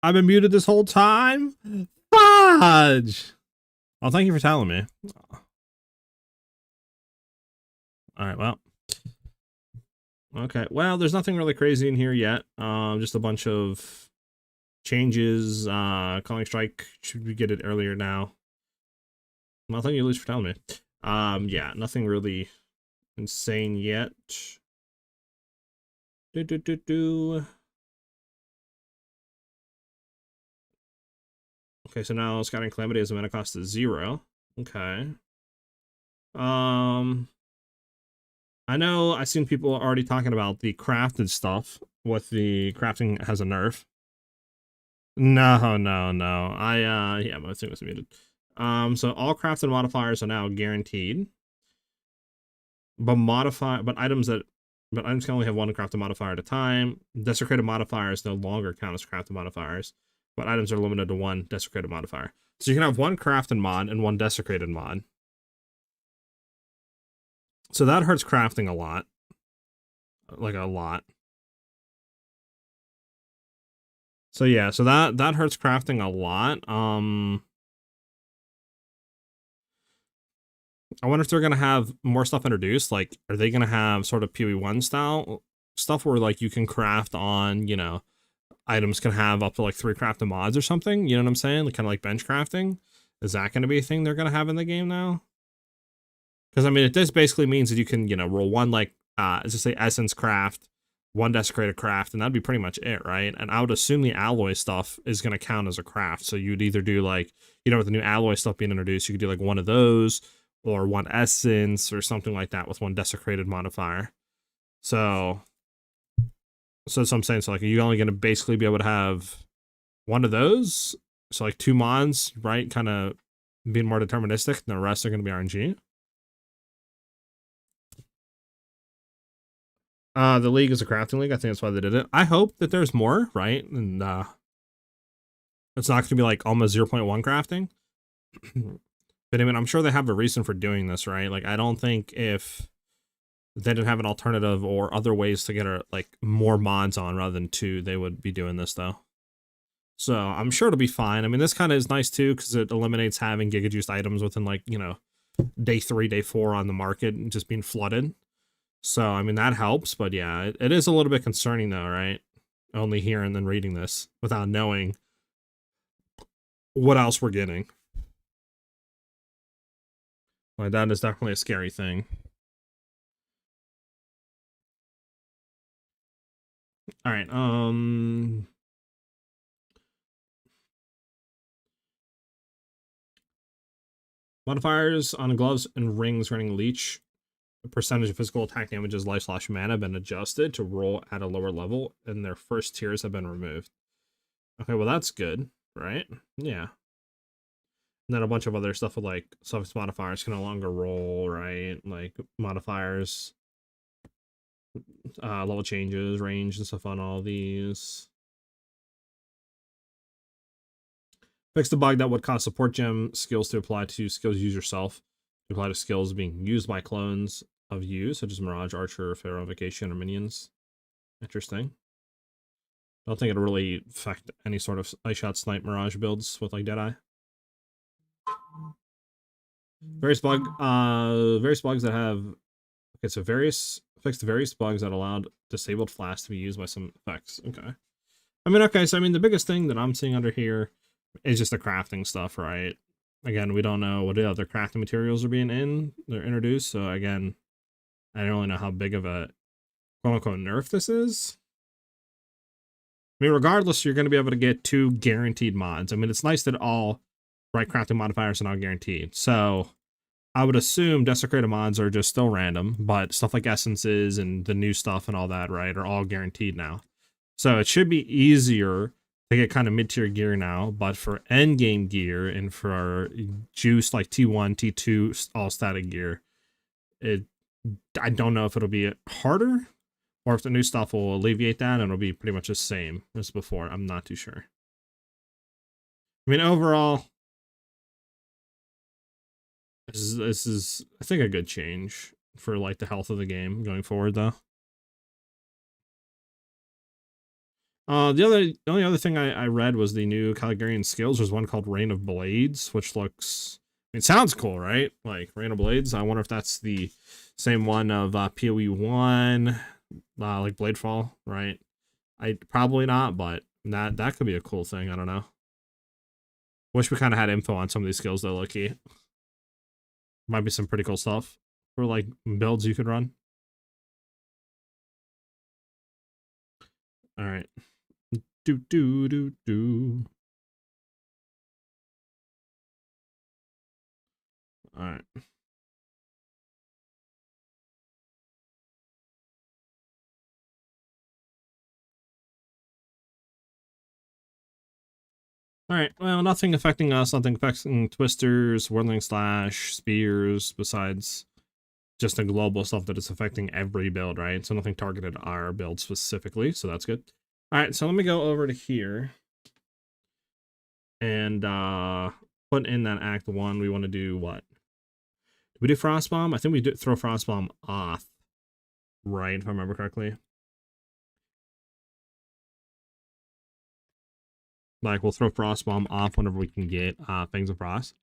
I've been muted this whole time? Fudge! Well, thank you for telling me. Alright, well. Okay, well, there's nothing really crazy in here yet. Just a bunch of changes. Calling strike, should we get it earlier now? Well, thank you, Luce, for telling me. Yeah, nothing really insane yet. Okay, so now Scouting Calamity has a mana cost of 0. Okay. I know I've seen people already talking about the crafted stuff with the crafting has a nerf. No. Yeah, my thing was muted. So all crafted modifiers are now guaranteed. But items can only have one crafted modifier at a time. Desecrated modifiers no longer count as crafted modifiers, but items are limited to one desecrated modifier. So you can have one crafted mod and one desecrated mod. So that hurts crafting a lot. Like a lot. So yeah, so that hurts crafting a lot. I wonder if they're gonna have more stuff introduced. Like, are they gonna have sort of PoE 1 style stuff where like you can craft on, you know, items can have up to like 3 crafted mods or something? You know what I'm saying? Like, kind of like bench crafting. Is that gonna be a thing they're gonna have in the game now? Because I mean, this basically means that you can, you know, roll one like let's just say essence craft, one desecrated craft, and that'd be pretty much it, right? And I would assume the alloy stuff is gonna count as a craft. So you'd either do like, you know, with the new alloy stuff being introduced, you could do like one of those, or one essence, or something like that with one desecrated modifier. So I'm saying, so like, are you only gonna basically be able to have one of those? So like 2 mods, right? Kind of being more deterministic, and the rest are gonna be RNG. The league is a crafting league. I think that's why they did it. I hope that there's more, right? And it's not going to be like almost 0.1 crafting. But I mean, I'm sure they have a reason for doing this, right? Like, I don't think if they didn't have an alternative or other ways to get like more mods on rather than 2, they would be doing this though. So I'm sure it'll be fine. I mean, this kind of is nice too because it eliminates having giga-juiced items within like, you know, day 3, day 4 on the market and just being flooded. So, I mean, that helps, but yeah, it is a little bit concerning though, right? Only hearing and then reading this without knowing what else we're getting. Like, that is definitely a scary thing. All right, modifiers on gloves and rings running leech. The percentage of physical attack damages, life/mana have been adjusted to roll at a lower level, and their first tiers have been removed. Okay, well, that's good, right? Yeah. And then a bunch of other stuff with like suffix modifiers can no longer roll, right? Like modifiers, level changes, range, and stuff on all these. Fix the bug that would cause support gem skills to apply to skills you use yourself, to apply to skills being used by clones of you, such as Mirage, Archer, Pharaoh, Vacation, or minions. Interesting. I don't think it'll really affect any sort of Ice Shot Snipe Mirage builds with like Deadeye. Various bugs that have, okay, so fix the various bugs that allowed disabled flash to be used by some effects. Okay. I mean, okay, so I mean, the biggest thing that I'm seeing under here is just the crafting stuff, right? Again, we don't know what other crafting materials are they're introduced, so again, I don't really know how big of a quote-unquote nerf this is. I mean, regardless, you're going to be able to get 2 guaranteed mods. I mean, it's nice that all right crafting modifiers are now guaranteed. So I would assume desecrated mods are just still random, but stuff like essences and the new stuff and all that, right, are all guaranteed now. So it should be easier to get kind of mid-tier gear now, but for endgame gear and for juice like T1, T2, all static gear, I don't know if it'll be harder or if the new stuff will alleviate that and it'll be pretty much the same as before. I'm not too sure. I mean, overall, this is I think a good change for like the health of the game going forward though. The only other thing I read was the new Caligarian skills. There's one called Rain of Blades, which looks, it sounds cool, right? Like Rain of Blades. I wonder if that's the same one of PoE 1, like Bladefall, right? I probably not, but that could be a cool thing. I don't know. Wish we kind of had info on some of these skills though, Loki. Might be some pretty cool stuff for like builds you could run. All right. Do do do do. All right. Alright, well, nothing affecting us, nothing affecting Twisters, Whirling Slash, Spears, besides just the global stuff that is affecting every build, right? So nothing targeted our build specifically, so that's good. Alright, so let me go over to here and put in that Act 1. We want to do what? Do we do Frostbomb? I think we do throw Frostbomb off, right, if I remember correctly. Like, we'll throw Frostbomb off whenever we can get Fangs of Frost.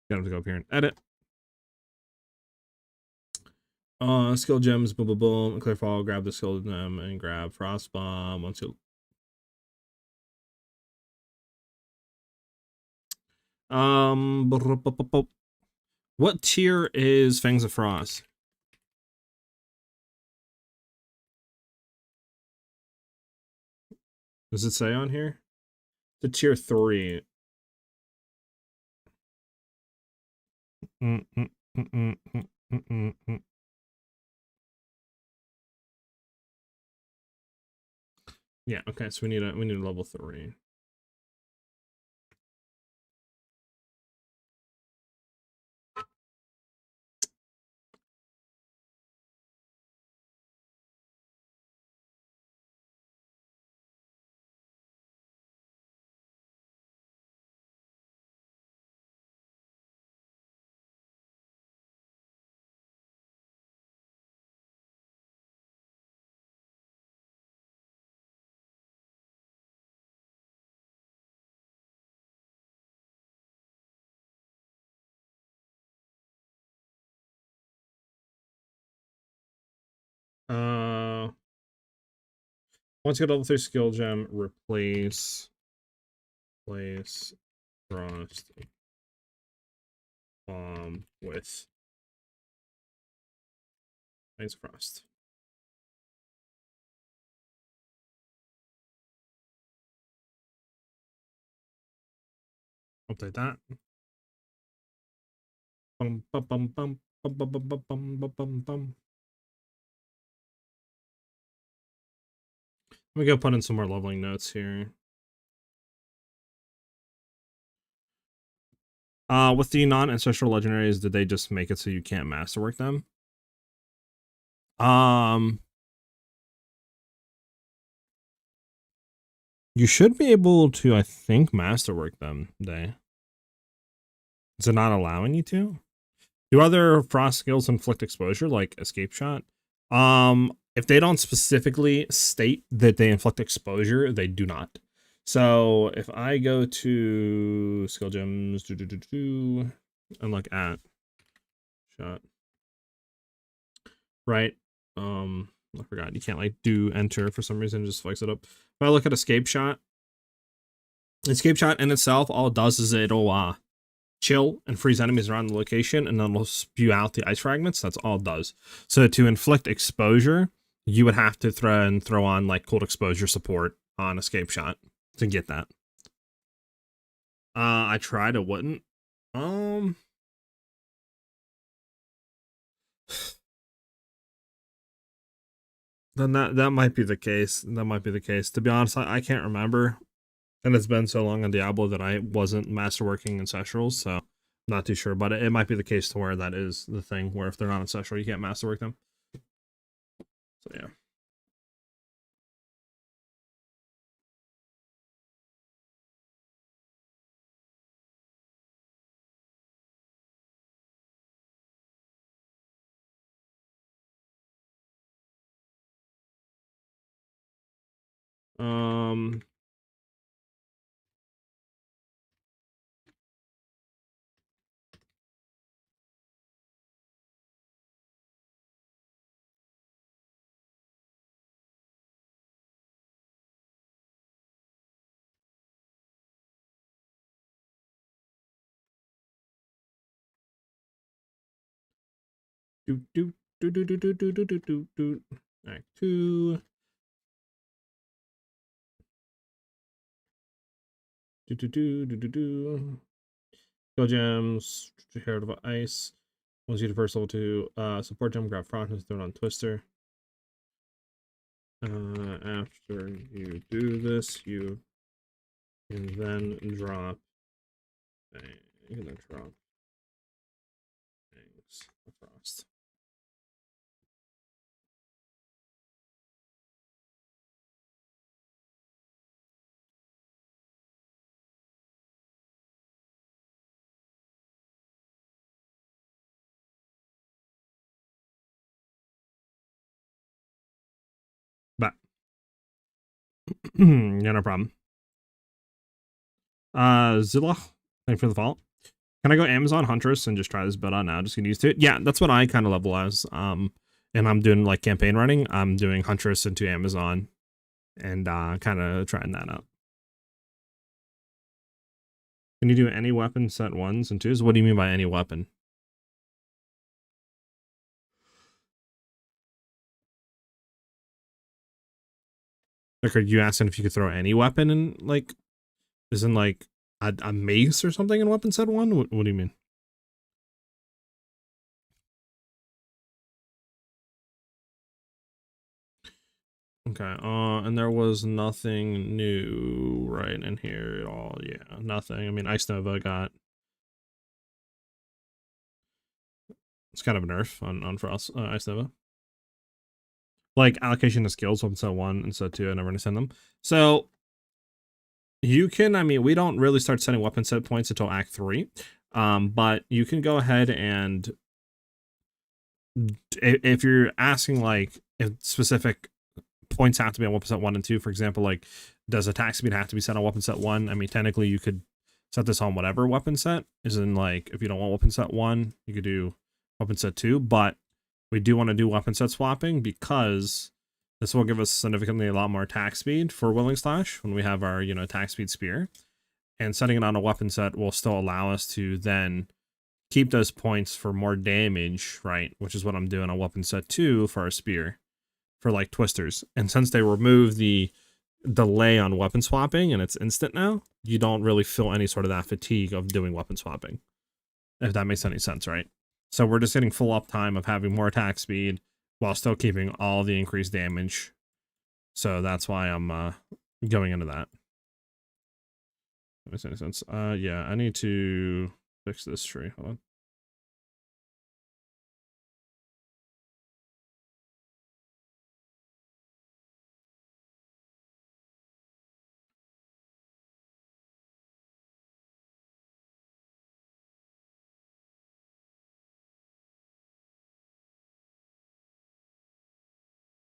Gotta have to go up here and edit. Skill gems, boom, boom, boom. Clear fall, grab the skill gem and grab Frostbomb. Once you what tier is Fangs of Frost? Does it say on here? The tier 3. Yeah, okay, so we need a level 3. Once you get level 3 skill gem, replace Frost with Fangs of Frost. Update that. Bum, bum, bum, bum, bum, bum, bum, bum, bum, bum, bum. Let me go put in some more leveling notes here. With the non-ancestral legendaries, did they just make it so you can't masterwork them? You should be able to, I think, masterwork them, Is it not allowing you to? Do other frost skills inflict exposure, like escape shot? If they don't specifically state that they inflict exposure, they do not. So if I go to skill gems, and look at shot, right? I forgot you can't like do enter for some reason, it just flicks it up. If I look at escape shot in itself, all it does is it'll chill and freeze enemies around the location, and then it'll spew out the ice fragments. That's all it does. So to inflict exposure, you would have to throw on like cold exposure support on escape shot to get that. I tried, it wouldn't. Then that might be the case. That might be the case. To be honest, I can't remember. And it's been so long on Diablo that I wasn't masterworking ancestrals, so not too sure. But it might be the case to where that is the thing, where if they're not ancestral, you can't masterwork them. So yeah. Um, do do do do do do do do do do do. Act 2. Do do do do do do. Go gems. Herald of Ice. Once you do first level 2, support gem, grab front and throw it on Twister. After you do this, you can then drop. You can then drop things across. But yeah, no problem. Zilla, thank you for the follow. Can I go Amazon Huntress and just try this build out now? Just get used to it. Yeah, that's what I kind of level as. And I'm doing like campaign running. I'm doing Huntress into Amazon and kind of trying that out. Can you do any weapon set 1s and 2s? What do you mean by any weapon? Like, are you asking if you could throw any weapon in, like, isn't like a mace or something in weapon set 1? What do you mean? Okay, and there was nothing new right in here at all. Yeah, nothing. I mean, Ice Nova got... It's kind of a nerf on Frost, Ice Nova. Like, allocation of skills, weapon set 1 and set 2, I never understand them. So, you can, I mean, we don't really start setting weapon set points until Act 3. But you can go ahead and... If you're asking, like, if specific points have to be on weapon set 1 and 2, for example, like, does attack speed have to be set on weapon set 1? I mean, technically, you could set this on whatever weapon set. As in, like, if you don't want weapon set 1, you could do weapon set 2. But we do want to do weapon set swapping because this will give us significantly a lot more attack speed for Willing Slash when we have our, you know, attack speed spear. And setting it on a weapon set will still allow us to then keep those points for more damage, right? Which is what I'm doing on weapon set 2 for our spear, for like twisters. And since they remove the delay on weapon swapping and it's instant now, you don't really feel any sort of that fatigue of doing weapon swapping, if that makes any sense, right? So we're just getting full uptime of having more attack speed while still keeping all the increased damage. So that's why I'm going into that. That makes any sense. Yeah, I need to fix this tree. Hold on.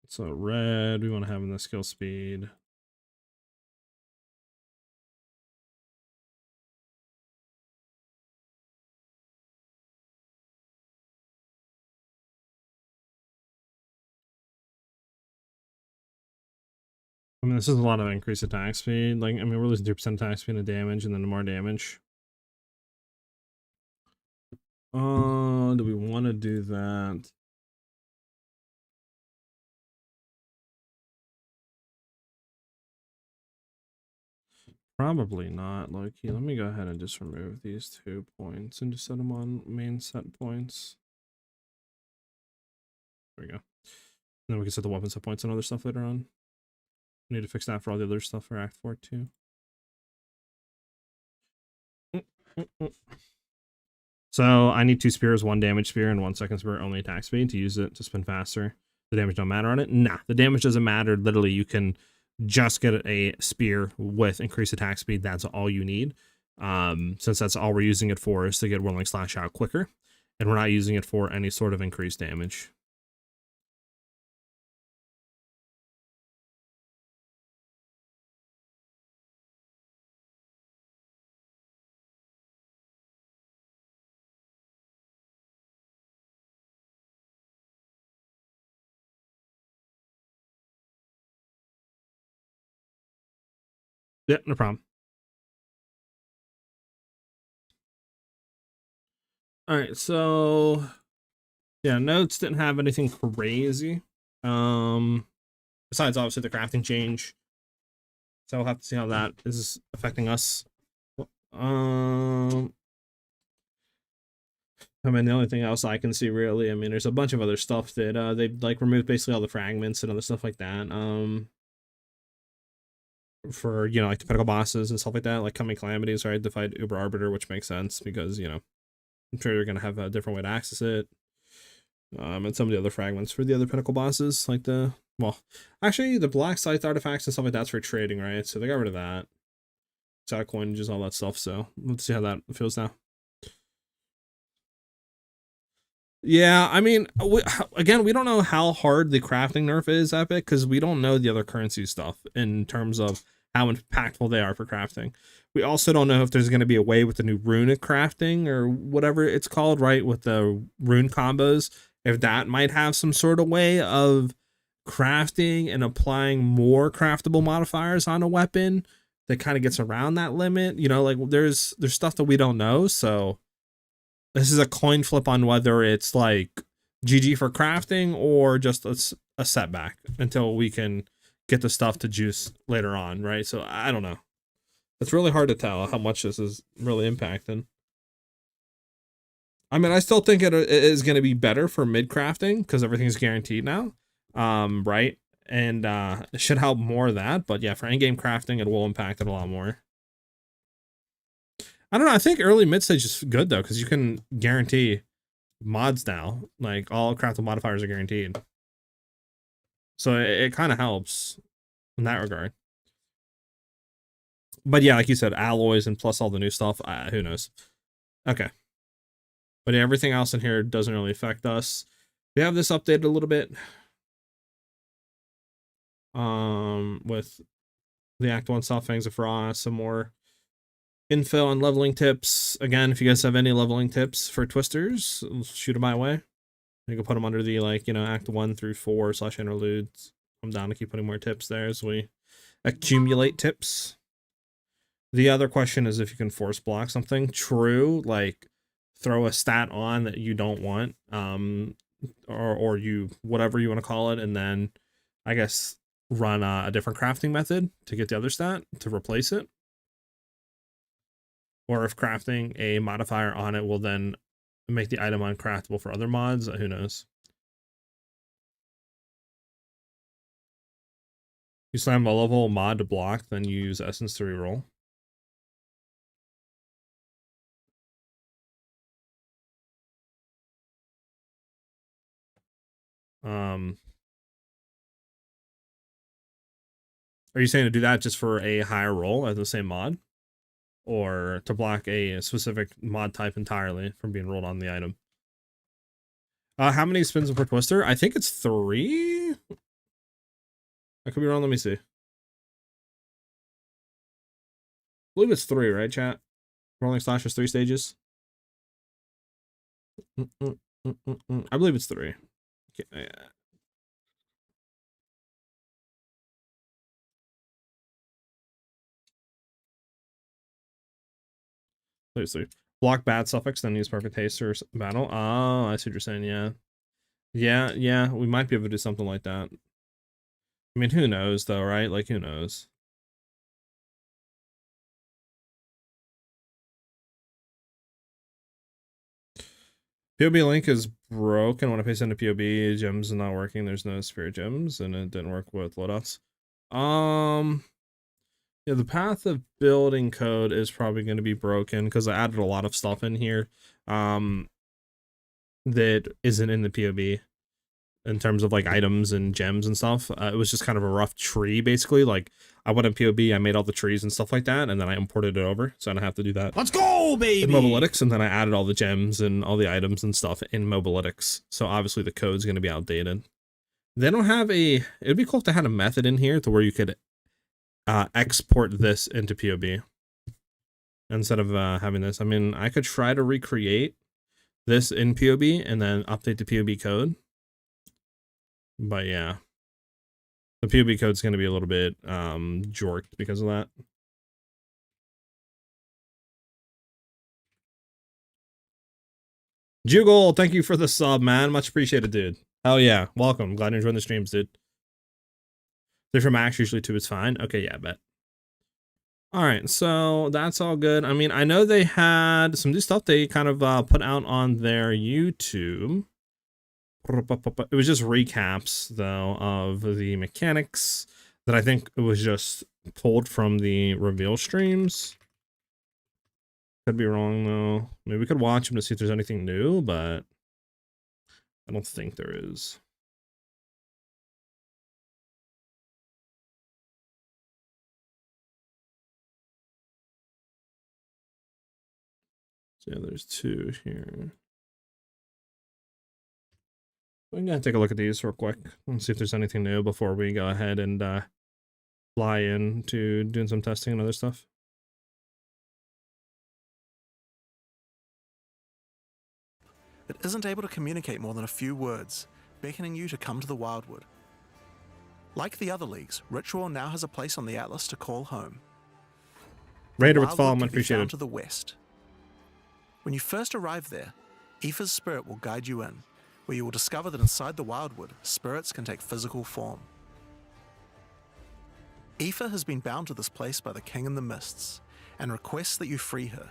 So red, we want to have in the skill speed. I mean, this is a lot of increased attack speed. Like, I mean, we're losing 2% attack speed and damage, and then more damage. Do we want to do that? Probably not. Like, let me go ahead and just remove these 2 points and just set them on main set points. There we go. And then we can set the weapon set points and other stuff later on. We need to fix that for all the other stuff for Act 4 too. So I need 2 spears, 1 damage spear, and 1 second spear, only attack speed to use it to spin faster. The damage don't matter on it? Nah, the damage doesn't matter. Literally, you can just get a spear with increased attack speed. That's all you need. Since that's all we're using it for is to get Willing Slash out quicker. And we're not using it for any sort of increased damage. Yeah, no problem. All right, so yeah, notes didn't have anything crazy. Besides obviously the crafting change. So we'll have to see how that is affecting us. Um, I mean, the only thing else I can see really, I mean, there's a bunch of other stuff that they like removed basically all the fragments and other stuff like that. For like the pinnacle bosses and stuff like that, like coming calamities, right? To fight Uber Arbiter, which makes sense because I'm sure you're gonna have a different way to access it. And some of the other fragments for the other pinnacle bosses, like actually the black scythe artifacts and stuff like that's for trading, right? So they got rid of that. Exile coinages, all that stuff. So let's see how that feels now. Yeah, I mean, again, we don't know how hard the crafting nerf is, Epic, because we don't know the other currency stuff in terms of how impactful they are for crafting. We also don't know if there's going to be a way with the new runic crafting or whatever it's called, right? With the rune combos, if that might have some sort of way of crafting and applying more craftable modifiers on a weapon that kind of gets around that limit. Like there's stuff that we don't know, so this is a coin flip on whether it's like GG for crafting or just a setback until we can get the stuff to juice later on, right? So I don't know. It's really hard to tell how much this is really impacting. I mean, I still think it is going to be better for mid crafting because everything's guaranteed now, right? And it should help more of that. But yeah, for end game crafting, it will impact it a lot more. I don't know. I think early mid stage is good though because you can guarantee mods now. Like all craftable modifiers are guaranteed, so it kind of helps in that regard. But yeah, like you said, alloys and plus all the new stuff. Who knows? Okay. But yeah, everything else in here doesn't really affect us. We have this updated a little bit. With the Act 1 stuff, Fangs of Frost, some more info on leveling tips. Again, if you guys have any leveling tips for Twisters, shoot them my way. You can put them under the, Act 1 through 4 / interludes. I'm down to keep putting more tips there as we accumulate tips. The other question is if you can force block something. True, like throw a stat on that you don't want, or you whatever you want to call it, and then I guess run a different crafting method to get the other stat to replace it. Or if crafting a modifier on it will then make the item uncraftable for other mods, who knows. You slam a level mod to block, then you use essence to reroll. Are you saying to do that just for a higher roll as the same mod? Or to block a specific mod type entirely from being rolled on the item? How many spins per twister? I think it's 3. I could be wrong. Let me see. I believe it's 3, right, chat? Rolling slash is 3 stages. I believe it's 3. Okay, yeah. Please 3. Block bad suffix, then use perfect haste or battle. Oh, I see what you're saying. Yeah. Yeah, we might be able to do something like that. I mean, who knows, though, right? Like, who knows? PoB link is broken. When I paste into PoB, gems is not working. There's no spirit gems, and it didn't work with loadouts. Yeah, the path of building code is probably going to be broken because I added a lot of stuff in here that isn't in the PoB in terms of like items and gems and stuff. It was just kind of a rough tree, basically. Like I went in PoB, I made all the trees and stuff like that, and then I imported it over, so I don't have to do that. Let's go, baby! In Mobilytics, and then I added all the gems and all the items and stuff in Mobilytics. So obviously the code's going to be outdated. They don't have a... It'd be cool if they had a method in here to where you could export this into PoB instead of having this. I mean, I could try to recreate this in PoB and then update the PoB code. But yeah, the PoB code's going to be a little bit jorked because of that. Juggle, thank you for the sub, man. Much appreciated, dude. Hell yeah. Welcome. Glad you're enjoying the streams, dude. They're from Max usually too, it's fine. Okay, yeah, I bet. Alright, so that's all good. I mean, I know they had some new stuff they kind of put out on their YouTube. It was just recaps, though, of the mechanics that I think it was just pulled from the reveal streams. Could be wrong, though. Maybe we could watch them to see if there's anything new, but I don't think there is. So yeah, there's two here. I'm gonna take a look at these real quick and see if there's anything new before we go ahead and fly into doing some testing and other stuff. It isn't able to communicate more than a few words, beckoning you to come to the Wildwood. Like the other leagues, Ritual now has a place on the Atlas to call home. Raider with follow, much appreciated. To the west. When you first arrive there, Aoife's spirit will guide you in, where you will discover that inside the Wildwood, spirits can take physical form. Aoife has been bound to this place by the King in the Mists, and requests that you free her,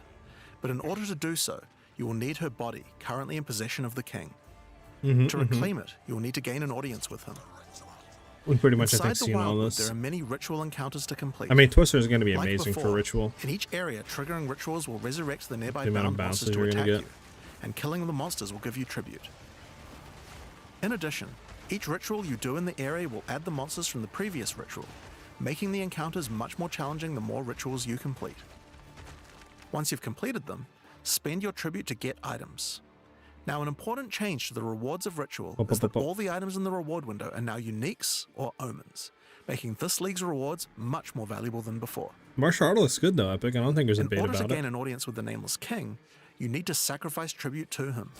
but in order to do so, you will need her body, currently in possession of the King. To reclaim it, you will need to gain an audience with him. We pretty much, Inside I think, seen all this. There are many ritual encounters to complete. I mean, Twister is going to be amazing for Ritual. In each area, triggering rituals will resurrect the nearby bound monsters to attack you, and killing the monsters will give you tribute. In addition, each ritual you do in the area will add the monsters from the previous ritual, making the encounters much more challenging the more rituals you complete. Once you've completed them, spend your tribute to get items. Now, an important change to the rewards of Ritual is that all the items in the reward window are now uniques or omens, making this league's rewards much more valuable than before. Martial Art looks good, though, Epic. I don't think there's a bait about it. In order to gain an audience with the Nameless King, you need to sacrifice tribute to him.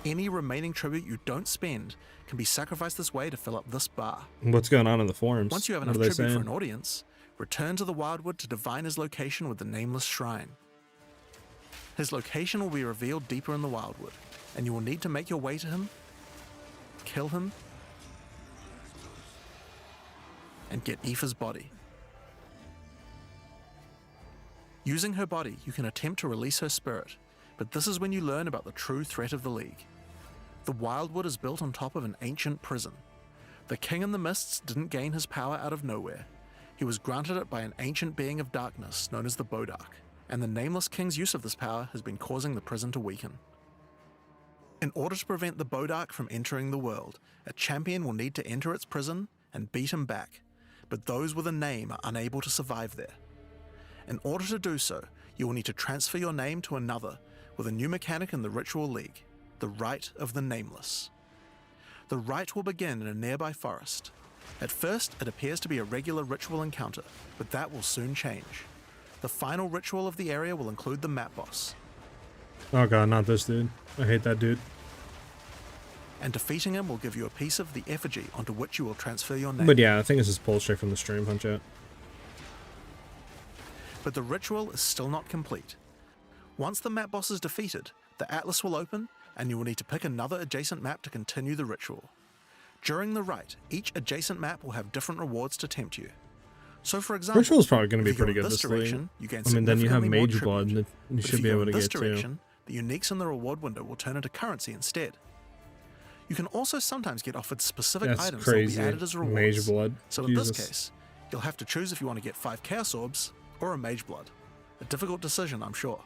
Any remaining tribute you don't spend can be sacrificed this way to fill up this bar. What's going on in the forums? Once you have enough tribute for an audience, return to the Wildwood to divine his location with the Nameless Shrine. His location will be revealed deeper in the Wildwood, and you will need to make your way to him, kill him, and get Aoife's body. Using her body, you can attempt to release her spirit, but this is when you learn about the true threat of the League. The Wildwood is built on top of an ancient prison. The King in the Mists didn't gain his power out of nowhere. He was granted it by an ancient being of darkness known as the Bodark, and the Nameless King's use of this power has been causing the prison to weaken. In order to prevent the Bodark from entering the world, a champion will need to enter its prison and beat him back, but those with a name are unable to survive there. In order to do so, you will need to transfer your name to another with a new mechanic in the Ritual League, the Rite of the Nameless. The rite will begin in a nearby forest. At first, it appears to be a regular ritual encounter, but that will soon change. The final ritual of the area will include the map boss. Oh god, not this dude. I hate that dude. And defeating him will give you a piece of the effigy onto which you will transfer your name. But yeah, I think this is pulled straight from the stream, Punch Out. But the ritual is still not complete. Once the map boss is defeated, the Atlas will open, and you will need to pick another adjacent map to continue the ritual. During the rite, each adjacent map will have different rewards to tempt you. So for example, Ritual is probably going to be pretty good this league. I mean, then you have Mage Blood, and you should be able to get too. The uniques in the reward window will turn into currency instead. You can also sometimes get offered specific items that will be added as rewards. Mage Blood. So in this case, you'll have to choose if you want to get 5 Chaos Orbs or a Mage Blood. A difficult decision, I'm sure.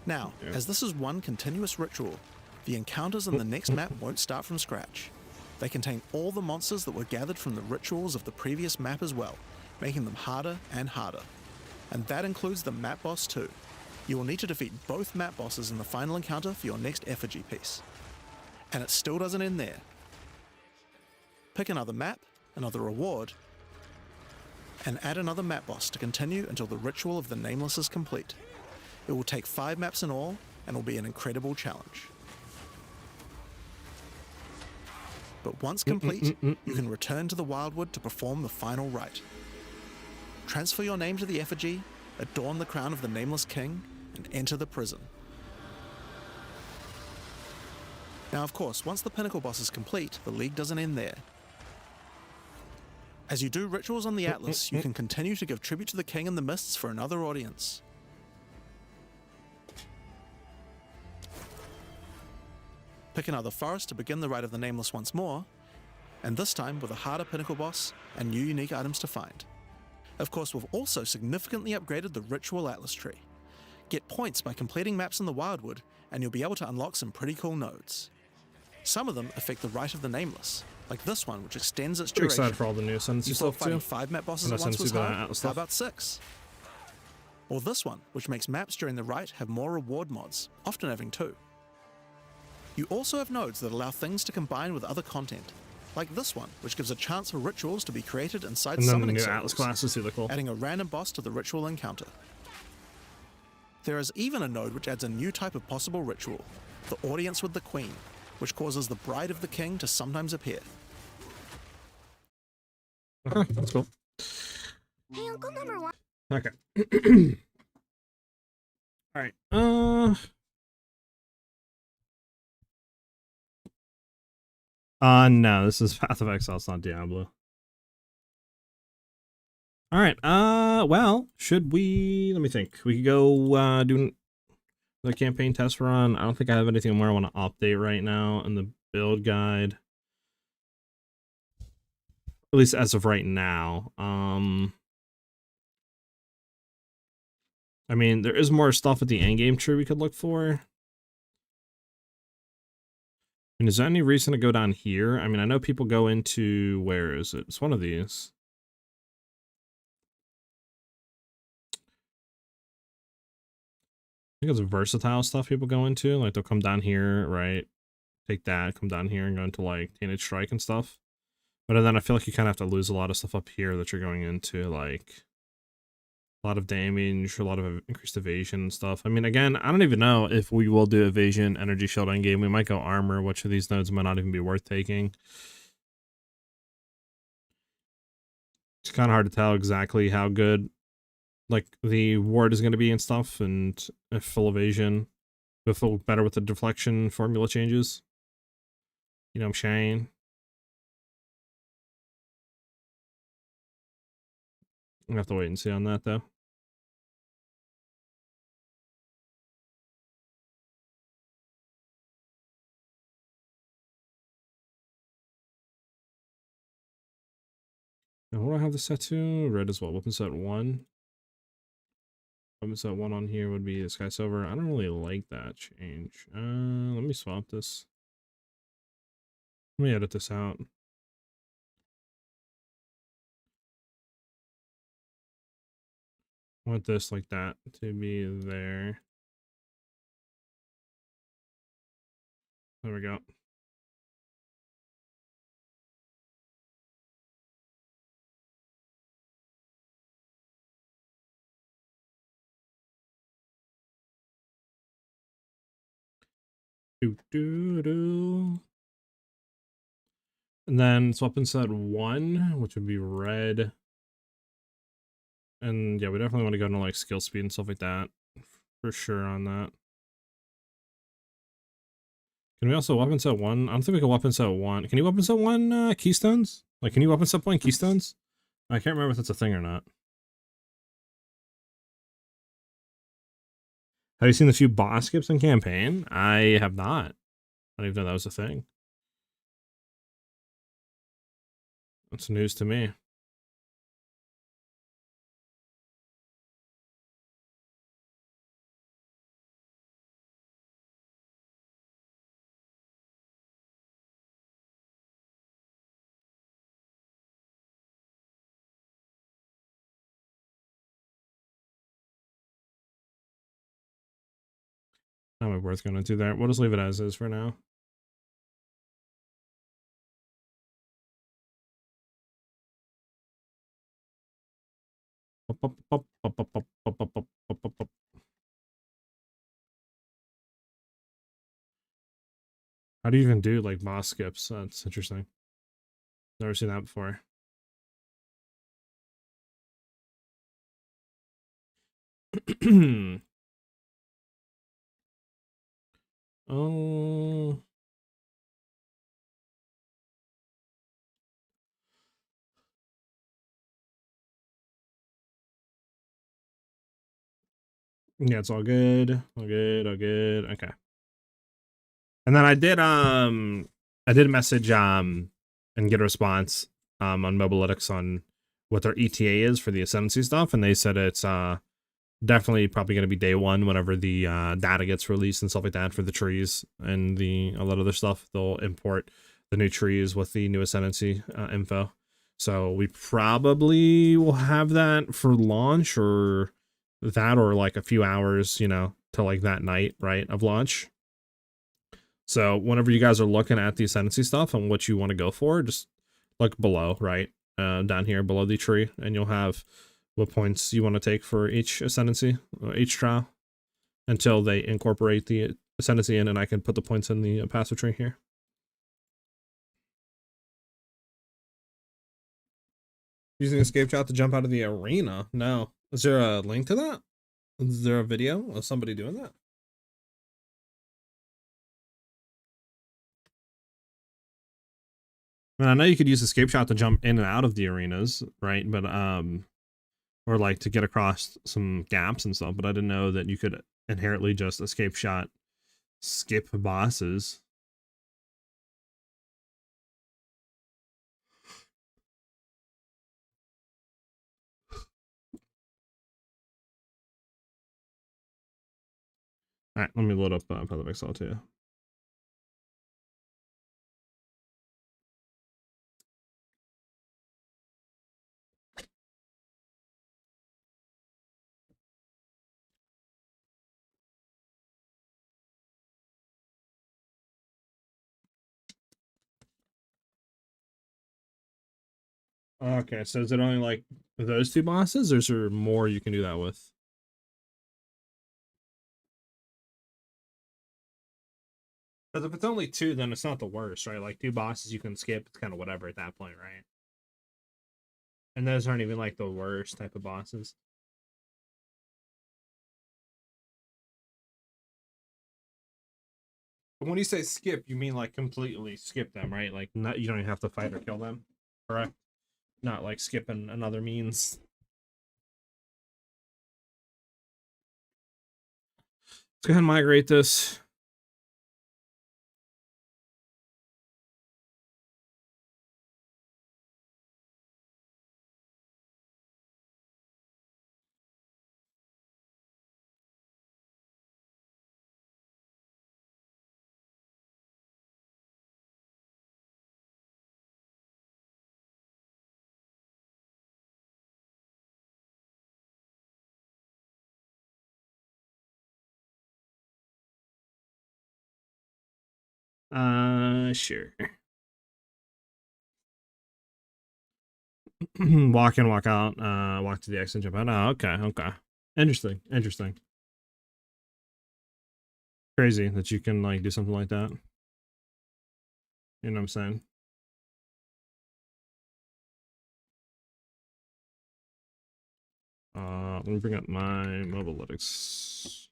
Now, as this is one continuous ritual, the encounters in the next map won't start from scratch. They contain all the monsters that were gathered from the rituals of the previous map as well, making them harder and harder. And that includes the map boss too. You will need to defeat both map bosses in the final encounter for your next effigy piece. And it still doesn't end there. Pick another map, another reward, and add another map boss to continue until the ritual of the Nameless is complete. It will take 5 maps in all, and will be an incredible challenge. But once complete, you can return to the Wildwood to perform the final rite. Transfer your name to the effigy, adorn the crown of the Nameless King, and enter the prison. Now, of course, once the pinnacle boss is complete, the league doesn't end there. As you do rituals on the Atlas, you can continue to give tribute to the King in the Mists for another audience. Pick another forest to begin the Rite of the Nameless once more, and this time with a harder pinnacle boss and new unique items to find. Of course, we've also significantly upgraded the Ritual Atlas tree. Get points by completing maps in the Wildwood, and you'll be able to unlock some pretty cool nodes. Some of them affect the Rite of the Nameless, like this one, which extends its Pretty duration. excited for all the new Ascendancy You thought stuff fighting too. 5 map bosses And at once was Ascendancy, hard? Atlas How stuff. about 6? Or this one, which makes maps during the Rite have more reward mods, often having 2. You also have nodes that allow things to combine with other content, like this one, which gives a chance for rituals to be created inside And then the summoning new circles, Atlas classes too, they're cool. adding a random boss to the ritual encounter. There is even a node which adds a new type of possible ritual, the Audience with the Queen, which causes the Bride of the King to sometimes appear. Okay, that's cool. Hey, Uncle Number One. Okay. All right. No, this is Path of Exile. It's not Diablo. All right. Well, should we? Let me think. We could go do the campaign test run. I don't think I have anything more I want to update right now in the build guide. At least as of right now. I mean, there is more stuff at the endgame tree we could look for. And is there any reason to go down here? I mean, I know people go into, where is it? It's one of these. I think it's versatile stuff people go into. Like, they'll come down here, right? Take that, come down here and go into, like, Tainted Strike and stuff. But then I feel like you kind of have to lose a lot of stuff up here that you're going into, like a lot of damage, a lot of increased evasion and stuff. I mean, again, I don't even know if we will do evasion, energy shield endgame. We might go armor, which of these nodes might not even be worth taking. It's kind of hard to tell exactly how good, like, the ward is going to be and stuff, and if full evasion, if it'll better with the deflection formula changes. You know what I'm saying? I'm gonna have to wait and see on that, though. Now, what do I have this set to? Red as well. Weapon set 1. Weapon set 1 on here would be the Sky Silver. I don't really like that change. Let me swap this. Let me edit this out. I want this like that to be there. There we go. And then it's weapon set 1, which would be red. And yeah, we definitely want to go into like skill speed and stuff like that. For sure on that. Can we also weapon set 1? I don't think we can weapon set 1. Can you weapon set 1 keystones? Like, can you weapon set 1 keystones? I can't remember if that's a thing or not. Have you seen the few boss skips in campaign? I have not. I didn't even know that was a thing. That's news to me. Not my worth going to do that. We'll just leave it as is for now. How do you even do like boss skips? That's interesting. Never seen that before. Oh, Yeah, it's all good. All good, all good. Okay. And then I did message and get a response on Mobalytics on what their ETA is for the Ascendancy stuff, and they said it's definitely probably going to be day one whenever the data gets released and stuff like that for the trees and the a lot of other stuff. They'll import the new trees with the new Ascendancy info. So we probably will have that for launch, or that, or like a few hours, you know, till like that night, right, of launch. So whenever you guys are looking at the Ascendancy stuff and what you want to go for, just look below, right? Down here below the tree, and you'll have what points you want to take for each Ascendancy, or each trial, until they incorporate the Ascendancy in, and I can put the points in the passive tree here. Using escape shot to jump out of the arena? No. Is there a link to that? Is there a video of somebody doing that? I mean, I know you could use escape shot to jump in and out of the arenas, right? But or like to get across some gaps and stuff, but I didn't know that you could inherently just escape shot skip bosses. All right, let me load up Path of Exile too. Okay, so is it only like those two bosses, or is there more you can do that with? Because if it's only two, then it's not the worst, right? Like two bosses you can skip, it's kind of whatever at that point, right? And those aren't even like the worst type of bosses. But when you say skip, you mean like completely skip them, right? Like not, you don't even have to fight or kill them, correct? Not like skipping another means. Let's go ahead and migrate this. Sure. Walk in, walk out, walk to the exit, jump out. Oh, okay, okay. Interesting, interesting. Crazy that you can like do something like that. You know what I'm saying? Let me bring up my Mobalytics.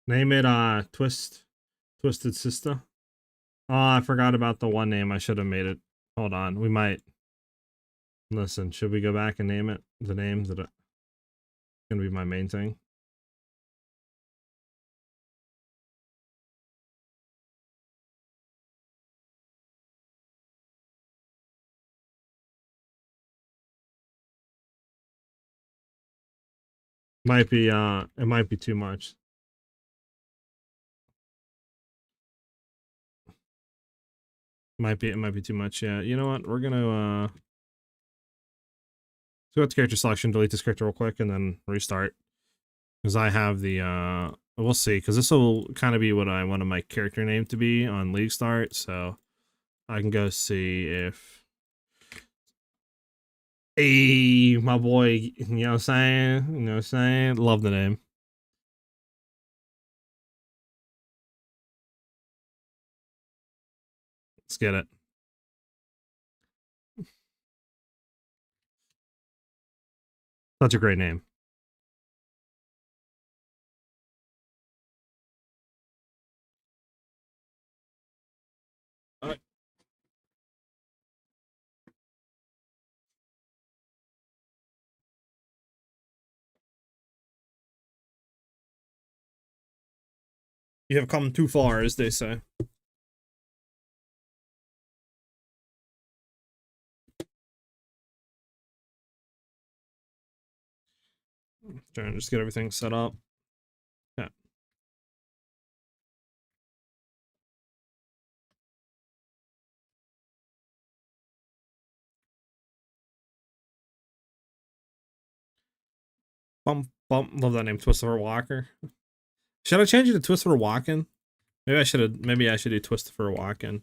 Name it Twisted Sister. Oh, I forgot about the one name. I should have made it. Hold on. We might listen. Should we go back and name it? The name that gonna be my main thing. Might be it might be too much. It might be too much. Yeah. You know what? We're gonna let's go to character selection, delete this character real quick, and then restart. Because I have the we'll see, because this will kind of be what I want my character name to be on League Start, so I can go see if hey my boy, you know what I'm saying? You know what I'm saying? Love the name. Let's get it. Such a great name. You have come too far, as they say. Trying to just get everything set up. Yeah. Bump, bump. Love that name, Twistifer Walker. Should I change it to Twistifer Walken? Maybe I should have. Maybe I should do Twistifer Walken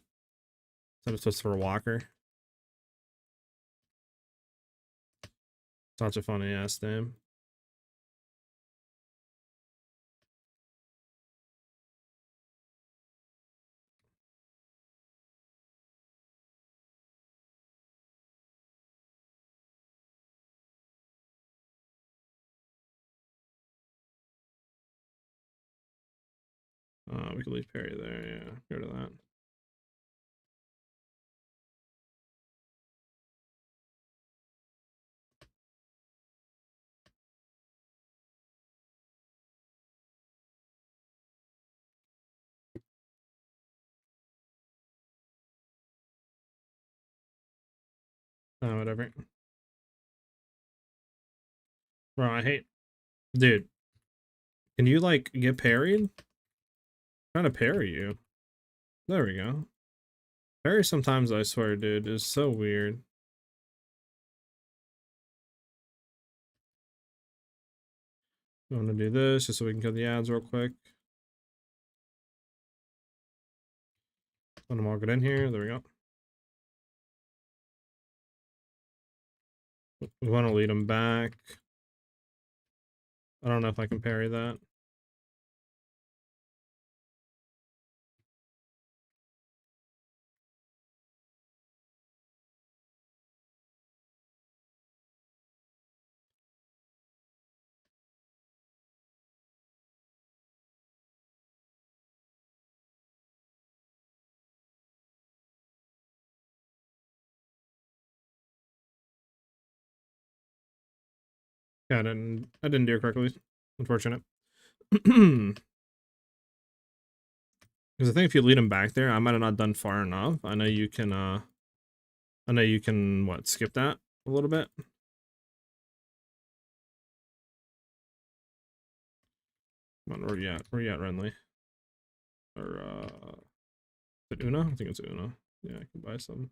instead of Twistifer Walker. Such a funny ass name. We could leave Perry there. Yeah, go to that. Whatever. Bro, I hate. Dude, can you like get parried? I'm trying to parry you. There we go. Parry sometimes, I swear, dude, is so weird. I'm gonna do this just so we can cut the ads real quick. Let them all get in here. There we go. We want to lead them back. I don't know if I can parry that. Yeah, I didn't do it correctly. Unfortunate. Because I think if you lead him back there, I might have not done far enough. I know you can what, skip that a little bit. Come on, where you at? Where you at, Renly? Or is it Una? I think it's Una. Yeah, I can buy some.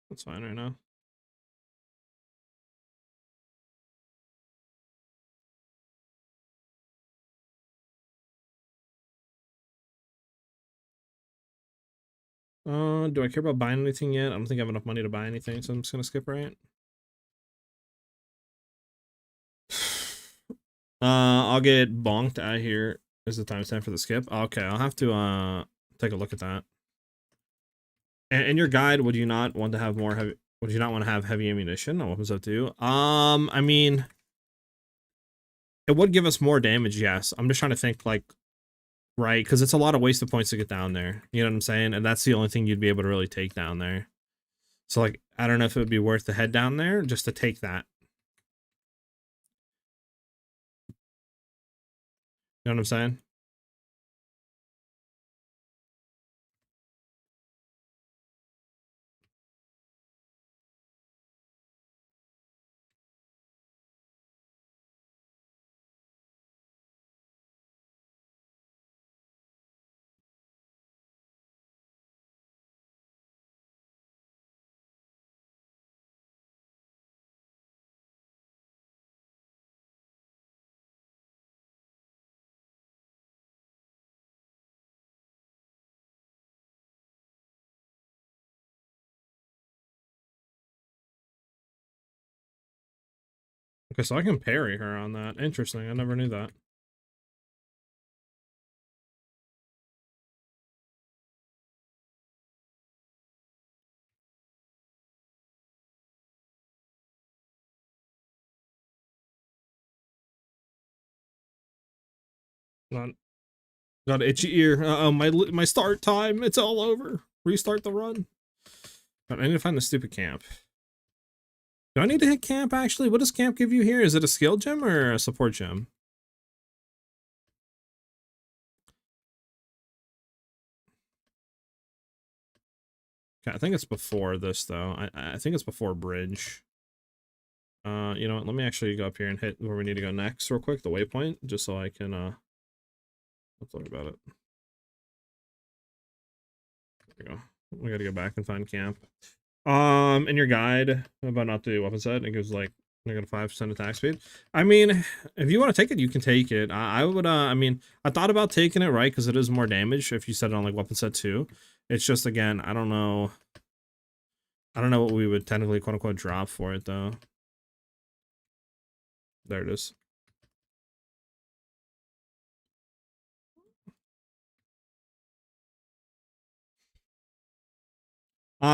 That's fine right now. Do I care about buying anything yet? I don't think I have enough money to buy anything, so I'm just gonna skip, right? I'll get bonked out here. Is the timestamp for the skip? Okay, I'll have to take a look at that. And in your guide, would you not want to have more heavy? Would you not want to have heavy ammunition? What was up to you? I mean, it would give us more damage. Yes, I'm just trying to think like, right? Because it's a lot of wasted points to get down there. You know what I'm saying? And that's the only thing you'd be able to really take down there. So like, I don't know if it would be worth to head down there just to take that. You know what I'm saying? Okay, so I can parry her on that. Interesting. I never knew that. Not got an itchy ear. Uh-oh, my start time. It's all over. Restart the run. I need to find the stupid camp. Do I need to hit camp, actually? What does camp give you here? Is it a skill gem or a support gem? Okay, I think it's before this, though. I think it's before bridge. You know what? Let me actually go up here and hit where we need to go next real quick, the waypoint, just so I can, let's look about it. There we go. We gotta go back and find camp. In your guide about not the weapon set, it gives like -5% attack speed. I mean, if you want to take it, you can take it. I would, I mean, I thought about taking it, right? Because it is more damage if you set it on like weapon set 2. It's just, again, I don't know. I don't know what we would technically quote unquote drop for it though. There it is.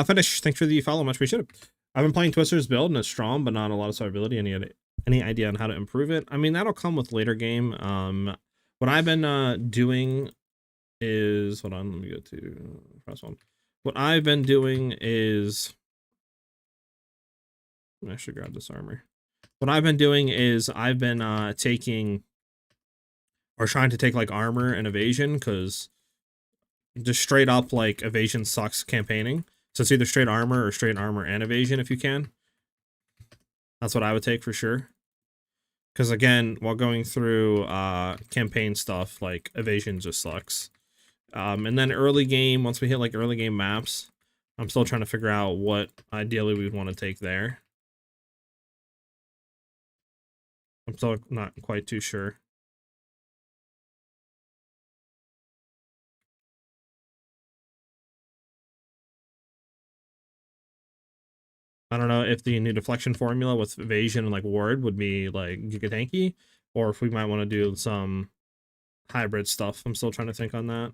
Finish. Thanks for the follow. Much appreciated. I've been playing Twister's build and it's strong, but not a lot of survivability. Any idea on how to improve it? I mean, that'll come with later game. What I've been doing is, hold on, let me go to press 1. What I've been doing is, I should grab this armor. What I've been doing is I've been taking, or trying to take like armor and evasion, because just straight up like evasion sucks campaigning. So it's either straight armor or straight armor and evasion if you can. That's what I would take for sure. Because again, while going through campaign stuff, like evasion just sucks. And then early game, once we hit like early game maps, I'm still trying to figure out what ideally we would want to take there. I'm still not quite too sure. I don't know if the new deflection formula with evasion and like ward would be like giga tanky, or if we might want to do some hybrid stuff. I'm still trying to think on that.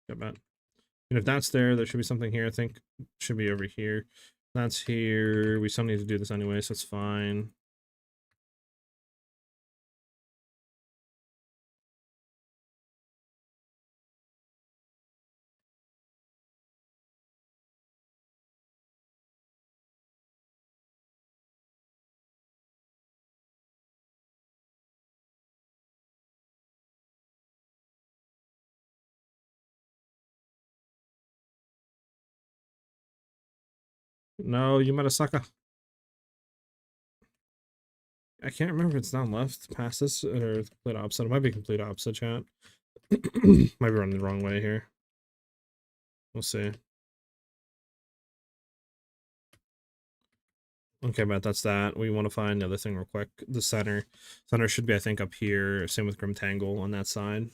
Got that. And if that's there, there should be something here. I think should be over here. That's here. We still need to do this anyway, so it's fine. No, you motherfucker. I can't remember if it's down left past this or complete opposite. It might be complete opposite, chat. Might be running the wrong way here. We'll see. Okay, but that's that. We want to find the other thing real quick. The center. Center should be, I think, up here. Same with Grim Tangle on that side.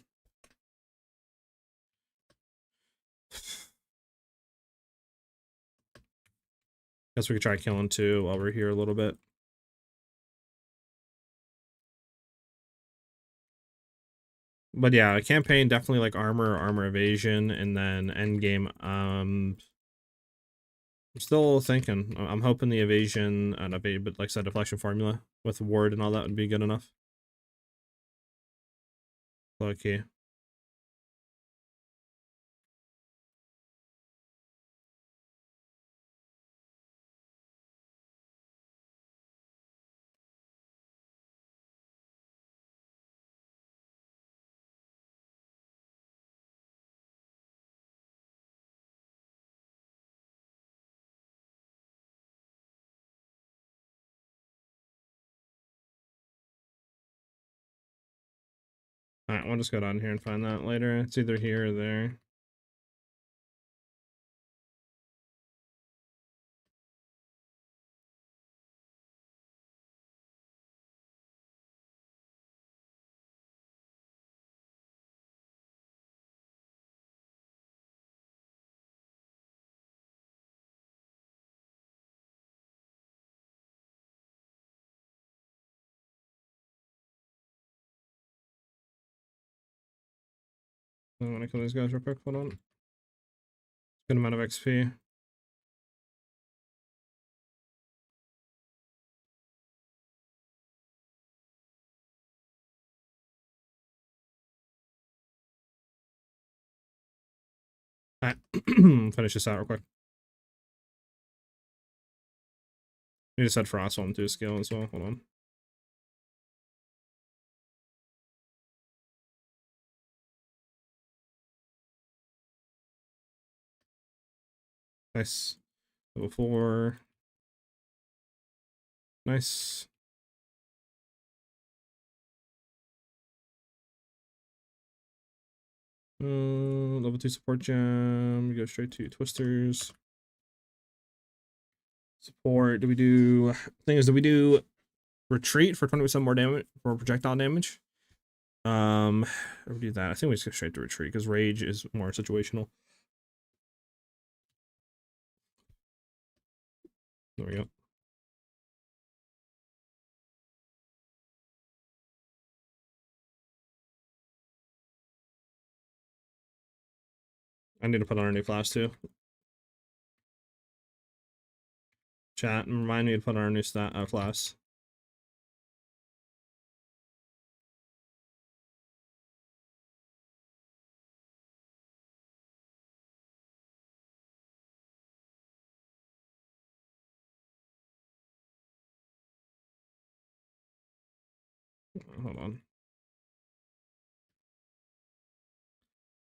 Guess we could try killing 2 while we're here a little bit. But yeah, campaign definitely like armor evasion, and then end game. I'm still thinking. I'm hoping the evasion and but like I said, deflection formula with ward and all that would be good enough. Okay. Alright, we'll just go down here and find that later. It's either here or there. I want to kill these guys real quick. Hold on. Good amount of XP. Alright, finish this out real quick. Need to set Frostwhelm to scale as well. Hold on. Nice. Level 4. Nice. Level 2 support gem. We go straight to twisters. Support. Do we do retreat for 20% more damage for projectile damage? Or we do that. I think we just go straight to retreat because rage is more situational. There we go. I need to put on our new class too. Chat, and remind me to put on our new class. Hold on.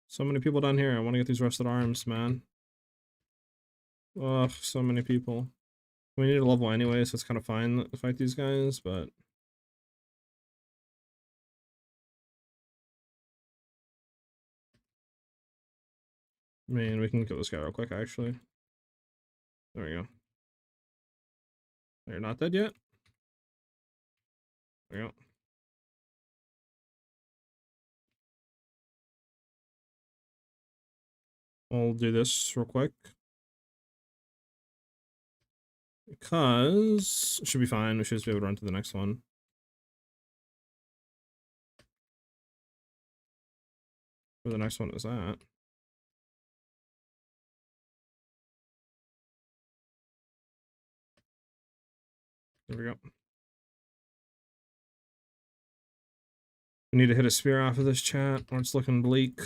So many people down here. I want to get these rusted arms, man. Ugh, so many people. We need a level anyway, so it's kind of fine to fight these guys, but... Man, we can kill this guy real quick, actually. There we go. You're not dead yet? There we go. I'll do this real quick. Because it should be fine. We should just be able to run to the next one. Where the next one is at. There we go. We need to hit a spear off of this chat, or it's looking bleak.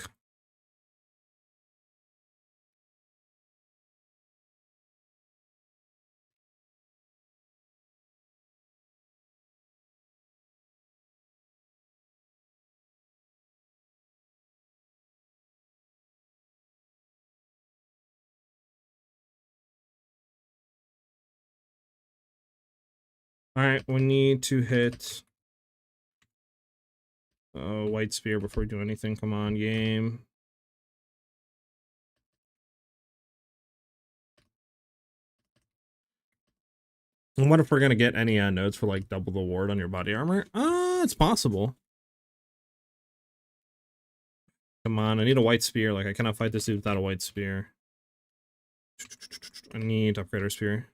Alright, we need to hit a white spear before we do anything. Come on, game. And what if we're gonna get any nodes for like double the ward on your body armor? It's possible. Come on, I need a white spear. Like, I cannot fight this dude without a white spear. I need to upgrade our spear.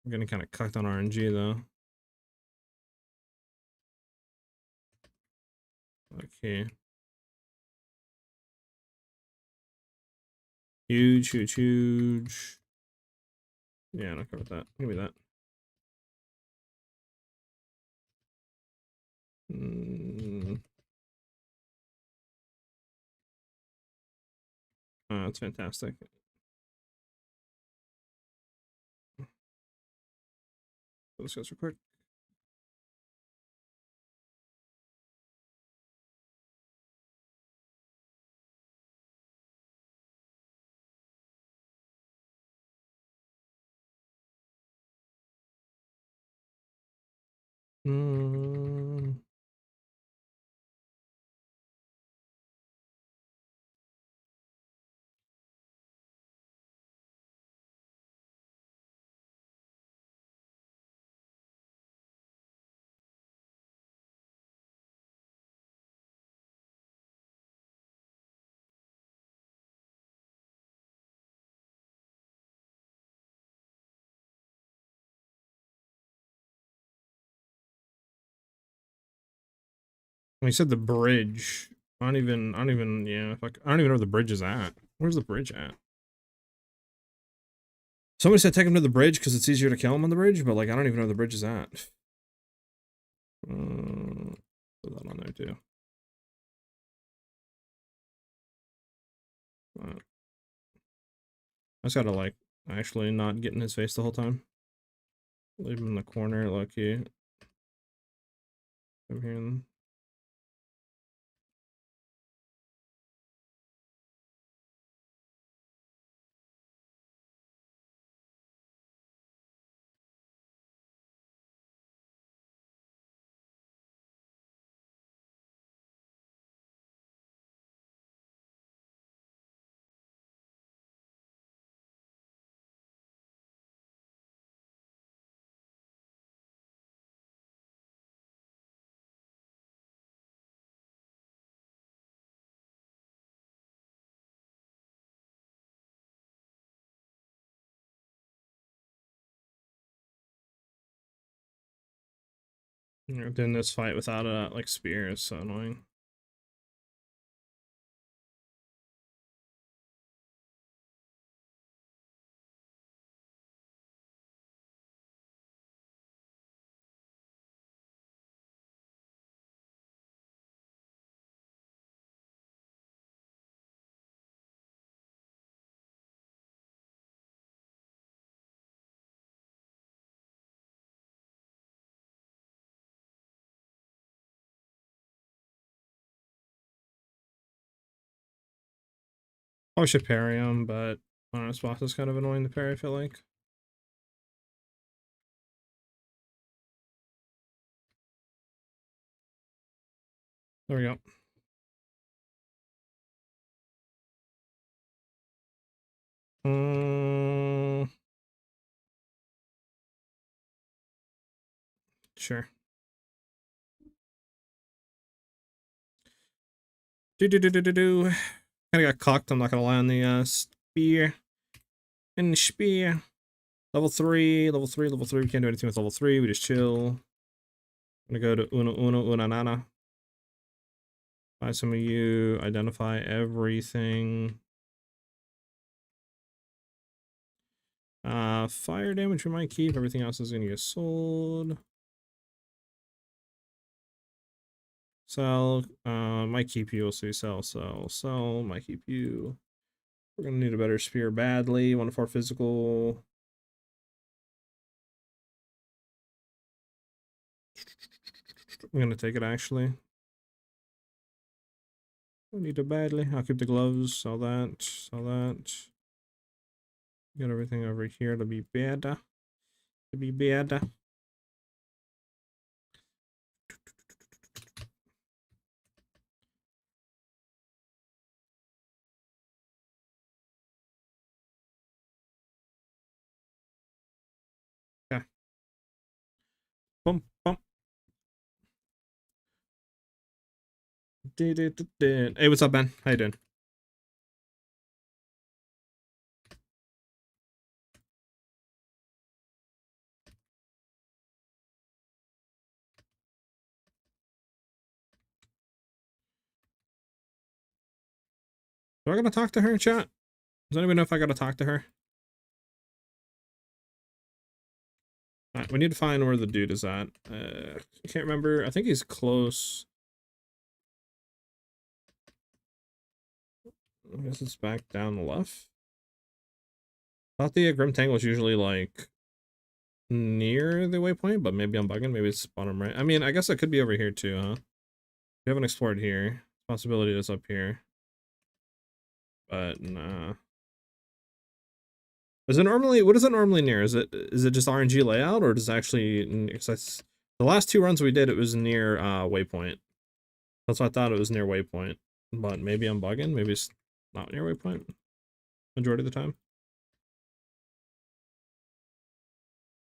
I'm getting kind of cucked on RNG though. Okay. Huge, huge, huge. Yeah, I'm not good with that. Give me that. That's fantastic. Let's go real quick. When you said the bridge, I don't even, yeah, fuck, I don't even know where the bridge is at. Where's the bridge at? Somebody said take him to the bridge because it's easier to kill him on the bridge, but like, I don't even know where the bridge is at. Put that on there too. I just gotta like actually not get in his face the whole time. Leave him in the corner, lucky. Come here and doing this fight without a like spear is so annoying. I should parry him, but honest boss is kind of annoying to parry, I feel like. There we go. Sure. Do. Kind of got cocked, I'm not gonna lie, on the spear. And the spear. Level 3, level 3, level 3. We can't do anything with level 3, we just chill. I'm gonna go to una nana. Find some of you, identify everything. Fire damage we might keep, everything else is gonna get sold. Sell, might keep you, we'll see. Sell, might keep you. We're gonna need a better spear badly. 1 to 4 physical. I'm gonna take it actually. I need it badly. I'll keep the gloves, sell that, sell that. Get everything over here to be better. To be better. Okay. Bump, bump. Hey, what's up, man? How you doing? Do I gotta talk to her in chat? Does anybody know if I gotta talk to her? Alright, we need to find where the dude is at. I can't remember. I think he's close. I guess it's back down the left. I thought the Grim Tangle was usually like near the waypoint, but maybe I'm bugging. Maybe it's bottom right. I mean, I guess it could be over here too, huh? We haven't explored here. Possibility is up here. But nah. Is it normally, what is it normally near? Is it just RNG layout, or does it actually, the last 2 runs we did, it was near waypoint. That's why I thought it was near waypoint. But maybe I'm bugging. Maybe it's not near waypoint majority of the time.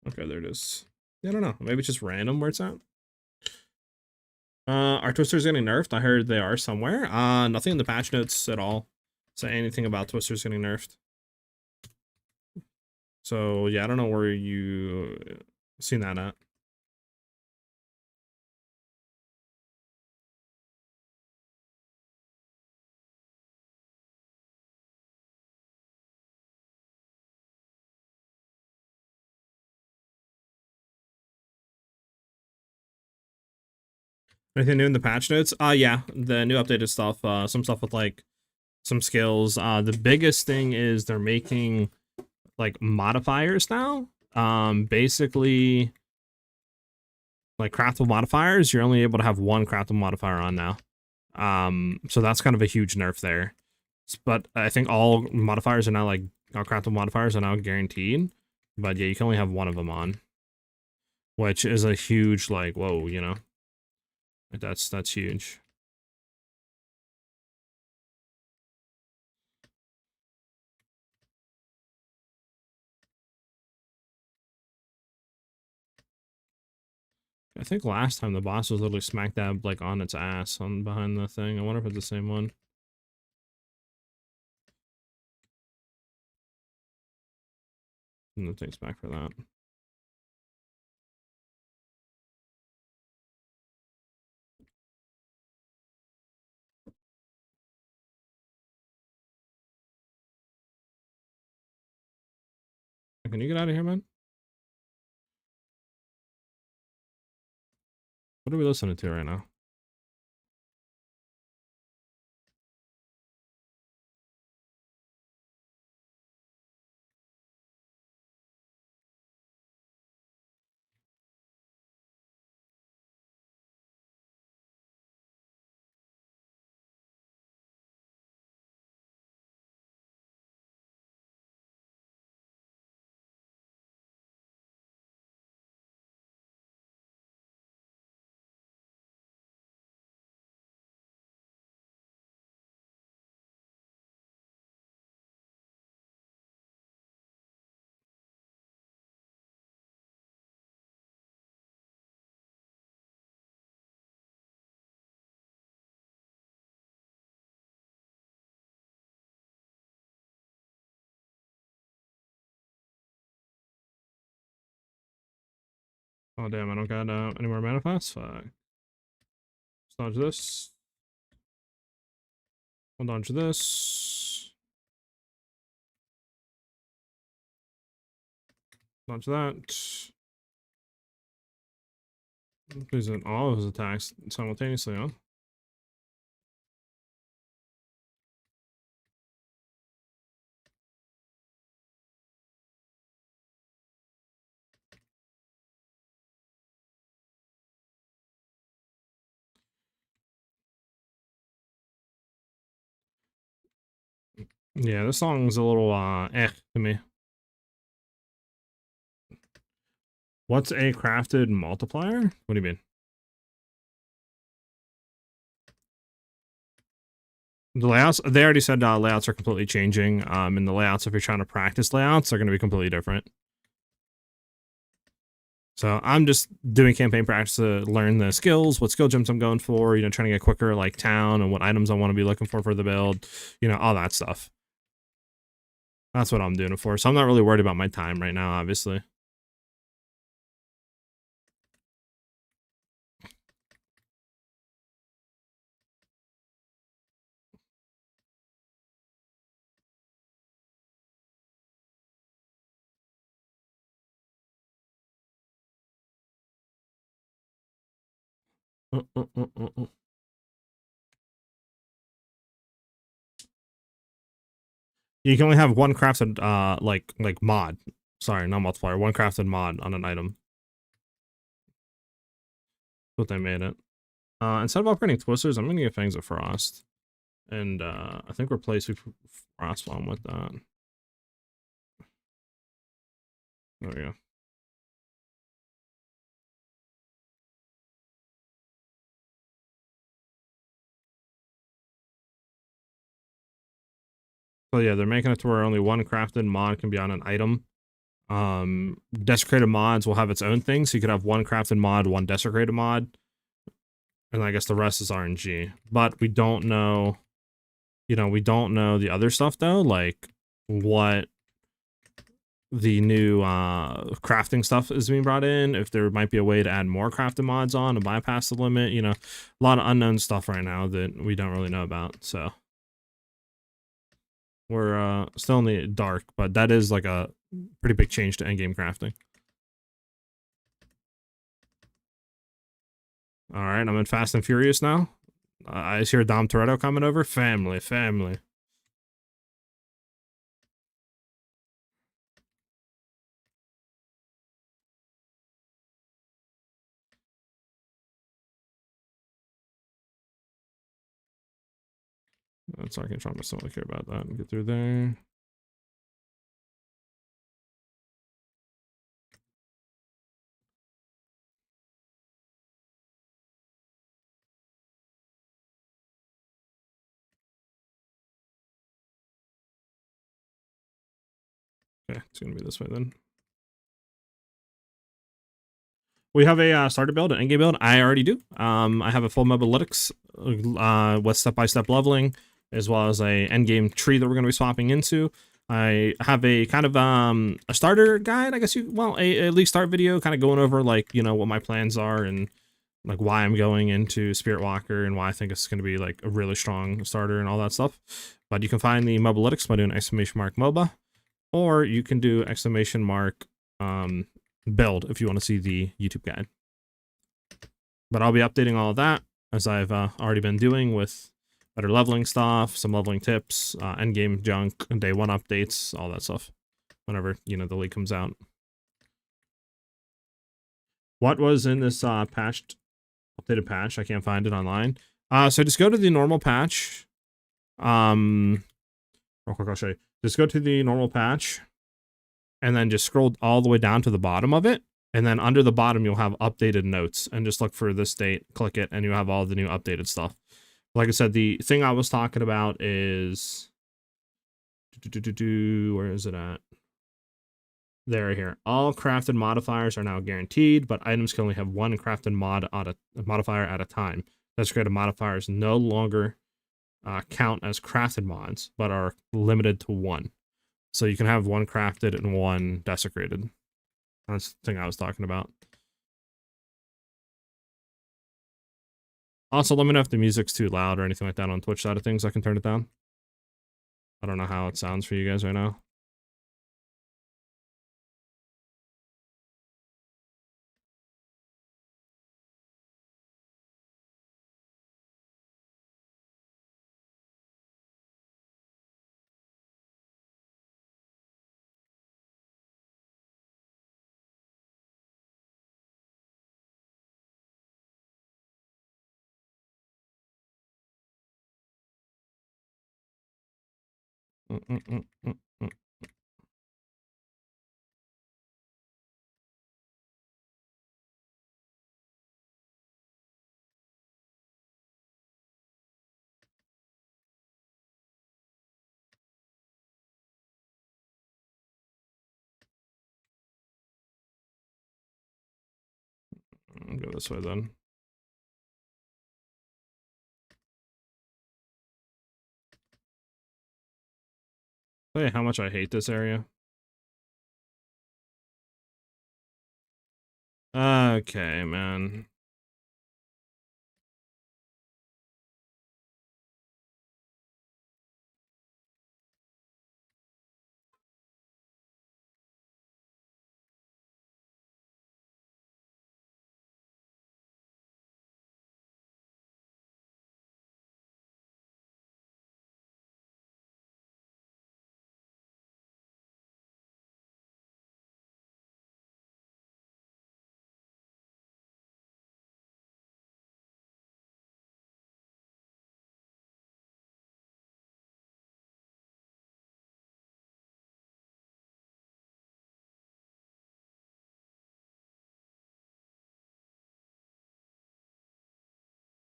Okay, there it is. I don't know. Maybe it's just random where it's at. Are twisters getting nerfed? I heard they are somewhere. Nothing in the patch notes at all say anything about twisters getting nerfed. So yeah, I don't know where you seen that at. Anything new in the patch notes? Yeah, the new updated stuff. Some stuff with like some skills. The biggest thing is they're making like modifiers now. Basically, like craftable modifiers, you're only able to have one craftable modifier on now. So that's kind of a huge nerf there. But I think all modifiers are now like all craftable modifiers are now guaranteed. But yeah, you can only have one of them on, which is a huge like whoa, you know. Like that's huge. I think last time the boss was literally smack dab like on its ass on behind the thing. I wonder if it's the same one. No thanks back for that. Can you get out of here, man? What are we listening to right now? Oh damn, I don't got any more manifests. Fuck. Let's dodge this. I'll dodge this. Dodge that. Please all of his attacks simultaneously, huh? Yeah, this song's a little to me. What's a crafted multiplier? What do you mean? The layouts, they already said layouts are completely changing. And the layouts, if you're trying to practice layouts, are going to be completely different. So I'm just doing campaign practice to learn the skills, what skill gems I'm going for, you know, trying to get quicker like town and what items I want to be looking for the build, you know, all that stuff. That's what I'm doing it for. So I'm not really worried about my time right now, obviously. You can only have one crafted like mod. Sorry, not multiplier. One crafted mod on an item. That's what they made it. Instead of upgrading twisters, I'm gonna get Fangs of Frost. And I think replace Frost Bomb with that. There we go. So yeah, they're making it to where only one crafted mod can be on an item. Desecrated mods will have its own thing, so you could have one crafted mod, one desecrated mod, and I guess the rest is RNG. But we don't know, you know, we don't know the other stuff though, like what the new crafting stuff is being brought in, if there might be a way to add more crafted mods on to bypass the limit, you know, a lot of unknown stuff right now that we don't really know about, so we're still in the dark, but that is like a pretty big change to endgame crafting. All right, I'm in Fast and Furious now. I hear Dom Toretto coming over. Family. Sorry, I can try myself to care about that and get through there. Okay, it's gonna be this way then. We have a starter build, an endgame build. I already do. I have a full mobalytics with step-by-step leveling, as well as a endgame tree that we're going to be swapping into. I have a kind of a starter guide, I guess a at least start video, kind of going over like what my plans are and like why I'm going into Spirit Walker and why I think it's going to be like a really strong starter and all that stuff. But you can find the mobalytics by doing !MOBA, or you can do !build if you want to see the YouTube guide. But I'll be updating all of that as I've already been doing with better leveling stuff, some leveling tips, endgame junk, day one updates, all that stuff. Whenever the league comes out. What was in this updated patch? I can't find it online. So just go to the normal patch. Real quick, I'll show you. Just go to the normal patch, and then just scroll all the way down to the bottom of it. And then under the bottom, you'll have updated notes, and just look for this date, click it, and you'll have all the new updated stuff. Like I said, the thing I was talking about is, where is it at? There, here. All crafted modifiers are now guaranteed, but items can only have one crafted modifier at a time. Desecrated modifiers no longer count as crafted mods, but are limited to one. So you can have one crafted and one desecrated. That's the thing I was talking about. Also, let me know if the music's too loud or anything like that on Twitch side of things. I can turn it down. I don't know how it sounds for you guys right now. I'll go this way then. Tell you how much I hate this area. Okay, man.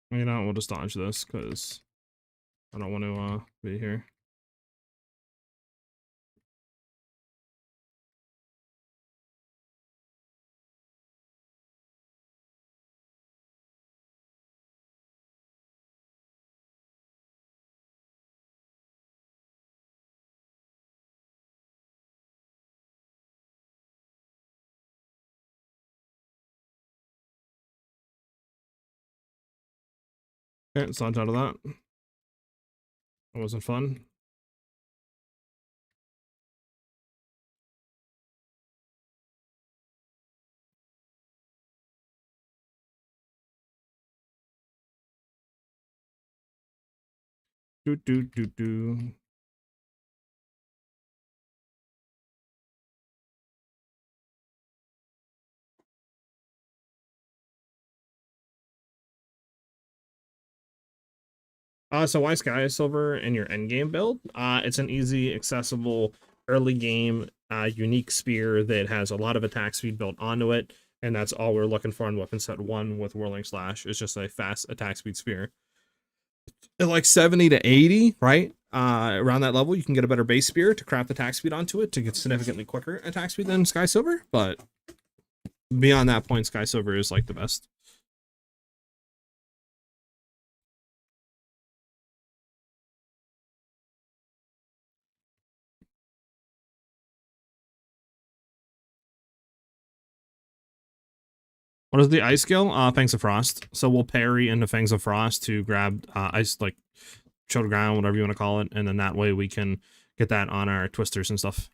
We'll just dodge this because I don't want to be here. Okay, let's dodge out of that. That wasn't fun. Do. So why Sky Silver in your endgame build? It's an easy, accessible, early game, unique spear that has a lot of attack speed built onto it, and that's all we're looking for in weapon set 1 with Whirling Slash. It's just a fast attack speed spear. At like 70 to 80, right? Around that level, you can get a better base spear to craft attack speed onto it to get significantly quicker attack speed than Sky Silver, but beyond that point, Sky Silver is like the best. What is the ice skill? Fangs of Frost. So we'll parry into Fangs of Frost to grab ice, like show to ground, whatever you want to call it, and then that way we can get that on our twisters and stuff.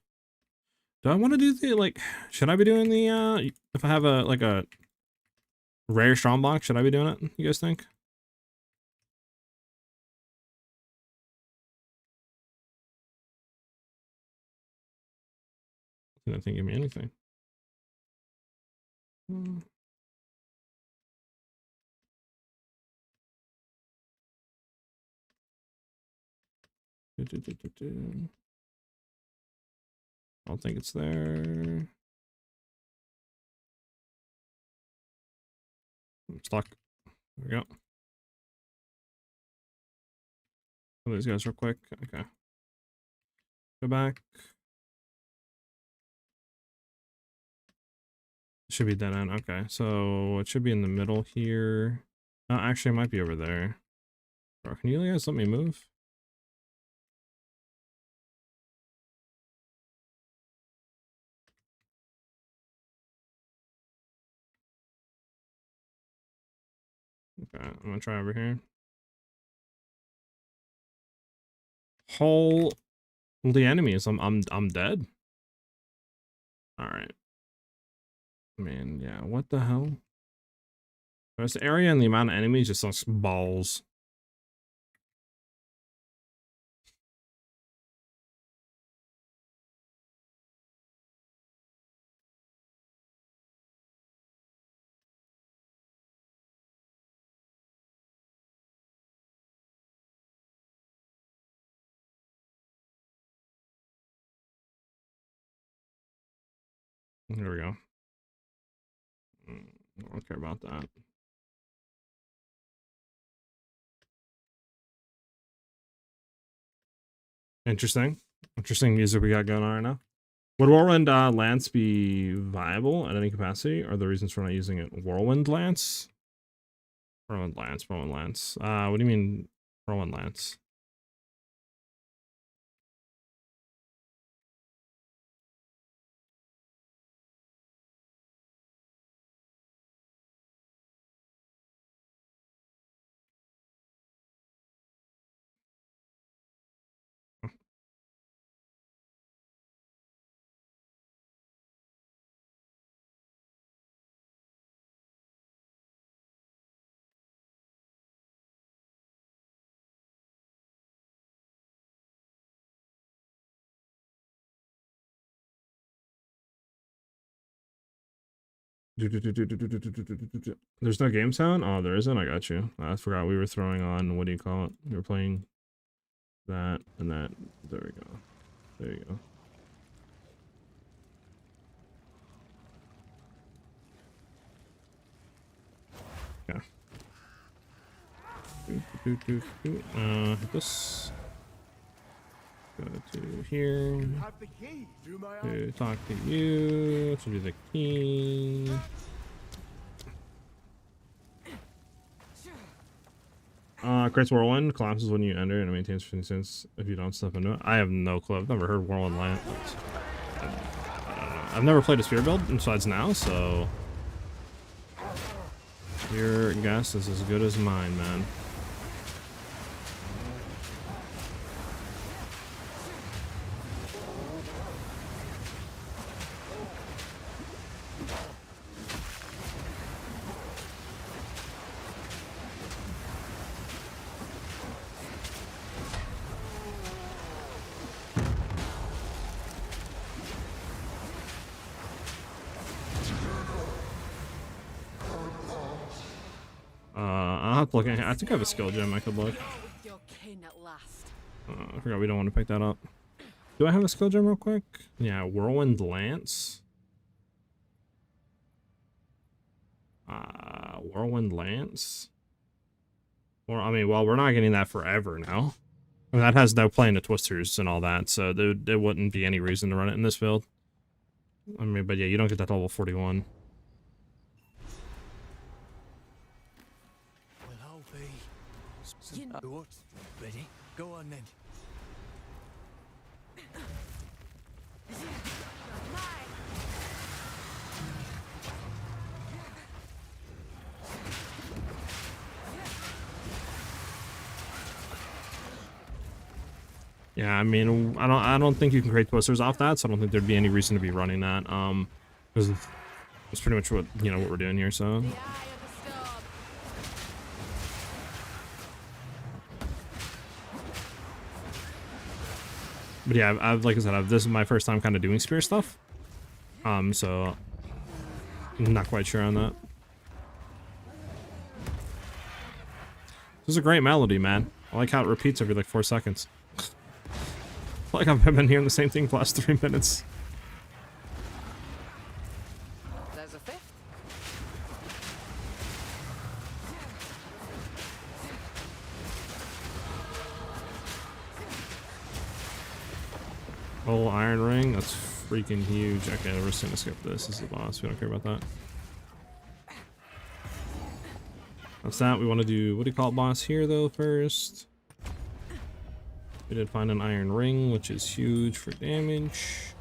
Do I want to do the, like, should I be doing the, if I have a, like a rare strong block, should I be doing it, you guys think? It didn't give me anything. I don't think it's there. I'm stuck. There we go. Oh, these guys real quick. Okay. Go back. Should be dead end. Okay, so it should be in the middle here. Actually, it might be over there. Bro, can you guys let me move? Okay, I'm gonna try over here. Holy enemies! I'm dead. All right. Man, yeah. What the hell? This area and the amount of enemies just looks balls. Here we go. I don't care about that. Interesting. Interesting music we got going on right now. Would Whirlwind Lance be viable at any capacity? Are the reasons for not using it? Whirlwind Lance? Whirlwind Lance, Whirlwind Lance. What do you mean Whirlwind Lance? There's no game sound? Oh, there isn't? I got you. I forgot we were throwing on, what do you call it? We were playing that and that. There we go. There you go. Yeah. Hit this. Go to here. To talk to you. To do the key. Creates Whirlwind, collapses when you enter, and it maintains 15 cents if you don't step into it. I have no clue. I've never heard Whirlwind Lance. I don't know. I've never played a spear build besides now, so your guess is as good as mine, man. I'll have to look at, I think I have a skill gem I could look. your kin at last. I forgot we don't want to pick that up. Do I have a skill gem real quick? Yeah, Whirlwind Lance. Whirlwind Lance. Or I mean, well, we're not getting that forever now. I mean, that has no play into Twisters and all that, so there wouldn't be any reason to run it in this build. I mean, but yeah, you don't get that level 41. Well, I'll be. Ready? Go on then. Yeah, I mean, I don't think you can create Twisters off that, so I don't think there'd be any reason to be running that. Because it's pretty much what what we're doing here. So. The eye of the storm. But yeah, I've like I said, this is my first time kind of doing spear stuff. So I'm not quite sure on that. This is a great melody, man. I like how it repeats every like 4 seconds. Like I've been hearing the same thing for the last 3 minutes. There's a fifth. Oh, Iron Ring, that's freaking huge. Okay, we're just gonna skip this. This is the boss. We don't care about that. That's that. We want to do, what do you call it, boss here though first? We did find an Iron Ring, which is huge for damage.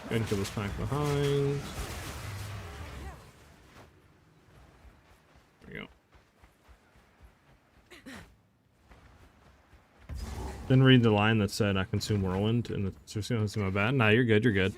Go ahead and kill this pack behind. There we go. Didn't read the line that said I consume Whirlwind, and it's just gonna see my bad. Nah, you're good, you're good.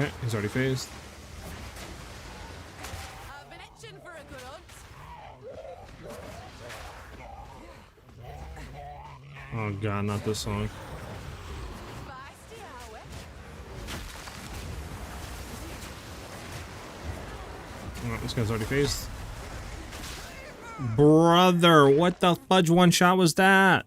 Okay, he's already phased. I've been itching for a good hunt. Oh god, not this song. Feisty, are we? Oh, this guy's already phased. Brother, what the fudge one shot was that?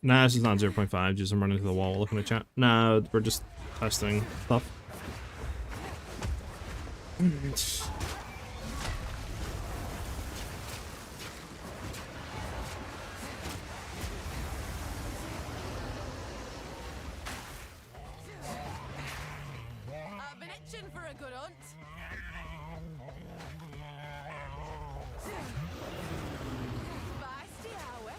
Nah, this is not 0.5, just I'm running to the wall looking at chat. Nah, we're just testing stuff. I've been itching for a good hunt. Feisty, are we?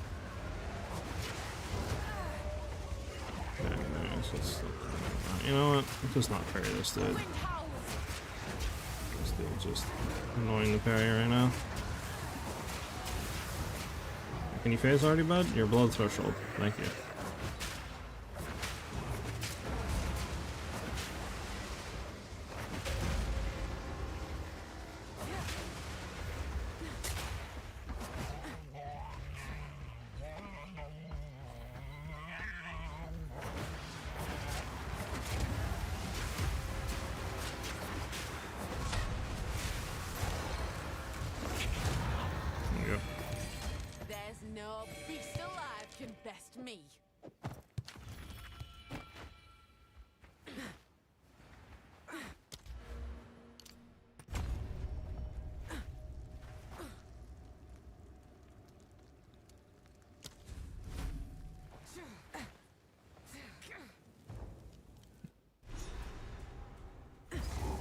You know what? Let's just not parry this dude. Wind howls. This dude's just annoying the parry right now. Can you phase already, bud? You're below the threshold. Thank you. There you go. There's no beast alive can best me.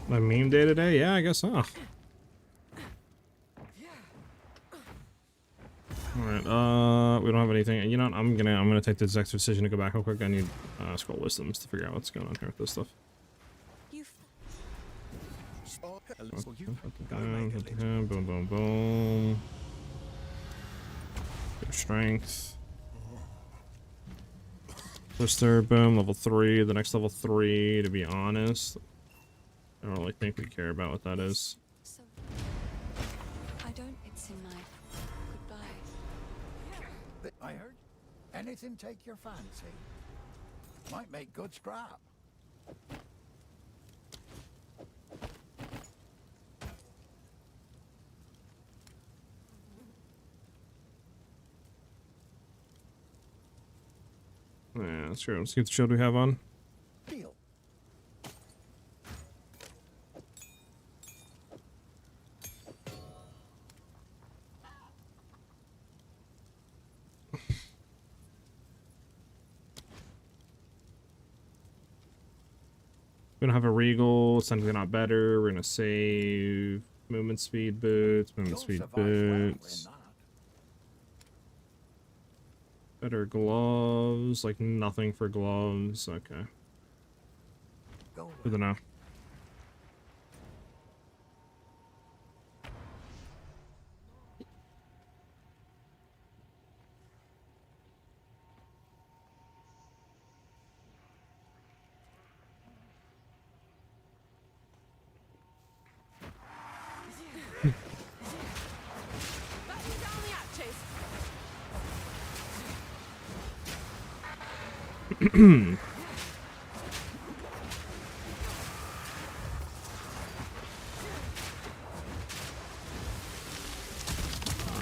My meme day today? Yeah, I guess so. Alright, we don't have anything. You know what? I'm gonna take this extra decision to go back real quick. I need scroll wisdoms to figure out what's going on here with this stuff. Boom, boom, boom. Good strength. First third, boom, level 3. The next level 3, to be honest. I don't really think we care about what that is. So, I don't. It's in my goodbye. I heard. Anything take your fancy? Might make good scrap. Yeah, that's true. Let's see what the shield we have on. Deal. We don't have a regal. It's technically not better. We're gonna save movement speed boots. Movement You'll speed survive well in boots. that. Better gloves. Like nothing for gloves. Okay. Go Good to know. Batten down the hatches.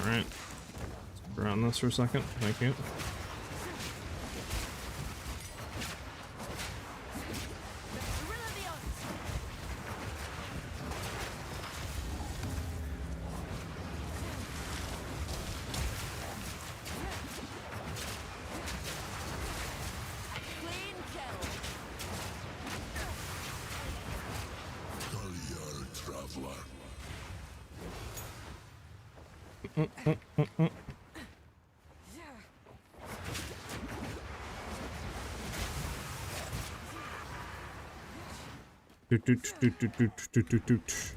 Alright. Around this for a second. Thank you. Gorilla the odds. Clean kill. traveler. Doot, doot, doot, doot, doot, doot, doot, doot.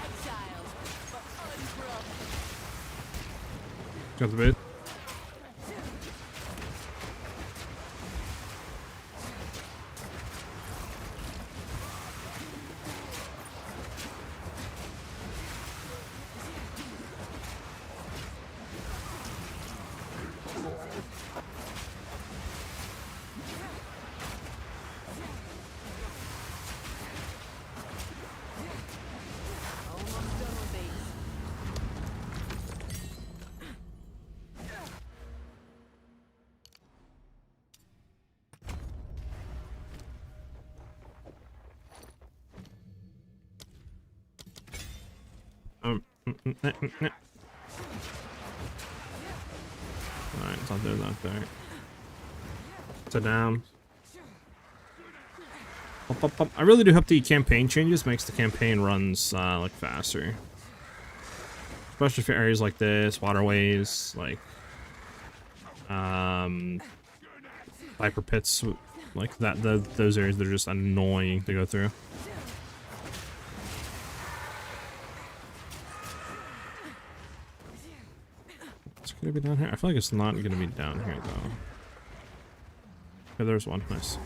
Exile. But unbroken. Got the bait. Almost done with these. Alright, it's not there, not there. It's a down. Up, up, up. I really do hope the campaign changes makes the campaign runs like faster. Especially for areas like this, waterways, like viper pits, like that. Those areas that are just annoying to go through. It's gonna be down here. I feel like it's not gonna be down here though. Okay, there's one. Nice.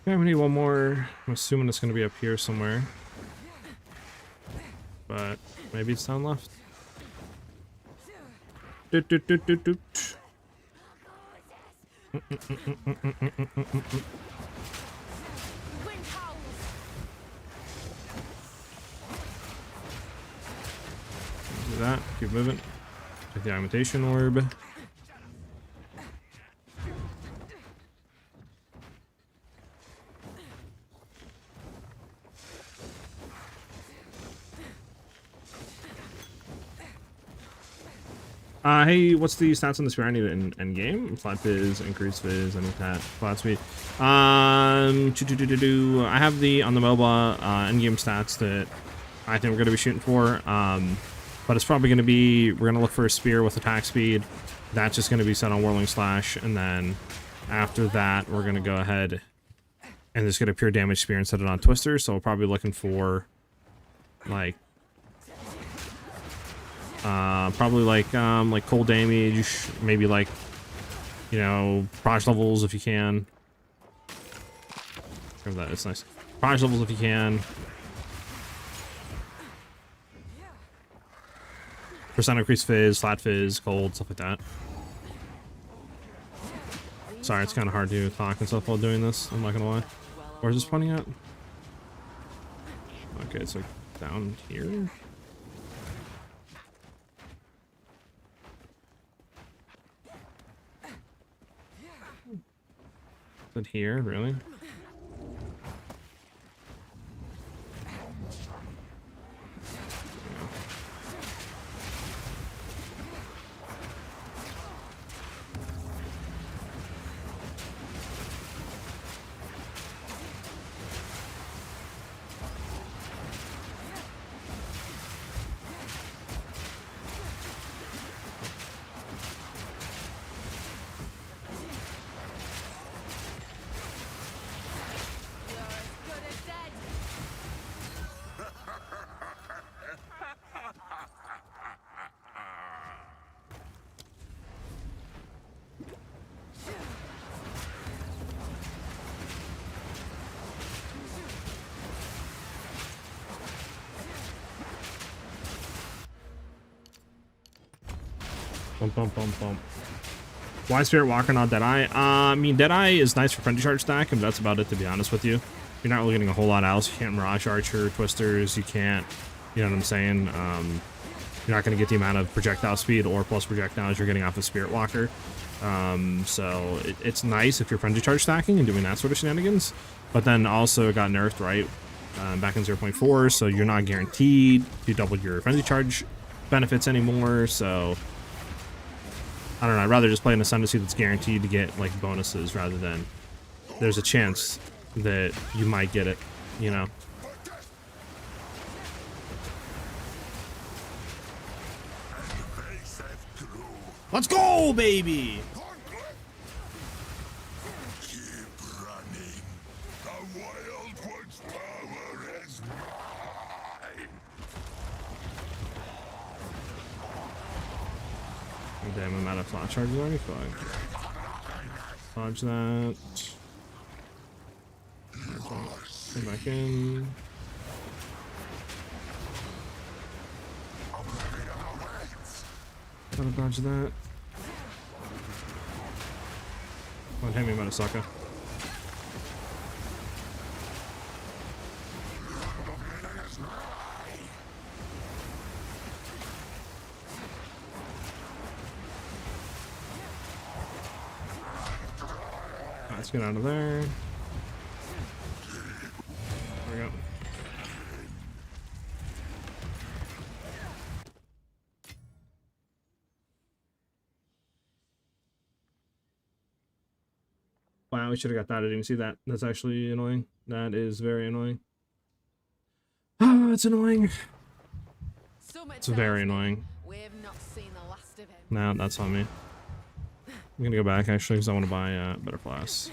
Okay, we need one more. I'm assuming it's gonna be up here somewhere. But maybe it's down left. Doot, doot, doot, doot, doot. Wind howls. Do that. Keep moving. Take the augmentation orb. Hey, what's the stats on the spear? I need it in game. Flat fizz, increased fizz, I need that. Flat speed. I have the on the MOBA in game stats that I think we're gonna be shooting for. But it's probably gonna be, we're gonna look for a spear with attack speed. That's just gonna be set on Whirling Slash, and then after that, we're gonna go ahead and just get a pure damage spear and set it on Twister. So we're probably looking for like probably like cold damage, maybe like, you know, proj levels if you can. Grab that, it's nice. Proj levels if you can. Percent increase fizz, flat fizz, cold, stuff like that. Sorry, it's kind of hard to talk and stuff while doing this, I'm not gonna lie. Where's this pointing at? Okay, it's like down here. Is it here, really? Bump, bump, bump, bump. Why Spirit Walker, not Deadeye? I mean, Deadeye is nice for Frenzy Charge stack, and that's about it, to be honest with you. You're not really getting a whole lot else. You can't Mirage Archer, Twisters, you can't, you know what I'm saying? You're not going to get the amount of projectile speed or plus projectiles you're getting off of Spirit Walker. So it's nice if you're Frenzy Charge stacking and doing that sort of shenanigans, but then also it got nerfed, right? Back in 0.4, so you're not guaranteed to double your Frenzy Charge benefits anymore, so I don't know, I'd rather just play an Ascendancy that's guaranteed to get like bonuses rather than there's a chance that you might get it, you know. Let's go, baby! Damn, I'm out of flash charges already. Fuck. Dodge that. Come back in. Gotta dodge that. Come on, hit me, Motosaka. Let's get out of there. There we go. Wow, we should have got that. I didn't see that. That's actually annoying. That is very annoying. Ah, it's annoying. It's very annoying. We've not seen the last of him. No, that's on me. I'm gonna go back actually because I want to buy better class.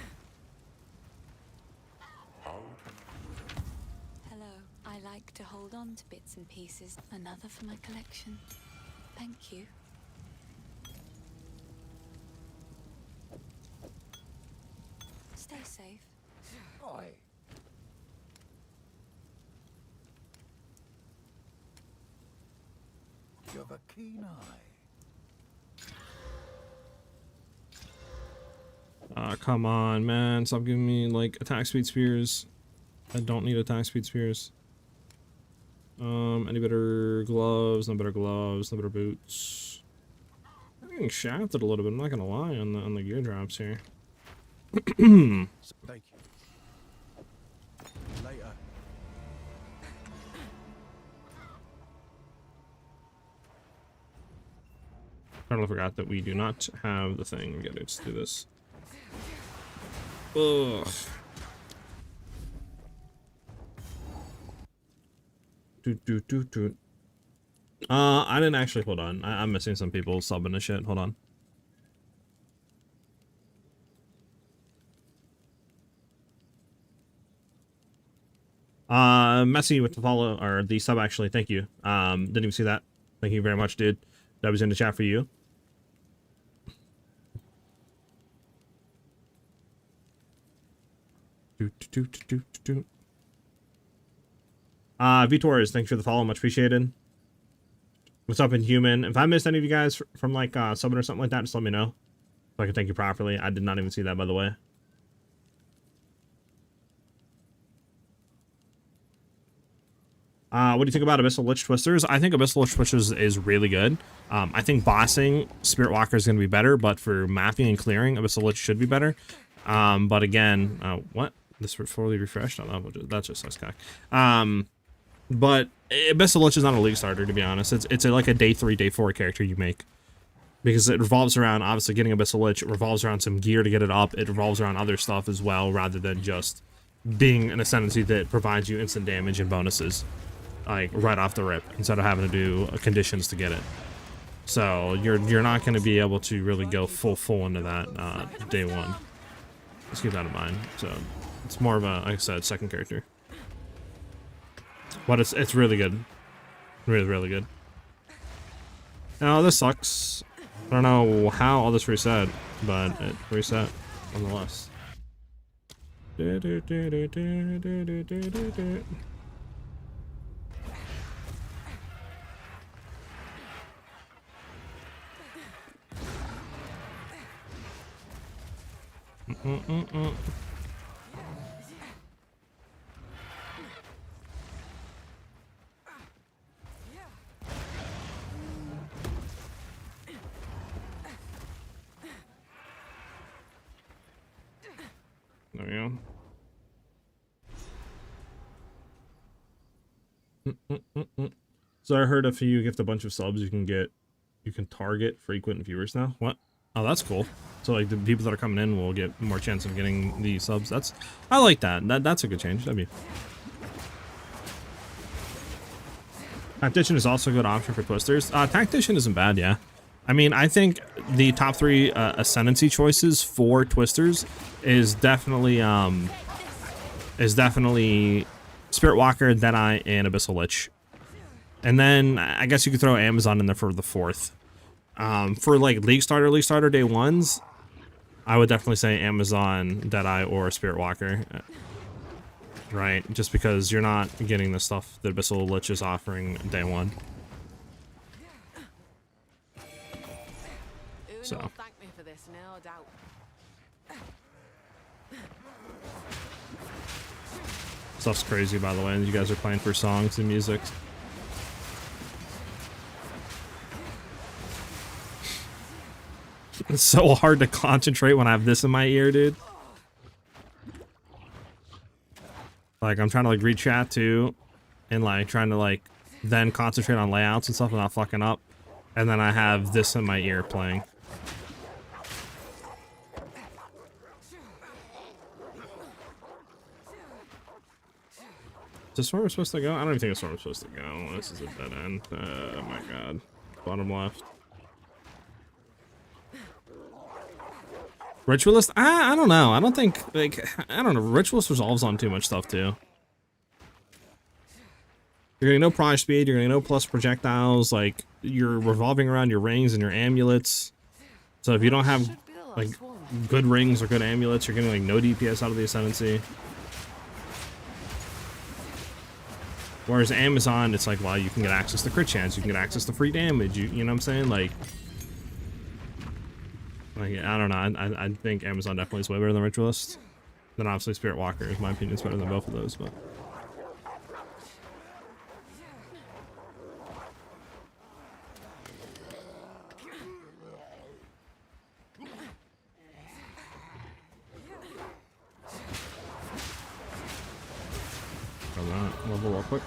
Hello. I like to hold on to bits and pieces. Another for my collection. Thank you. Stay safe. Oi. You have a keen eye. Come on, man. Stop giving me, like, attack speed spears. I don't need attack speed spears. Any better gloves? No better gloves. No better boots. I'm getting shafted a little bit, I'm not gonna lie, on the gear drops here. Thank you. Later. Totally forgot that we do not have the thing. We gotta just do this. Ugh. I didn't actually, hold on. I'm missing some people subbing to shit. Hold on. Messi with the follow, or the sub, actually. Thank you. Didn't even see that. Thank you very much, dude. That was in the chat for you. Vitors, thanks for the follow, much appreciated. What's up, Inhuman? If I missed any of you guys from like subbing or something like that, just let me know so I can thank you properly. I did not even see that, by the way. What do you think about Abyssal Lich Twisters? I think Abyssal Lich Twisters is really good. I think bossing Spirit Walker is going to be better, but for mapping and clearing, Abyssal Lich should be better. But again, what? This fully refreshed? I don't know. That's just us cock. But Abyssal Lich is not a league starter, to be honest. It's like a day 3, day 4 character you make. Because it revolves around, obviously, getting Abyssal Lich. It revolves around some gear to get it up. It revolves around other stuff as well, rather than just being an ascendancy that provides you instant damage and bonuses. Like, right off the rip, instead of having to do conditions to get it. So, you're not going to be able to really go full into that day 1. Just keep that in mind. So, it's more of a, like I said, second character. But it's really good. Really, really good. Now, this sucks. I don't know how all this reset, but it reset nonetheless. There we go. So I heard if you gift a bunch of subs, you can target frequent viewers now. What? Oh, that's cool. So like the people that are coming in will get more chance of getting the subs. I like that. That's a good change. That'd be. Tactician is also a good option for twisters. Tactician isn't bad, yeah. I mean, I think the top 3 ascendancy choices for twisters is definitely Spirit Walker, Deadeye, and Abyssal Lich. And then I guess you could throw Amazon in there for the 4th. For like League Starter day 1s, I would definitely say Amazon, Deadeye, or Spirit Walker. Right, just because you're not getting the stuff that Abyssal Lich is offering day 1. So. Thank me for this, no doubt. Stuff's crazy, by the way. You guys are playing for songs and music. It's so hard to concentrate when I have this in my ear, dude. Like, I'm trying to, like, read chat, too. And, like, trying to, like, then concentrate on layouts and stuff without fucking up. And then I have this in my ear playing. Is this where we're supposed to go? I don't even think it's where we're supposed to go. This is a dead end. Oh my god. Bottom left. Ritualist? I don't know. I don't think, like, I don't know. Ritualist resolves on too much stuff, too. You're getting no prime speed. You're getting no plus projectiles. Like, you're revolving around your rings and your amulets. So if you don't have, like, good rings or good amulets, you're getting, like, no DPS out of the Ascendancy. Whereas Amazon, it's like, well, you can get access to crit chance, you can get access to free damage, you know what I'm saying? Like I don't know, I think Amazon definitely is way better than Ritualist. Then obviously Spirit Walker, in my opinion, is better than both of those, but... From that level real quick.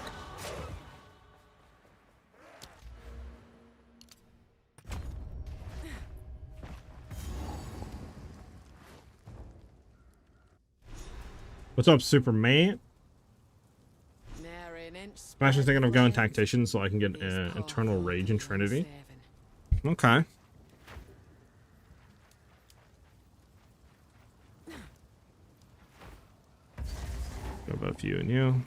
What's up, Superman? Nary I'm actually thinking of going Tactician so I can get Eternal Rage and Trinity. Okay. Go above you and you.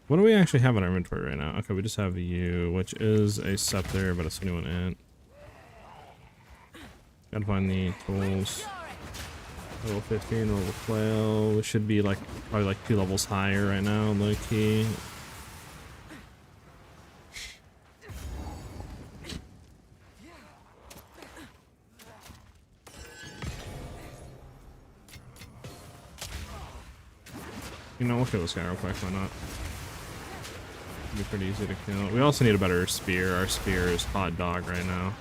What do we actually have in our inventory right now? Okay, we just have you, which is a scepter, but it's anyone in. Gotta find the tools. Level 15, level 12. We should be like probably like 2 levels higher right now, low key. You know, we'll kill this guy real quick, why not? Be pretty easy to kill. We also need a better spear. Our spear is hot dog right now.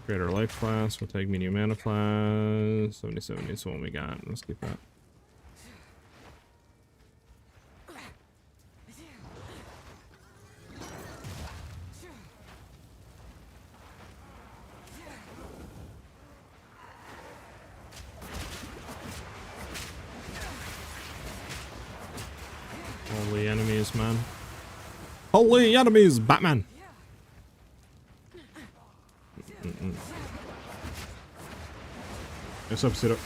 Greater life class. We'll take medium mana class. 77 is the one we got. Let's keep that. Holy enemies, man. Holy enemies, Batman! What's up, Pseudo?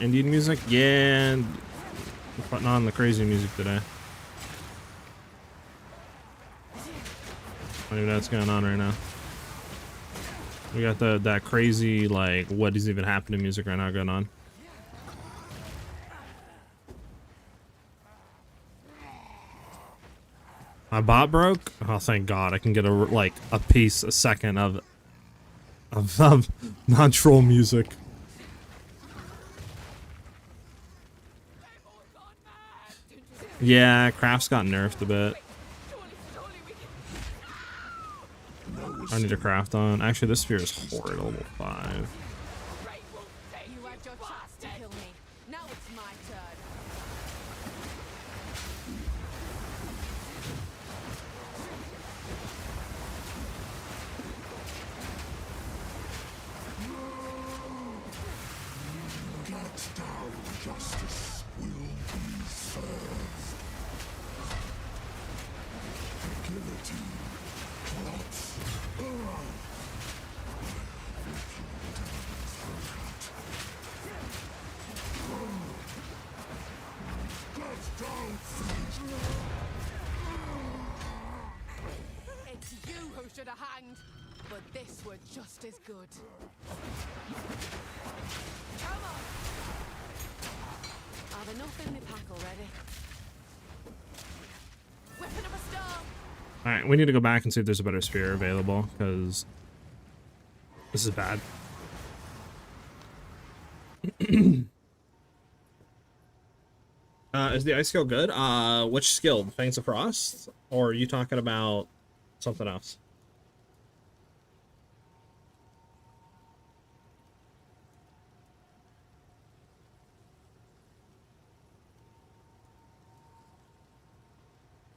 Indian music? Yeah, we're putting on the crazy music today. I don't even know what's going on right now. We got that crazy, like, what is even happening music right now going on. My bot broke? Oh, thank God. I can get a piece a second of non-troll music. Yeah, Craft's got nerfed a bit. I need a Craft on. Actually, this spear is horrid, level 5. You had your chance to kill me. Now it's my turn. Justice will be served. Guillotine plots. It's you who should have hanged, but this were just as good. Come on! I've enough in my pack already. Weapon of a star! Alright, we need to go back and see if there's a better spear available, because this is bad. Is the ice skill good? Which skill? Fangs of Frost? Or are you talking about something else?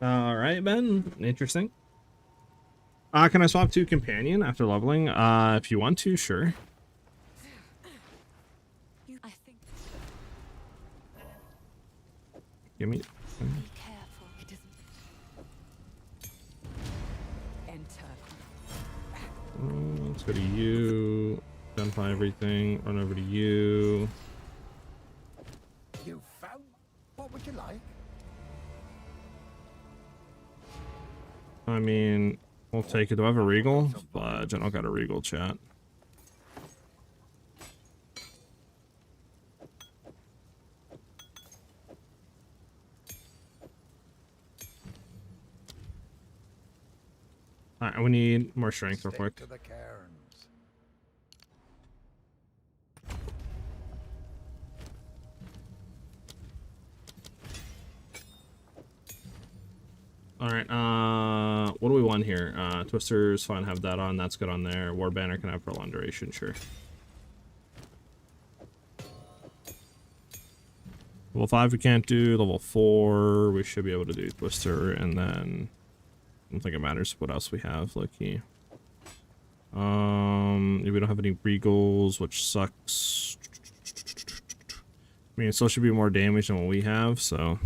Alright, Ben. Interesting. Can I swap to Companion after leveling? If you want to, sure. I think. Give me... Be careful. It doesn't. Enter. Let's go to you. Gunfire everything. Run over to you. You found? What would you like? I mean, we'll take it. Do I have a Regal? Fudge, I don't got a Regal, chat. Alright, we need more strength real quick. To the cairns. Alright, what do we want here? Twister's fine, have that on, that's good on there. War Banner can have prolonged duration, sure. Level 5 we can't do, level 4 we should be able to do Twister, and then I don't think it matters what else we have, low-key. We don't have any Regals, which sucks. mean, it still should be more damage than what we have, so,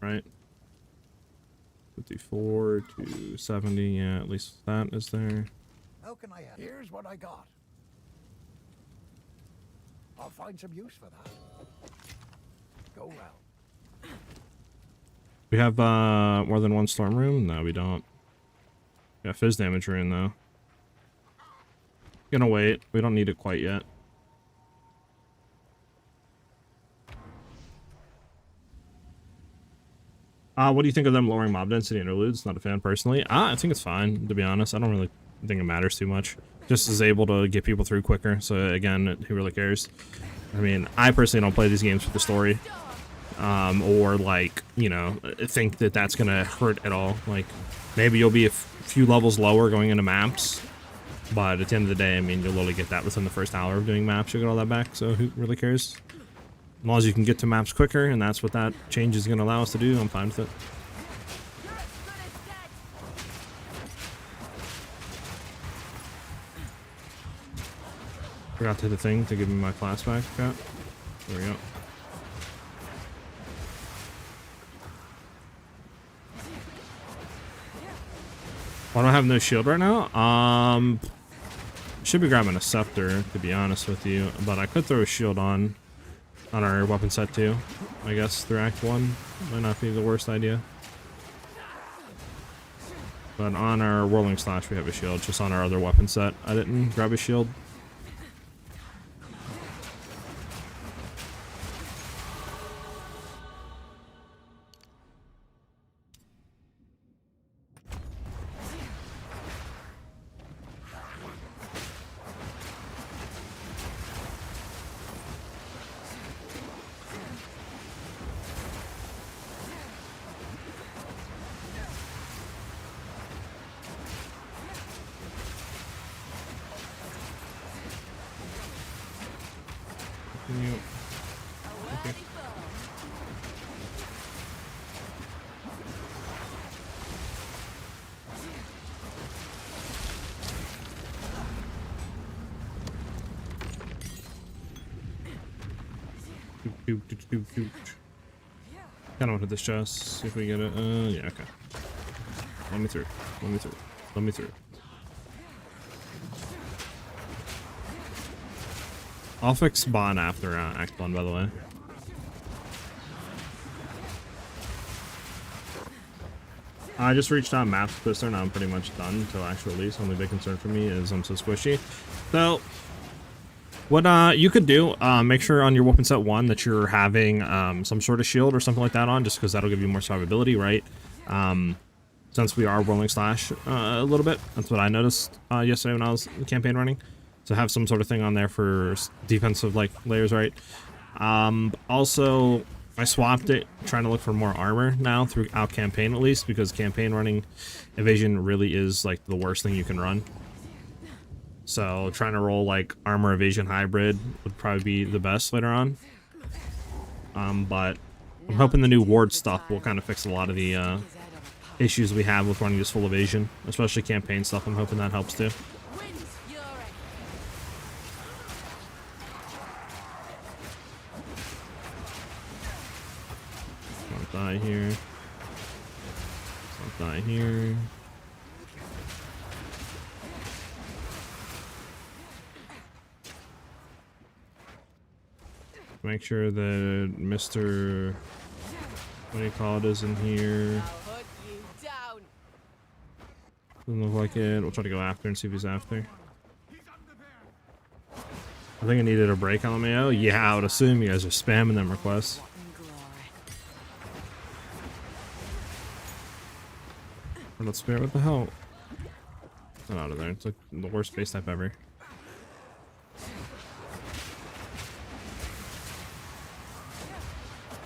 right? 54 to 70, yeah, at least that is there. How can I help? Here's what I got. I'll find some use for that. Go well. We have more than one storm rune? No, we don't. We got fizz damage rune though. Gonna wait. We don't need it quite yet. What do you think of them lowering mob density interludes? Not a fan personally. I think it's fine, to be honest. I don't really think it matters too much. Just is able to get people through quicker. So again, who really cares? I mean, I personally don't play these games for the story. Or like, you know, think that that's gonna hurt at all. Like, maybe you'll be a few levels lower going into maps, but at the end of the day, I mean, you'll literally get that within the first hour of doing maps. You'll get all that back, so who really cares? As long as you can get to maps quicker, and that's what that change is gonna allow us to do, I'm fine with it. Forgot to hit the thing to give me my class back. Yeah. There we go. Why do I have no shield right now? Should be grabbing a scepter, to be honest with you, but I could throw a shield on our weapon set too. I guess through Act 1 might not be the worst idea. But on our Whirling Slash we have a shield, just on our other weapon set I didn't grab a shield. Okay. Kind of want to this chest. See if we get it. Yeah, okay. Let me through. Let me through. Let me through. I'll fix spawn after Act 1, by the way. I just reached out maps twister, and I'm pretty much done until actual release. Only big concern for me is I'm so squishy. So, what you could do, make sure on your weapon set 1 that you're having some sort of shield or something like that on, just because that'll give you more survivability, right? Since we are Whirling Slash a little bit. That's what I noticed yesterday when I was campaign running. So have some sort of thing on there for defensive like layers, right? Also, I swapped it, trying to look for more armor now throughout campaign at least, because campaign running evasion really is like the worst thing you can run. So trying to roll like armor evasion hybrid would probably be the best later on. But I'm hoping the new ward stuff will kind of fix a lot of the issues we have with running this full evasion, especially campaign stuff. I'm hoping that helps too. Don't die here. Don't die here. Make sure that Mr. what do you call it is in here. Doesn't look like it. We'll try to go after and see if he's after. I think I needed a break on the Mayo. Yeah, I would assume you guys are spamming them requests. Or let's spare. What the hell? Get out of there. It's like the worst base type ever.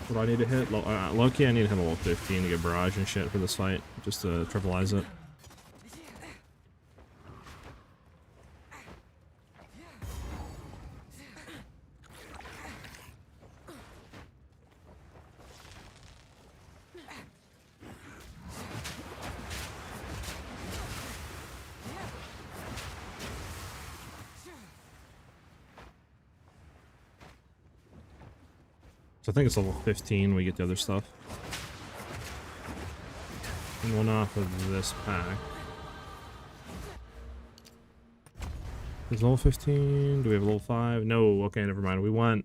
What do I need to hit? Low-key, I need to hit a level 15 to get barrage and shit for this fight, just to trivialize it. So I think it's level 15 we get the other stuff. And one off of this pack. Is level 15? Do we have level 5? No, okay, never mind. We want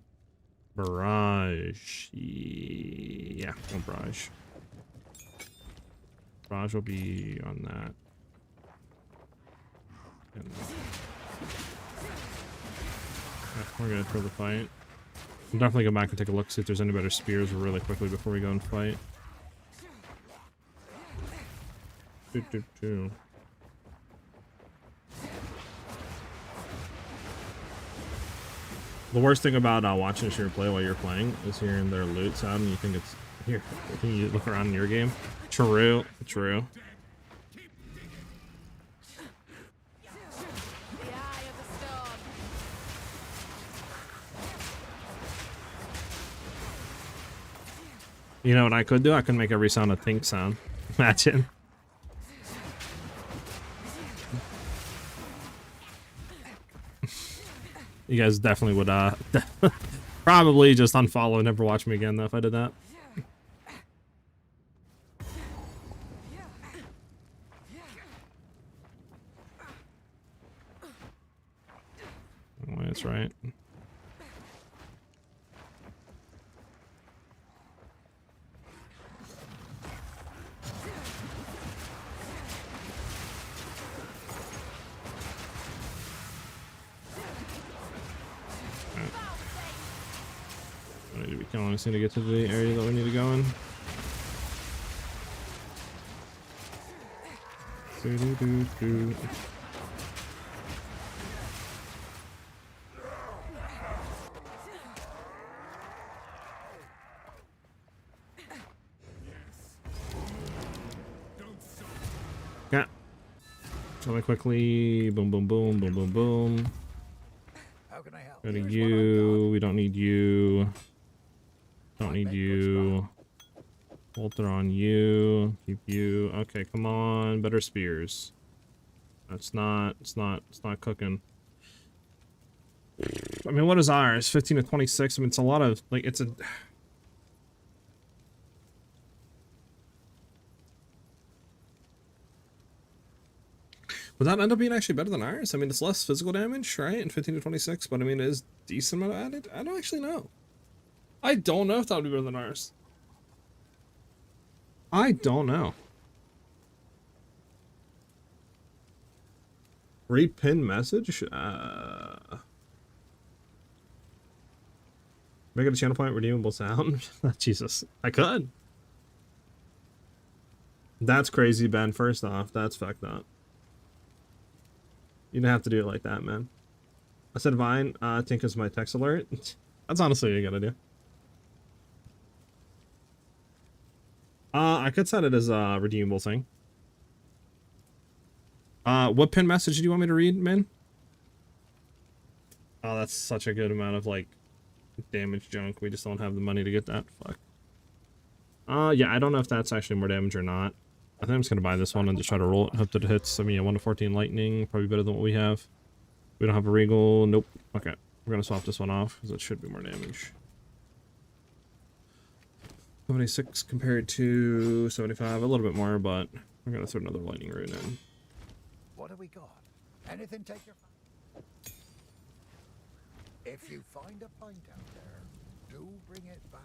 Barrage. Yeah, one Barrage. Barrage will be on that. And we're gonna throw the fight. We'll definitely go back and take a look, see if there's any better spears really quickly before we go and fight. The worst thing about watching a streamer play while you're playing is hearing their loot sound and you think it's here. Can you look around in your game? True, true. The eye of the storm. You know what I could do? I could make every sound a think sound. Imagine. You guys definitely would probably just unfollow and never watch me again though if I did that. Oh, that's right. I need to be killing us to get to the area that we need to go in. Do. Yeah. Really quickly. Boom, boom, boom, boom, boom, boom. How can I help? Go to Here's what I've you. got. We don't need you. Don't need you. Bolter on you. Keep you. Okay, come on. Better spears. It's not cooking. I mean, what is ours? 15 to 26. I mean, it's a lot of, like, it's a... Would that end up being actually better than ours? I mean, it's less physical damage, right? In 15 to 26, but I mean, it is decent amount added. I don't actually know. I don't know if that would be better than ours. I don't know. Repin message? Make it a channel point redeemable sound? Jesus. I could. That's crazy, Ben. First off, that's fucked up. You don't have to do it like that, man. I said Vine, I think is my text alert. That's honestly what you gotta do. I could set it as a redeemable thing. What pin message do you want me to read, man? Oh, that's such a good amount of, like, damage junk. We just don't have the money to get that. Fuck. Yeah, I don't know if that's actually more damage or not. I think I'm just gonna buy this one and just try to roll it. Hope that it hits. I mean, yeah, 1 to 14 lightning, probably better than what we have. We don't have a regal. Nope. Okay, we're gonna swap this one off because it should be more damage. 76 compared to 75, a little bit more, but we're gonna throw another lightning rune in. What have we got? Anything take your fancy? If you find a pint out there, do bring it back.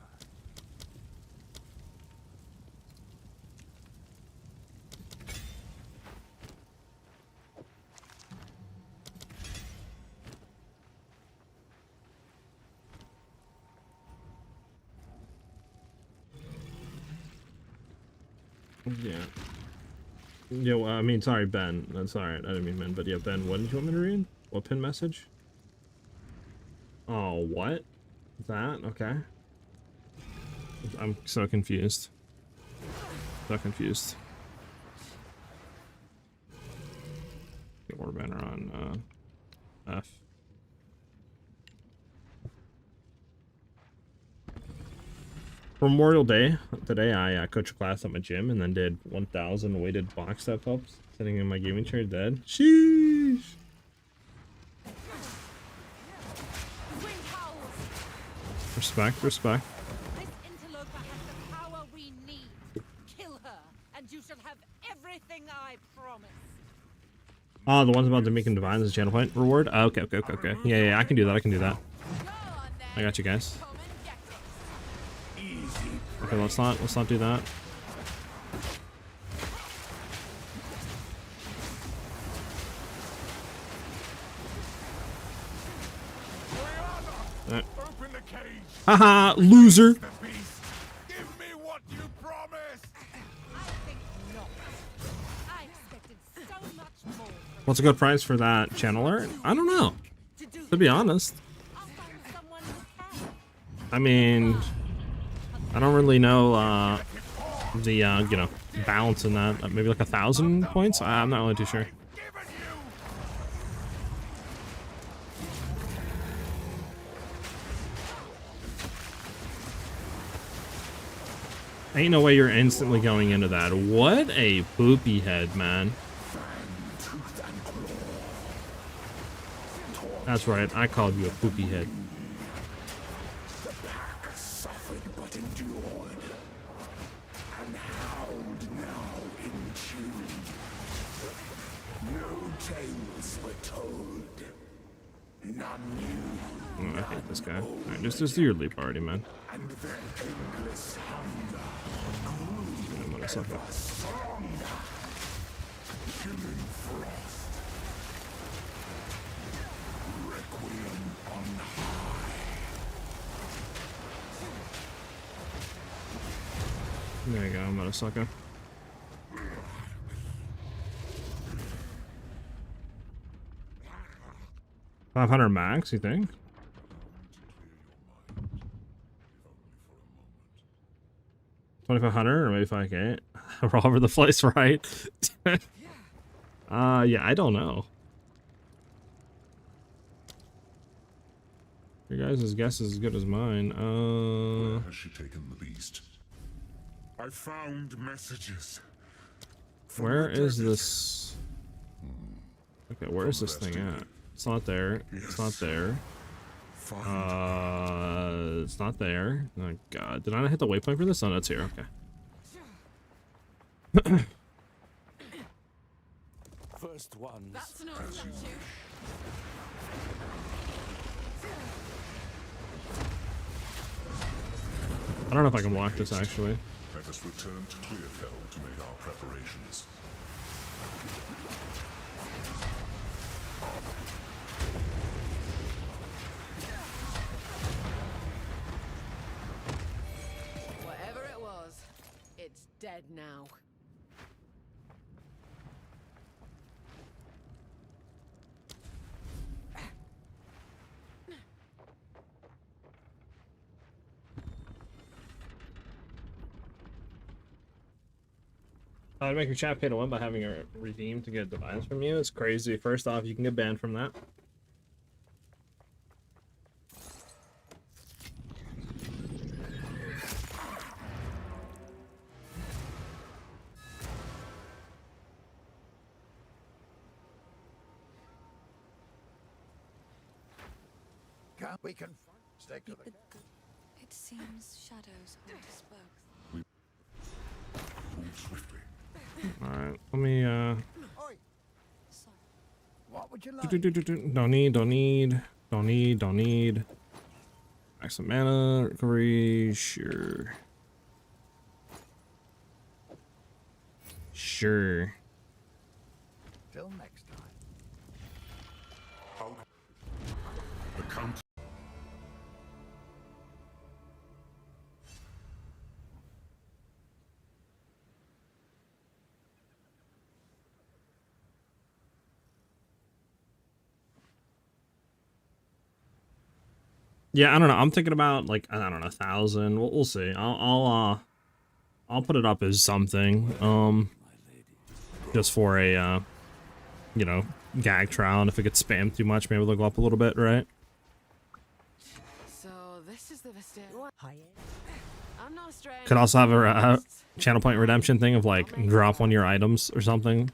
Yeah. Yeah, well, I mean, sorry, Ben. That's alright. I didn't mean Ben, but yeah, Ben, what did you want me to read? What pin message? Oh, what? That? Okay. I'm so confused. So confused. Get war banner on, F. For Memorial Day, today I coached a class at my gym and then did 1,000 weighted box step-ups, sitting in my gaming chair dead. Sheesh! Respect, respect. everything I promised. Oh, the ones about Dominican Divines as channel point reward? Oh, okay. Yeah, I can do that. Go on then. I got you guys. Come and get it. Okay, let's not do that. Open the cage. Haha, loser. The beast. Give me what you promised. I think not. I expected so much more. What's a good price for that channeler? I don't know. To do To be honest. I'll find someone who can. I mean, I don't really know the you know, balance in that. Maybe like 1,000 points. I'm not really too sure. Given you. Ain't no way you're instantly going into that. What a poopy head, man. That's right. I called you a poopy head. Suffered but endured, and howled now in tune. No tales were told, none knew, Oh, I hate this guy. Alright, just do your leap already, man. and their endless hunger I'm gonna suck it. stronger. Killing frost, requiem on high. There you go. I'm gonna suck it. 500 max, you think? 2,500 or maybe 5K? We're all over the place, right? Yeah, I don't know. Your guys' guess is as good as mine. Where has she taken the beast? I found messages. from Where the is desert. this? Okay, where is this thing at? It's not there. It's not there. Find It's not there. Oh god, did I not hit the waypoint for this? Oh, no, it's here. Okay. First ones. That's not what you. I don't know if I can block this actually. Let us return to Clearfell to make our preparations. Whatever it was, it's dead now. I'd make your chat pay to win by having a redeem to get divines from you. It's crazy. First off, you can get banned from that. We can stick to the. It seems shadows hold us both. Move swiftly. Alright, let me Oi, Sorry. what would you like? Don't need. Max some mana, recovery, sure. Till next time. The count. Yeah, I don't know. I'm thinking about like I don't know, 1,000. We'll see. I'll put it up as something. Just for a you know, gag trial, and if it gets spammed too much, maybe they'll go up a little bit, right? So this is the Vista. I'm not a stranger. Could also have a channel point redemption thing of like drop one of your items or something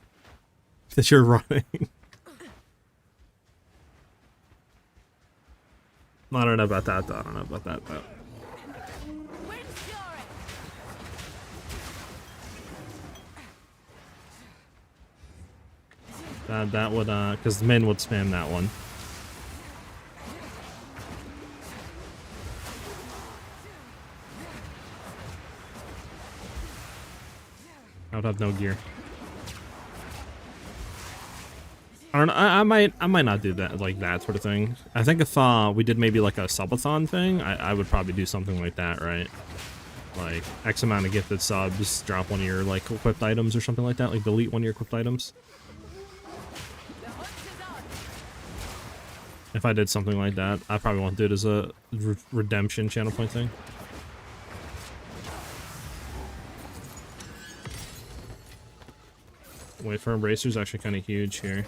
that you're running. I don't know about that though. Wind's fury. That would because men would spam that one. I would have no gear. I don't know. I might not do that, like that sort of thing. I think if we did maybe like a subathon thing, I would probably do something like that, right? Like X amount of gifted subs, drop one of your like equipped items or something like that, like delete one of your equipped items. If I did something like that, I probably won't do it as a redemption channel point thing. Wait for Embracer's actually kind of huge here.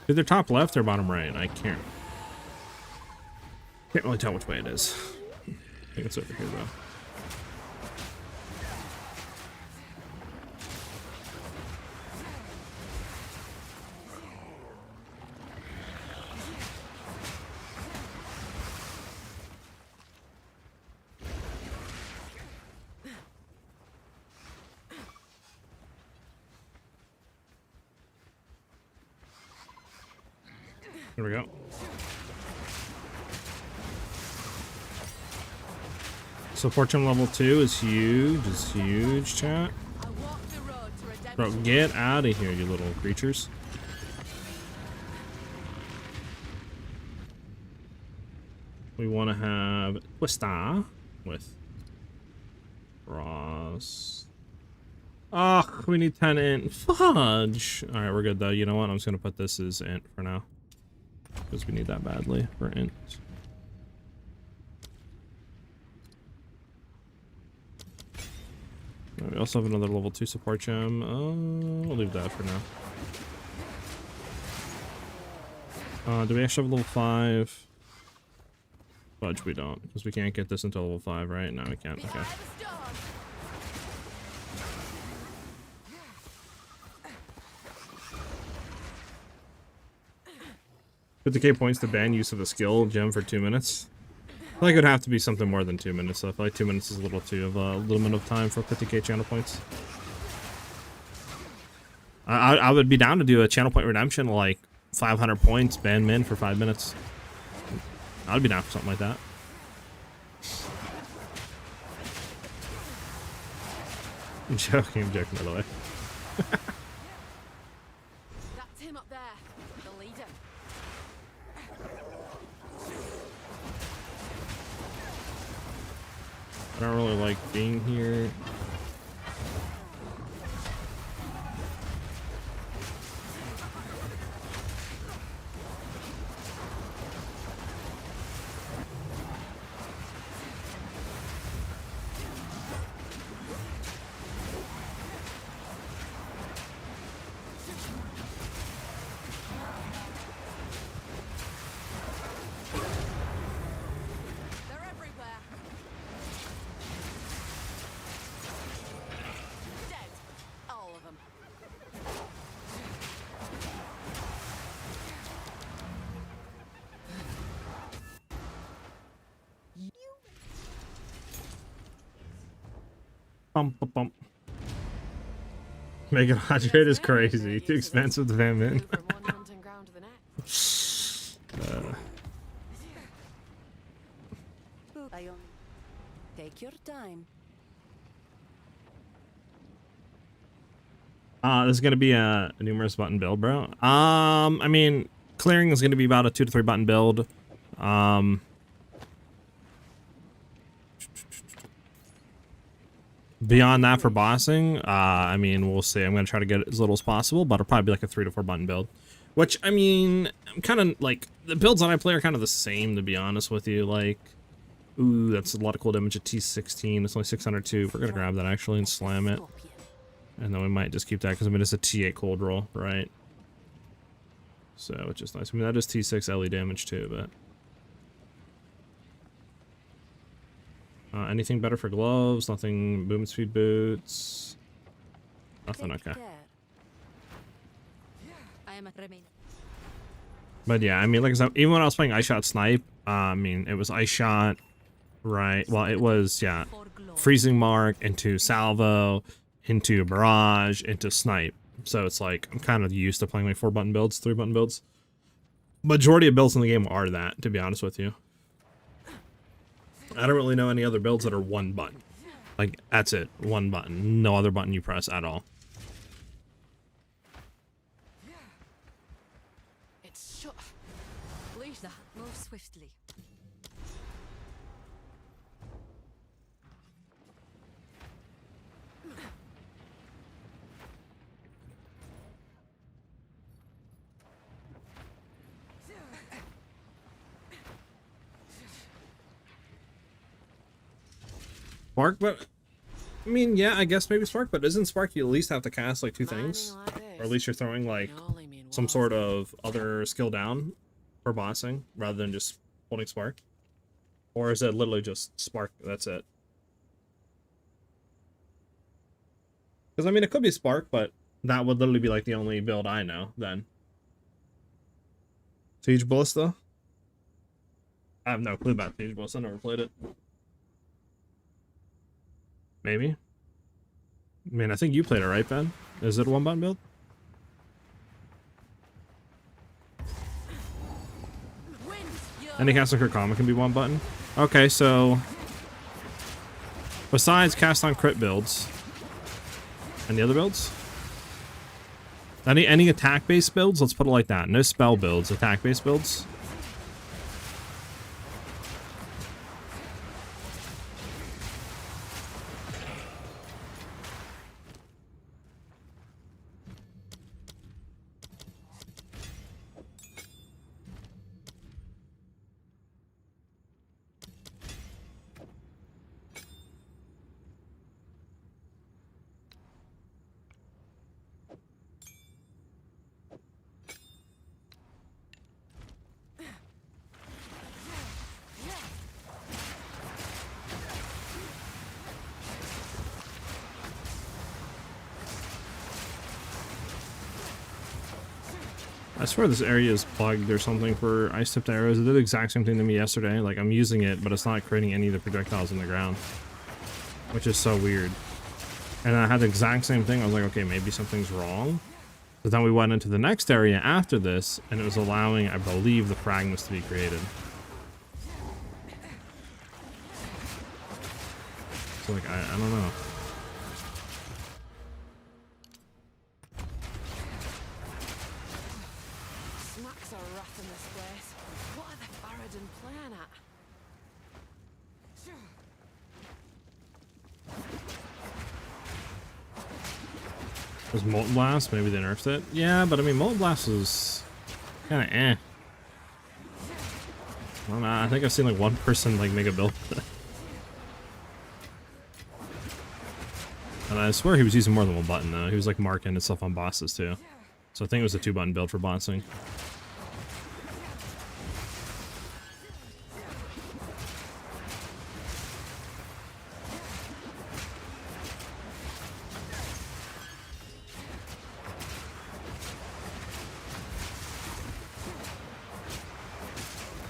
Either top left or bottom right. I can't really tell which way it is. I think it's over here though. There we go. So fortune level 2 is huge, chat. Bro, get out of here, you little creatures. We want to have Twista with Ross. Oh, we need 10 int. Fudge. Alright, we're good though. You know what? I'm just going to put this as int for now. Because we need that badly for int. We also have another level 2 support gem. We'll leave that for now. Do we actually have level 5? Fudge, we don't. Because we can't get this until level 5, right? No, we can't. Okay. 50k points to ban use of a skill gem for 2 minutes. I feel like it would have to be something more than 2 minutes, so I feel like 2 minutes is a little too of a limit of time for 50k channel points. I would be down to do a channel point redemption, like 500 points, ban min for 5 minutes. I would be down for something like that. I'm joking, by the way. That's him up there, the leader. I don't really like being here. Bump. Make it 100 is crazy. Too expensive to ban in. Take your time. This is gonna be a numerous button build, bro. I mean, clearing is gonna be about a 2 to 3 button build. Beyond that for bossing, I mean, we'll see. I'm gonna try to get as little as possible, but it'll probably be like a 3 to 4 button build. Which, I mean, I'm kind of like, the builds that I play are kind of the same, to be honest with you. Like, ooh, that's a lot of cool damage at T16. It's only 602. We're gonna grab that actually and slam it. And then we might just keep that because I mean, it's a T8 cold roll, right? So, which is nice. I mean, that is T6 LE damage too, but. Anything better for gloves? Nothing. Boom speed boots. Nothing. Okay. But yeah, I mean, like I said, even when I was playing Ice Shot Snipe, I mean, it was Ice Shot, right? Well, it was, yeah, Freezing Mark into Salvo into barrage, into snipe. So it's like I'm kind of used to playing like 4-button builds, 3-button builds. Majority of builds in the game are that, to be honest with you. I don't really know any other builds that are 1 button. Like, that's it, 1 button. No other button you press at all. It's shut. Lisa, Move swiftly. Spark, but I mean, yeah, I guess maybe Spark, but isn't Spark you at least have to cast like 2 things? Or at least you're throwing like some sort of other skill down for bossing rather than just holding Spark? Or is it literally just Spark, that's it? Because I mean, it could be Spark, but that would literally be like the only build I know then. Siege Ballista? I have no clue about Siege Ballista, I never played it. Maybe. I mean, I think you played it, right, Ben? Is it a 1-button build? Any cast on crit common can be 1 button. Okay, so besides cast on crit builds, any other builds? Any attack based builds? Let's put it like that. No spell builds, attack based builds. I swear this area is plugged or something for ice tipped arrows. It did the exact same thing to me yesterday. Like, I'm using it, but it's not creating any of the projectiles on the ground, which is so weird. And I had the exact same thing. I was like, okay, maybe something's wrong. But then we went into the next area after this, and it was allowing, I believe, the fragments to be created. So, like, I don't know. smacks are rough in this place. What are the Faradin playing at? Was Molten Blast? Maybe they nerfed it. Yeah, but I mean, Molten Blast was kind of eh. I don't know. I think I've seen like 1 person like make a build. And I swear he was using more than 1 button though. He was like marking himself on bosses too. So I think it was a 2-button build for bossing.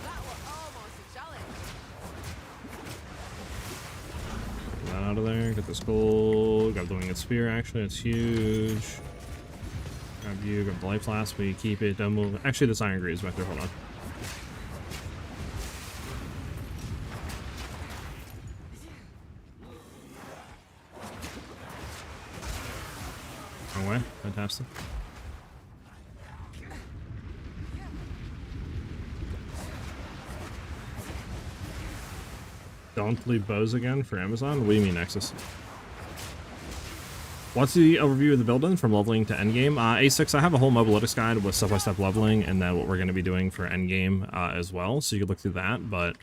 That was almost a challenge. Get that out of there. Get this gold. Grab the winged spear. Actually, it's huge. Grab you. Grab the life flask. We keep it. Don't move. Actually, this iron grate is back there. Hold on. Wrong way. Fantastic. Don't leave bows again for Amazon? What do you mean, Nexus? What's the overview of the build from leveling to endgame? A6, I have a whole mobilitics guide with step-by-step leveling, and then what we're going to be doing for endgame as well, so you can look through that, but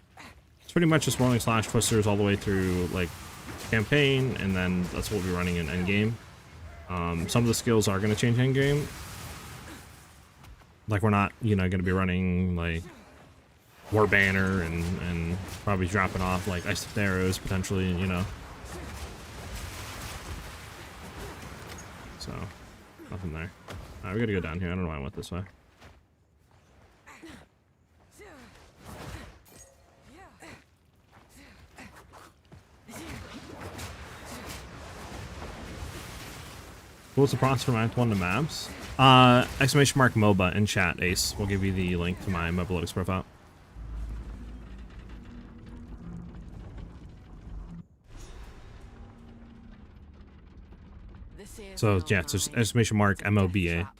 it's pretty much just rolling slash twisters all the way through, like, campaign, and then that's what we'll be running in endgame. Some of the skills are going to change endgame. Like, we're not, you know, going to be running, like, War Banner and probably dropping off like ice tipped arrows potentially, you know. So nothing there. We gotta go down here. I don't know why I went this way. What's the process from Act 1 to maps? Exclamation mark MOBA in chat, Ace. We'll give you the link to my Mobalytics profile. This is So, no yeah, it's just mine. exclamation mark It's a death MOBA. trap.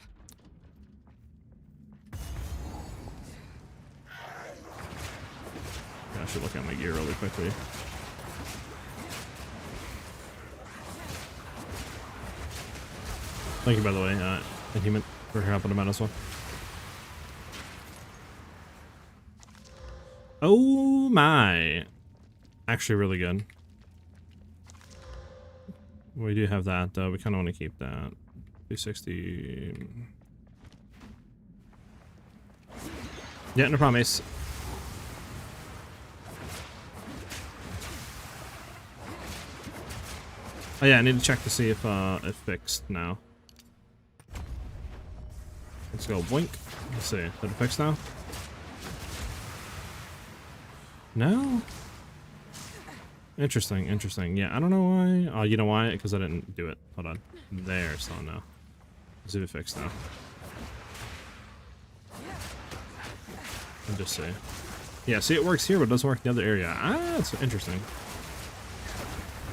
Yeah, I should look at my gear really quickly. Thank you, by the way, Inhuman, for helping him out as well. Oh my. Actually really good. We do have that, though. We kind of want to keep that. 360. Yeah, no problem, Ace. Oh yeah, I need to check to see if it's fixed now. Let's go blink. Let's see. Did it fix now? No? Interesting, interesting. Yeah, I don't know why. Oh, you know why? Because I didn't do it. Hold on. There, so now. Let's see if it fixed now. I'll just see. Yeah, see, it works here, but it doesn't work in the other area. Ah, that's interesting.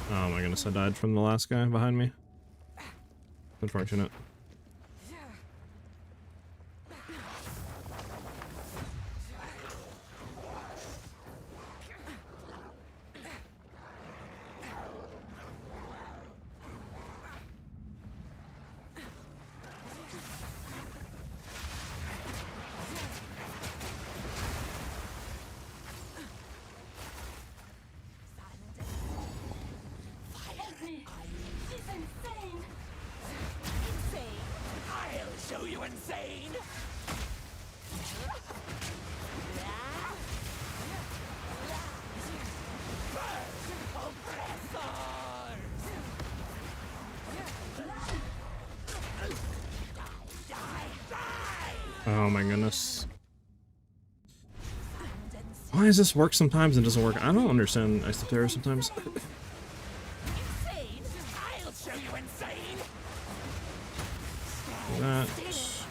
Oh my goodness, I died from the last guy behind me. Unfortunate. Oh my goodness. Why does this work sometimes and doesn't work? I don't understand Ice Terror sometimes. That. Just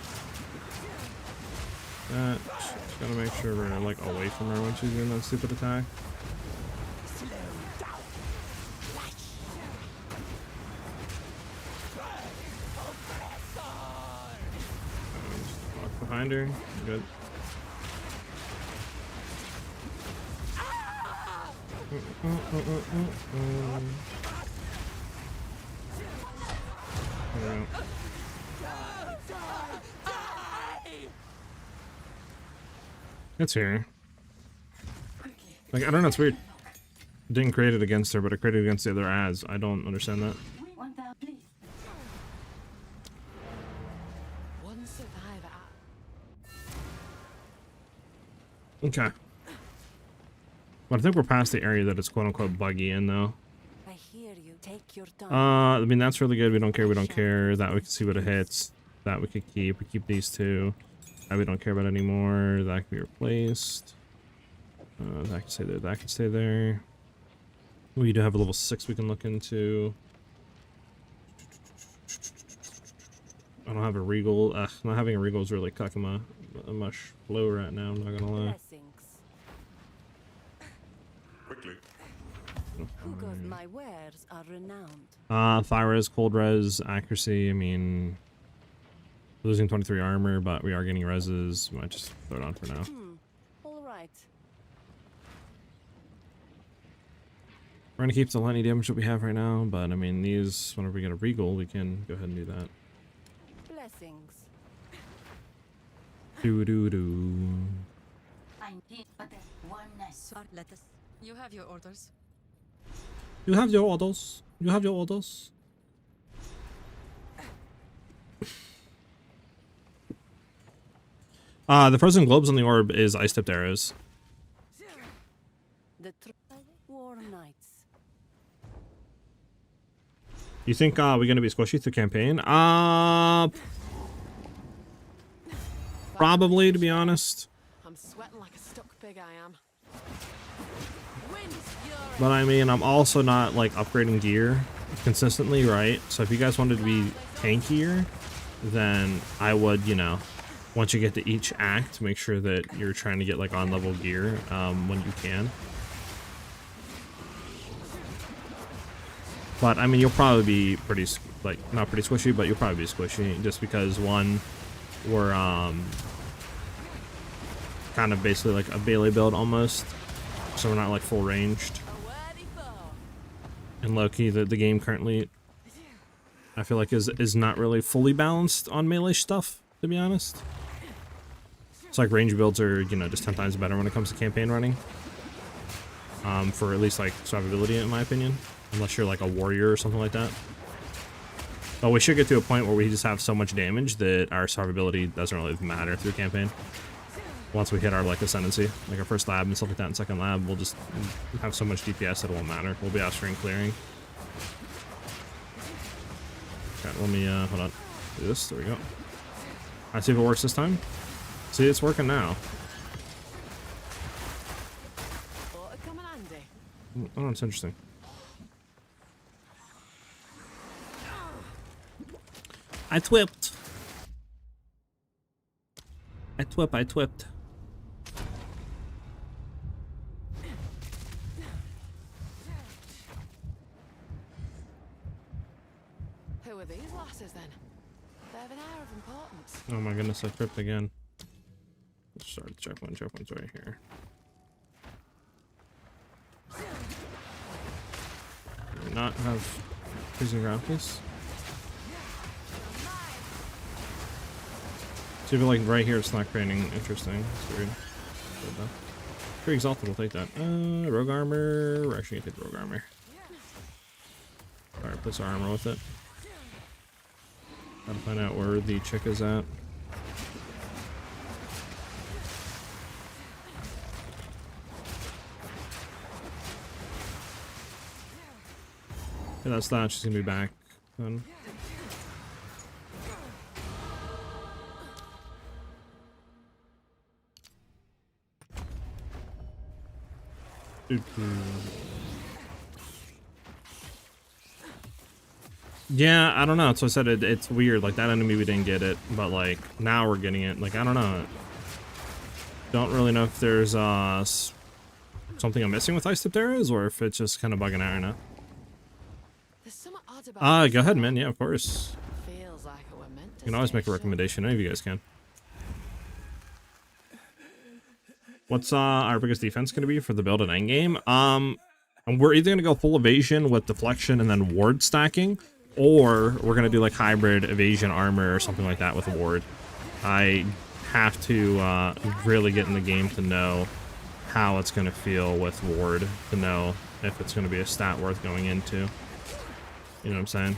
gotta make sure we're like away from her when she's doing that stupid attack. Walk behind her. Good. There we go. It's here. Like, I don't know, it's weird. I didn't create it against her, but I created it against the other ads. I don't understand that. One survivor. Okay. But I think we're past the area that it's quote-unquote buggy in, though. I hear you. Take your time. I mean, that's really good. We don't care, we don't care. That we can see what it hits. That we could keep. We keep these two. That we don't care about anymore. That can be replaced. That can stay there. That can stay there. We do have a level 6 we can look into. I don't have a regal. Not having a regal is really cocking my flow right now. I'm not gonna lie. Blessings. Quickly. Who goes my wares are renowned. Thigh res, cold res, accuracy. I mean, losing 23 armor, but we are getting reses. Might just throw it on for now. All right. We're gonna keep the lightning damage that we have right now, but I mean, these, whenever we get a regal, we can go ahead and do that. Blessings. Do do do. You have your orders. You have your orders. You have your orders. The frozen globes on the orb is ice tipped arrows. The War Knights. You think we're gonna be squishy through campaign? Probably, to be honest. I'm sweating like a stuck pig, I am. Wind's fury. But I mean, I'm also not like upgrading gear consistently, right? So if you guys wanted to be tankier, then I would, you know, once you get to each act, make sure that you're trying to get like on level gear when you can. But I mean, you'll probably be pretty, like, not pretty squishy, but you'll probably be squishy just because one, we're kind of basically like a Bailey build almost, so we're not like full ranged. And low-key, the game currently, I feel like is not really fully balanced on melee stuff, to be honest. It's like range builds are, you know, just 10 times better when it comes to campaign running. For at least like survivability, in my opinion. Unless you're like a warrior or something like that. But we should get to a point where we just have so much damage that our survivability doesn't really matter through campaign. Once we hit our like ascendancy, like our first lab and stuff like that, and second lab, we'll just have so much DPS that it won't matter. We'll be out screen clearing. Okay, let me hold on. Do this. There we go. Let's see if it works this time. See, it's working now. Oh, it's interesting. I twipped. I twipped. Who are these lasses then? They have an air of importance. Oh my goodness, I tripped again. Sorry, checkpoint's right here. Do we not have freezing ground, please? See if like right here it's not creating interesting. It's weird. Pretty exalted, we'll take that. Rogue armor. We're actually gonna take the rogue armor. Alright, place our armor with it. Gotta find out where the chick is at. Yeah, that's that. She's gonna be back then. Yeah, I don't know. So I said it's weird. Like that enemy we didn't get it, but like now we're getting it. Like I don't know. Don't really know if there's something I'm missing with ice tipped arrows, or if it's just kind of bugging out right now. Go ahead, man. Yeah, of course. Feels like it were meant to You can always make a stay recommendation. Any of you guys can. What's our biggest defense going to be for the build at endgame? And we're either going to go full evasion with deflection and then ward stacking, or we're going to do like hybrid evasion armor or something like that with ward. I have to really get in the game to know how it's going to feel with ward, to know if it's going to be a stat worth going into. You know what I'm saying?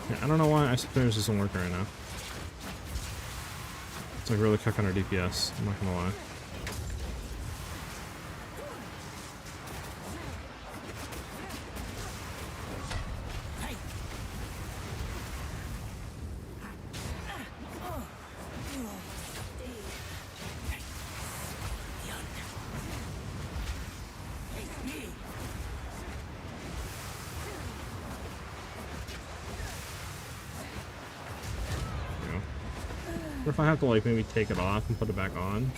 Yeah, I don't know why Ice Players isn't working right now. It's like really cooking our DPS, I'm not gonna lie. What if I have to like maybe take it off and put it back on?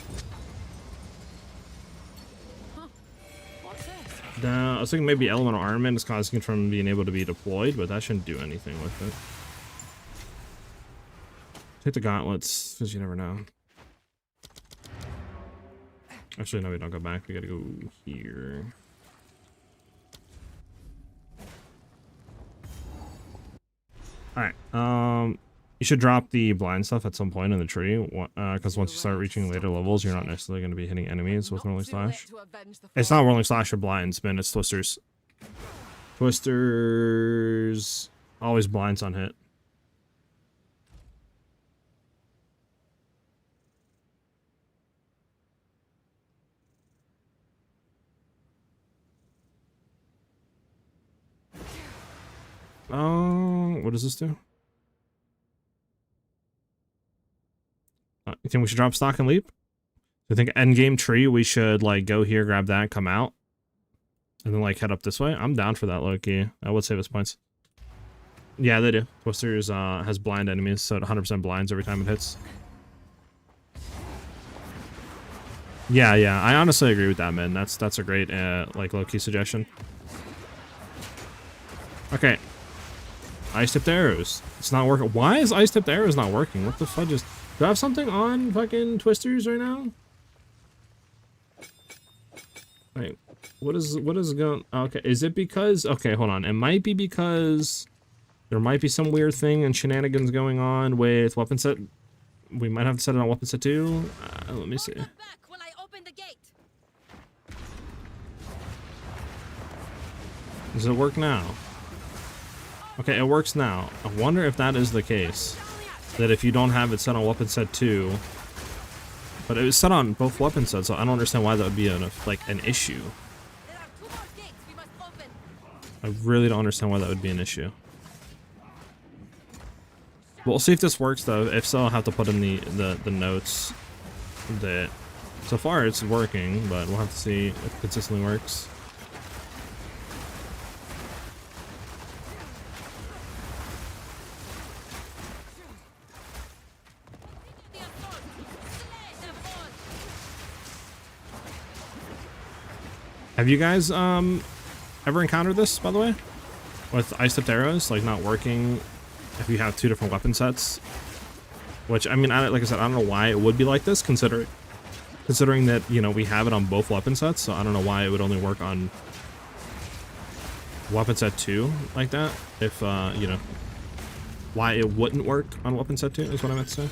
What's this? I was thinking maybe elemental armament is causing it from being able to be deployed, but that shouldn't do anything with it. Take the gauntlets, because you never know. Actually, no, we don't go back. We gotta go here. Alright, you should drop the blind stuff at some point in the tree, because once you start reaching later levels, you're not necessarily going to be hitting enemies with Whirling Slash. It's not Whirling Slash or blinds, man, it's Twisters. Twisters always blinds on hit. Oh, what does this do? You think we should drop stock and leap? I think endgame tree, we should like go here, grab that, come out, and then like head up this way. I'm down for that, low-key. I would save us points. Yeah, they do. Twisters has blind enemies, so it 100% blinds every time it hits. Yeah, I honestly agree with that, man. That's a great like low-key suggestion. Okay. Ice-tipped arrows. It's not working. Why is ice-tipped arrows not working? What the fudge is... Do I have something on fucking twisters right now? Wait, what is going... Okay, is it because... Okay, hold on. It might be because there might be some weird thing and shenanigans going on with weapon set. We might have to set it on weapon set 2. Let me see. Does it work now? Okay, it works now. I wonder if that is the case. That if you don't have it set on weapon set 2, but it was set on both weapon sets, so I don't understand why that would be an issue. I really don't understand why that would be an issue. We'll see if this works though. If so, I'll have to put in the notes that so far it's working, but we'll have to see if it consistently works. Have you guys ever encountered this, by the way? With ice-tipped arrows, like not working if you have 2 different weapon sets? Which, I mean, like I said, I don't know why it would be like this, considering that, you know, we have it on both weapon sets, so I don't know why it would only work on weapon set 2 like that. If, you know, why it wouldn't work on weapon set 2 is what I meant to say.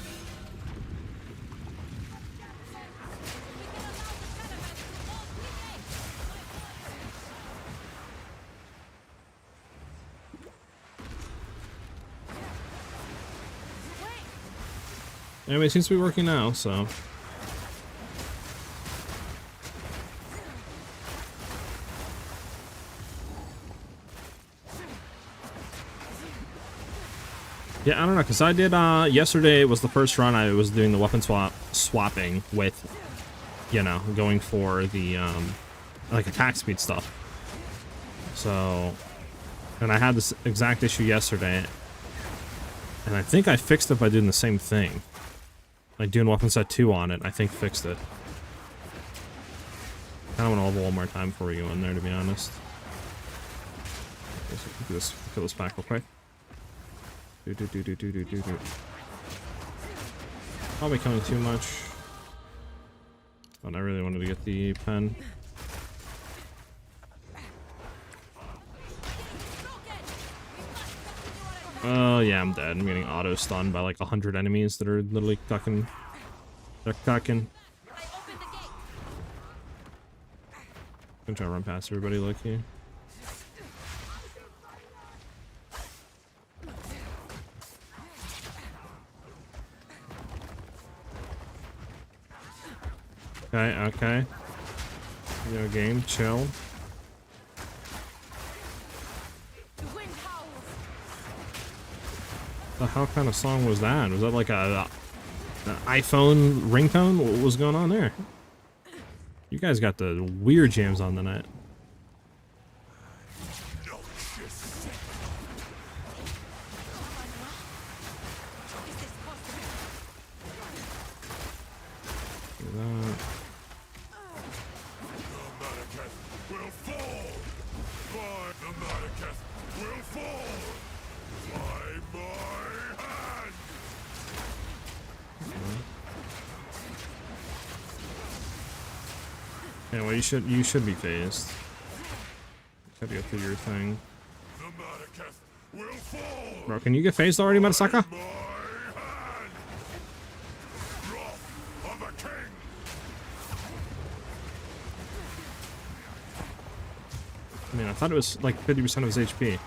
Anyway, it seems to be working now, so. Yeah, I don't know, because I did, yesterday was the first run I was doing the weapon swapping with, you know, going for the, like, attack speed stuff. So, and I had this exact issue yesterday, and I think I fixed it by doing the same thing. Like, doing weapon set 2 on it, I think fixed it. I kind of want to level one more time before we go in there, to be honest. Let's kill this back real quick. Probably killing too much. But I really wanted to get the pen. Oh yeah, I'm dead. I'm getting auto stunned by like 100 enemies that are literally cucking. They're cucking. I'm trying to run past everybody, look here. Okay. Yo, game, chill. The hell kind of song was that? Was that like an iPhone ringtone? What was going on there? You guys got the weird jams on tonight. Anyway, you should be phased. Gotta go through your thing. Bro, can you get phased already, Matasaka? I mean, I thought it was like 50% of his HP.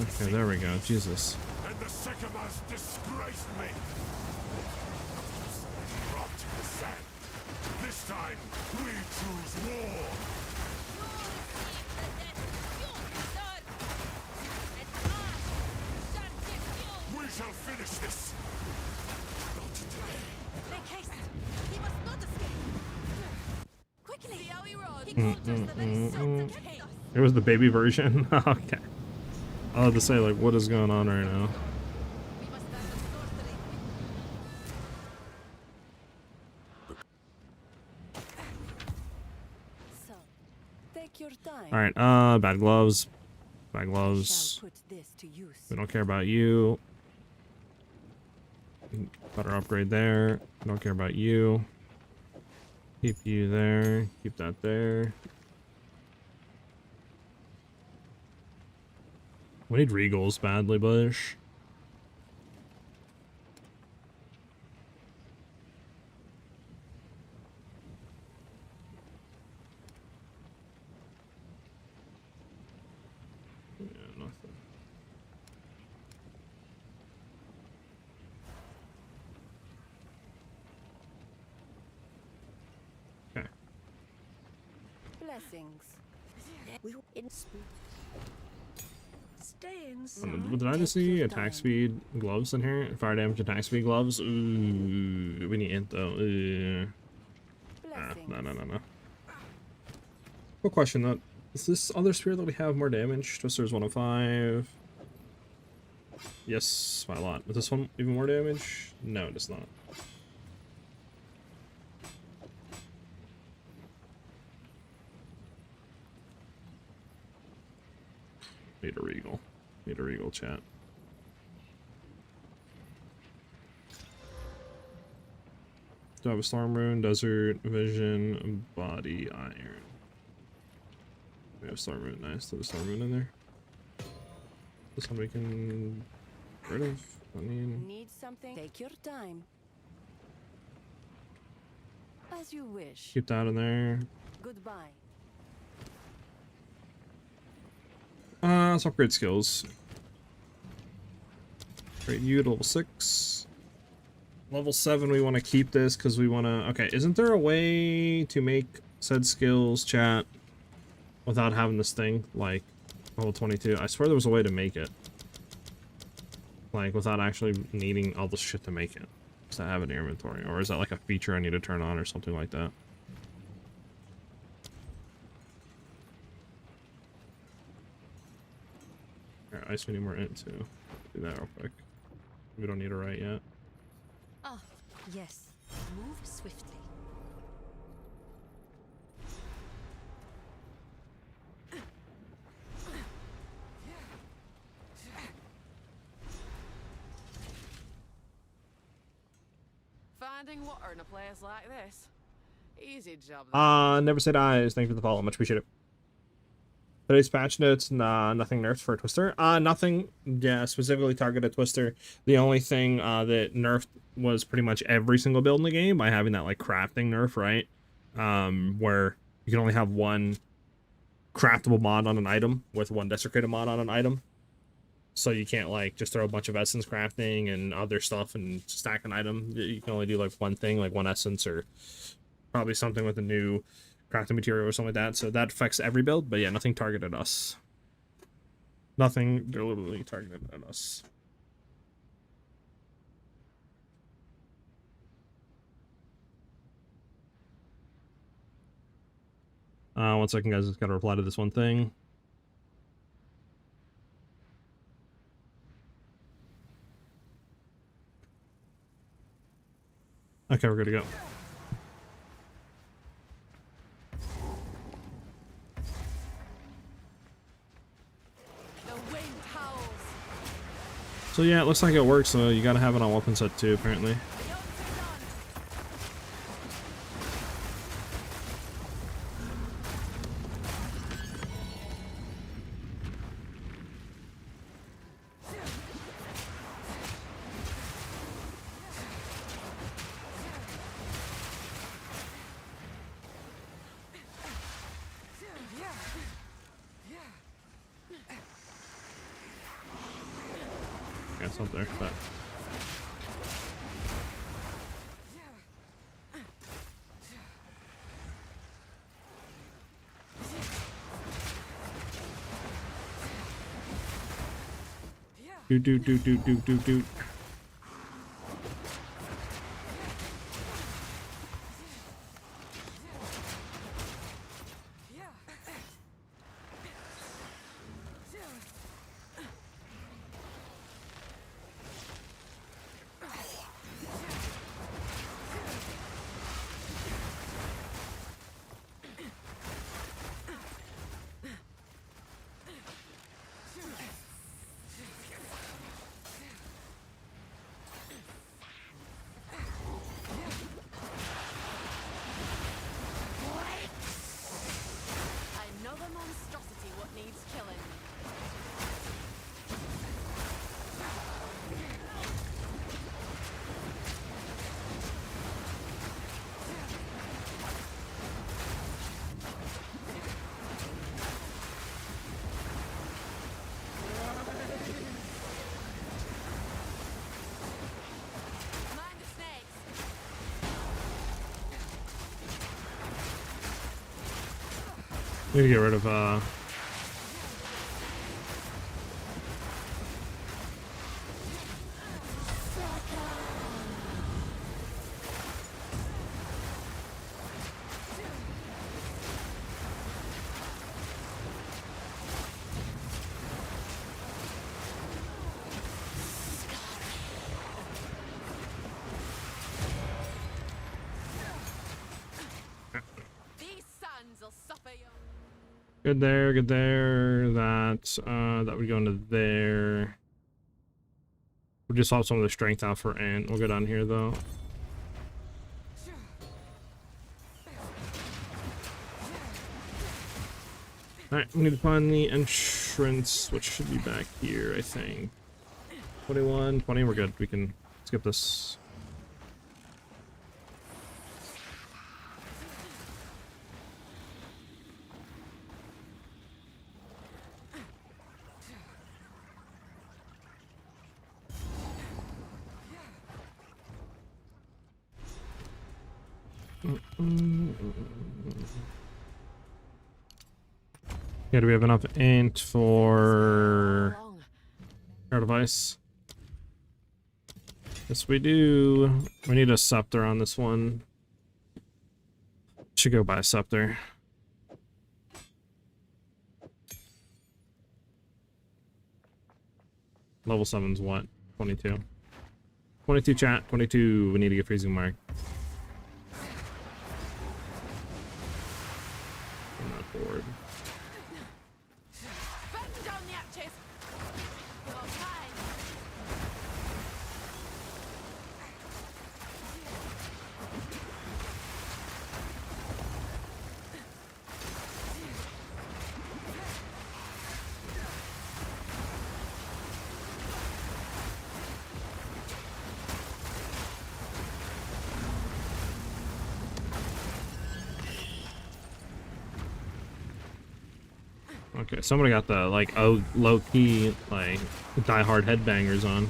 Okay, there we go. Jesus. It was the baby version. Okay. I'll have to say, like, what is going on right now? So, take your time. Alright, bad gloves. Bad gloves. Shall put this to use. We don't care about you. Better upgrade there. Don't care about you. Keep you there. Keep that there. We need regals badly, Bush. Yeah, nothing. Okay. Blessings. We in stay Did I just see attack speed gloves in here? Fire damage, attack speed gloves? Ooh, we need int though. No. Quick question though. Is this other spear that we have more damage? Twister's 105. Yes, by a lot. Is this one even more damage? No, it does not. Need a regal. Need a regal, chat. Do I have a storm rune, desert vision, body iron? We have storm rune. Nice. Do I have a storm rune in there? That somebody can get rid of. I mean, need something? Take your time. As you wish. keep that in there. Goodbye. Let's upgrade skills. Upgrade you to level 6. Level 7, we want to keep this because we want to... Okay, isn't there a way to make said skills, chat, without having this thing, like, level 22? I swear there was a way to make it. Like, without actually needing all this shit to make it. Just to have it in your inventory. Or is that like a feature I need to turn on or something like that? Alright, ice, we need more int too. Do that real quick. We don't need a right yet. Ah, yes. Move swiftly. Finding water in a place like this. Easy job. Never said eyes. Thank you for the follow. Much appreciated. Today's patch notes, nothing nerfed for Twister. Nothing, yeah, specifically targeted Twister. The only thing that nerfed was pretty much every single build in the game by having that, like, crafting nerf, right? Where you can only have one craftable mod on an item with one desecrated mod on an item. So you can't, like, just throw a bunch of essence crafting and other stuff and stack an item. You can only do, like, one thing, like one essence or probably something with a new crafting material or something like that. So that affects every build, but yeah, nothing targeted us. Nothing deliberately targeted at us. One second, guys. Just gotta reply to this one thing. Okay, we're good to go. So yeah, it looks like it works, so you gotta have it on weapon set too, apparently. Yeah, it's up there, but... Do. We need to get rid of These sons will suffer you. good there, good there. That would go into there. We'll just swap some of the strength out for Ant. We'll go down here though. Alright, we need to find the entrance, which should be back here, I think. 21, 20, we're good. We can skip this. Yeah, do we have enough int for our device? Yes, we do. We need a scepter on this one. Should go buy a scepter. Level 7's what? 22. 22 chat, 22. We need to get freezing mark. I'm not bored. Batten down the hatches. You're fine. Okay, somebody got the like low key like die-hard headbangers on.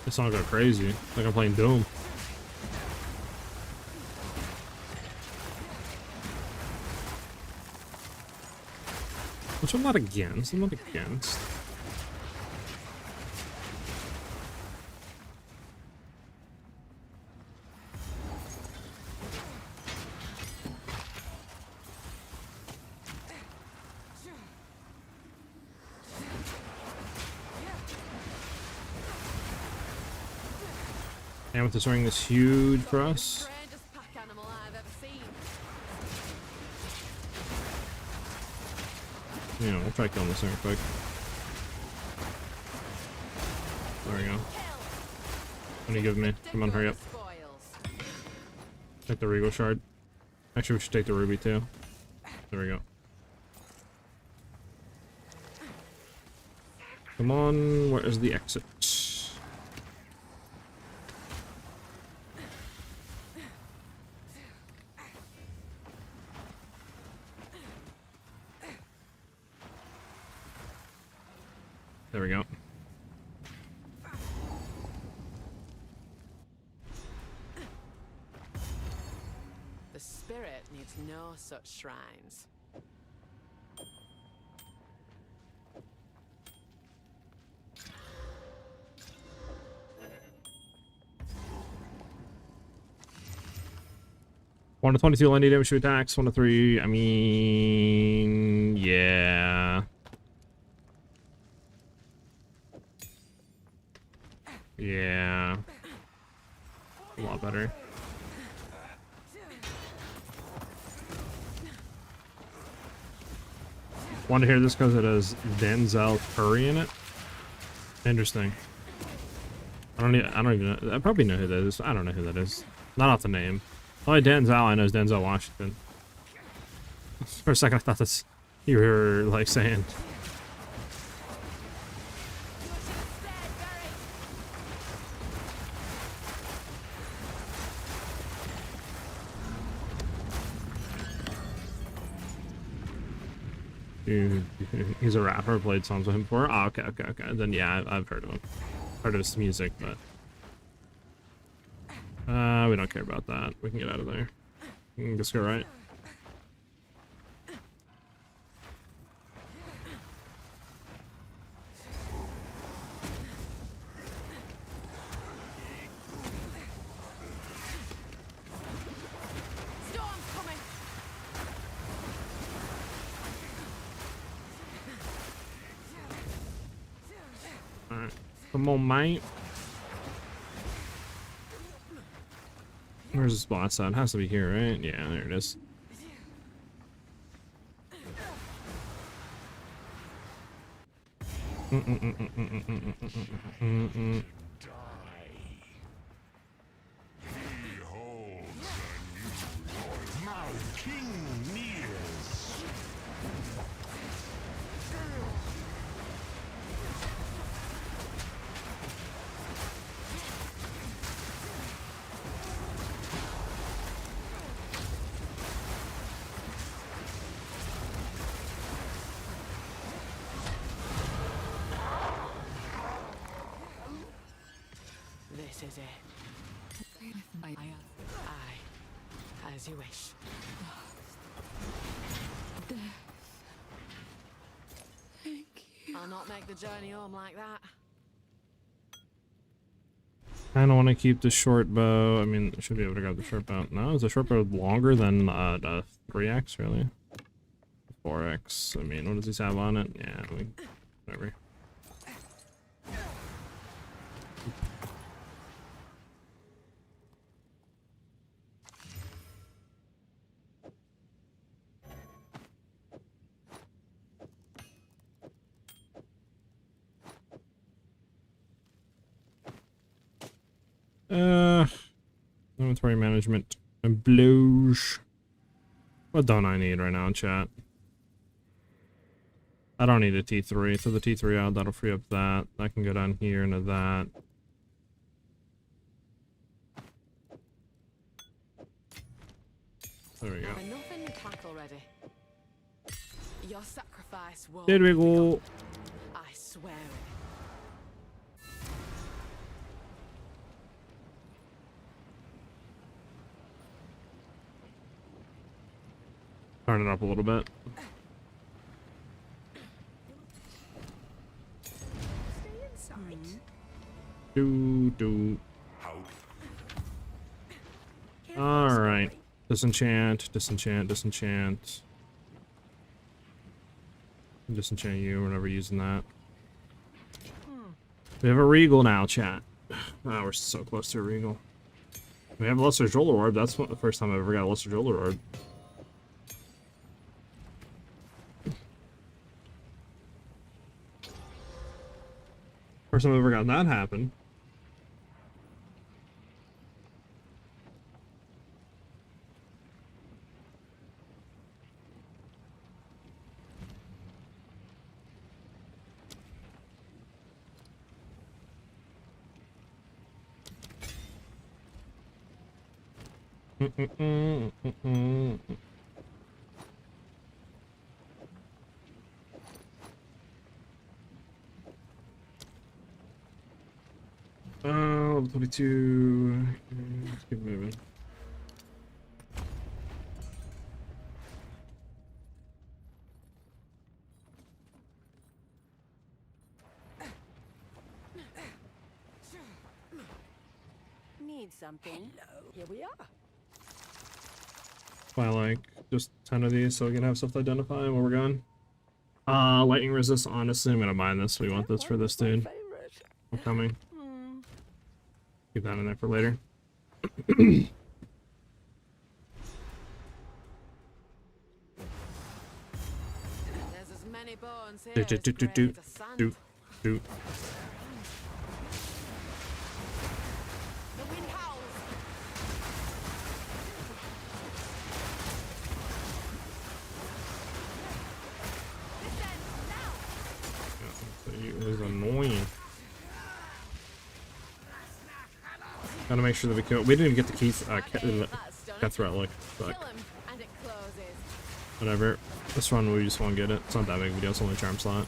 This song go crazy. Like I'm playing Doom. Which I'm not against. I'm not against. Amethyst ring is huge for us. Strangest pack animal I've ever seen. Yeah, we'll try killing this thing real quick. There we go. What do you give me? Come on, hurry up. Spoils. Take the Regal Shard. Actually, we should take the Ruby too. There we go. Come on, where is the exit? There we go. The spirit needs no such shrines. One to 22 landing damage to attacks. 1 to 3. I mean, yeah. Yeah. A lot better. Want to hear this because it has Denzel Curry in it? Interesting. I don't even know. I probably know who that is. I don't know who that is. Not off the name. Only Denzel I know is Denzel Washington. For a second I thought that's you were like saying. Dude, he's a rapper. Played songs with him before. Oh, okay. Then yeah, I've heard of him. Heard of his music, but we don't care about that. We can get out of there. Just go right. Come on, mate. Where's the spot at? It has to be here, right? Yeah, there it is. This is it. Aye. As you wish. Thank you. I'll not make the journey home like that. I don't want to keep the short bow. I mean, I should be able to grab the short bow. No, is the short bow longer than the 3x, really? 4x. I mean, what does he have on it? Yeah, I mean, whatever. Inventory management and blows. What don't I need right now, chat? I don't need a T3. So the T3 out, that'll free up that. I can go down here into that. There we go. Have enough in the pack already. Your sacrifice won't. There we go. I swear it. Turn it up a little bit. Do. Alright. Disenchant. Disenchant you. We're never using that. We have a Regal now, chat. Oh, we're so close to a Regal. We have a Lesser Joler Orb. That's the first time I've ever got a Lesser Joler Orb. First time I've ever gotten that happen. Level 22. Let's keep moving. Need something? Here we are. Buy like just 10 of these so we can have stuff to identify while we're gone. Lightning resist, honestly, I'm gonna buy this. We want this for this dude. I'm coming. Keep that in there for later. There's as many bones here as grains of sand. Do. The wind howls. Listen, now. It was annoying. Gotta make sure that we kill. We didn't even get the keys. Cutthroat, like, fuck. Kill him, and it closes. Whatever. This run, we just won't get it. It's not that big of a deal. It's only a charm slot.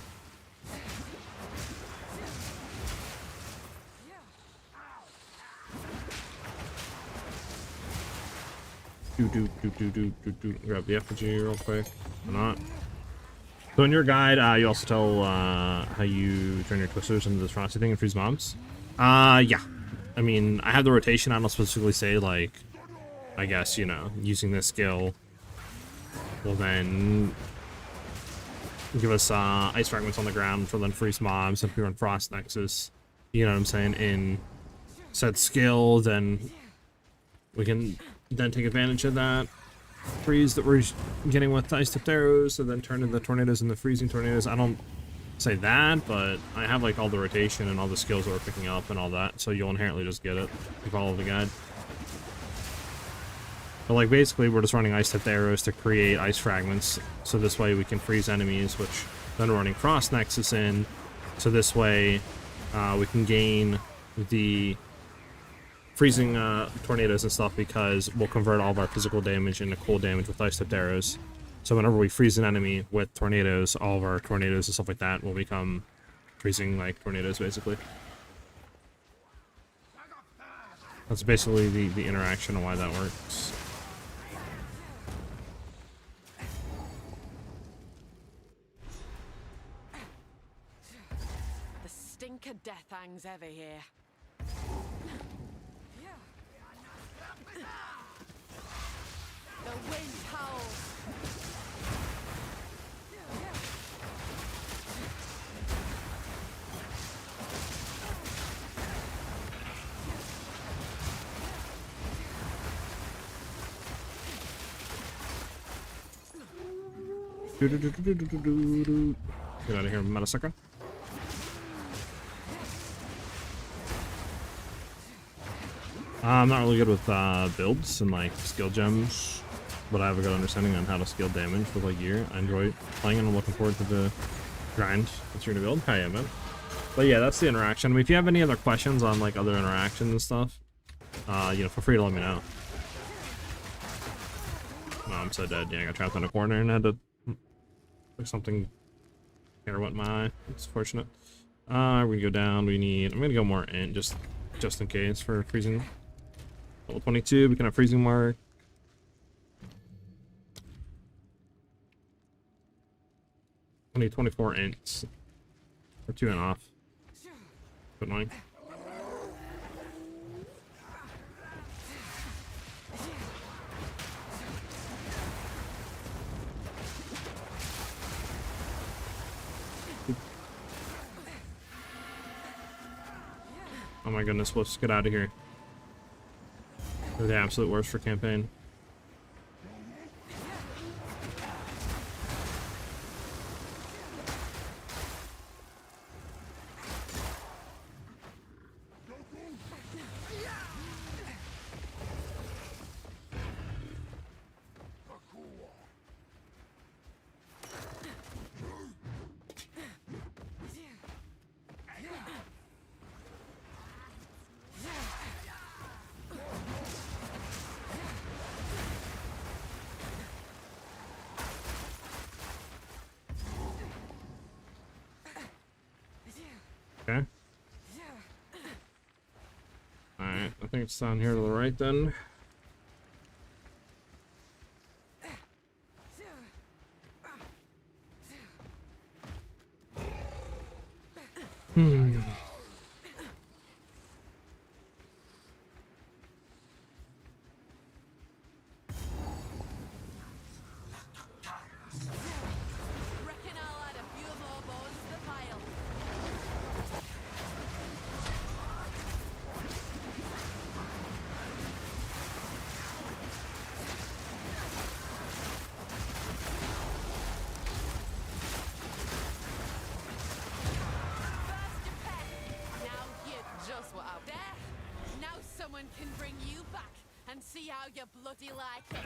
Grab the effigy real quick. Or not. So in your guide, you also tell how you turn your twisters into this frosty thing and freeze mobs. Yeah. I mean, I have the rotation. I don't specifically say, like, I guess, you know, using this skill will then give us ice fragments on the ground for then freeze mobs if we run frost nexus. you know what I'm saying, in said skill, then we can then take advantage of that freeze that we're getting with ice tipped arrows, so then turn in the tornadoes into freezing tornadoes. I don't say that, but I have like all the rotation and all the skills that we're picking up and all that, so you'll inherently just get it if you follow the guide. But like basically we're just running ice tipped arrows to create ice fragments, so this way we can freeze enemies, which then we're running frost nexus in, so this way we can gain the freezing tornadoes and stuff, because we'll convert all of our physical damage into cold damage with ice tipped arrows. So whenever we freeze an enemy with tornadoes, all of our tornadoes and stuff like that will become freezing like tornadoes, basically. That's basically the interaction and why that works. The stink of death hangs heavy here. The wind howls. Get out of here, Metasucker. I'm not really good with builds and like skill gems, but I have a good understanding on how to scale damage with like gear. I enjoy playing and I'm looking forward to the grind that you're gonna build. Hi, yeah, man. But yeah, that's the interaction. I mean, if you have any other questions on like other interactions and stuff, you know, feel free to let me know. Oh, I'm so dead. Yeah, I got trapped in a corner and had to like something here went in my eye. It's fortunate. We go down. We need. I'm gonna go more int just in case for freezing. Level 22. We can have freezing mark. I need 24 ints. Or 2 and off. But annoying. Oh my goodness, let's get out of here. They're the absolute worst for campaign. Okay. Alright, I think it's down here to the right then. Reckon I'll add a few more bones to the pile. Now here's just what out there. Now someone can bring you back and see how you bloody like it.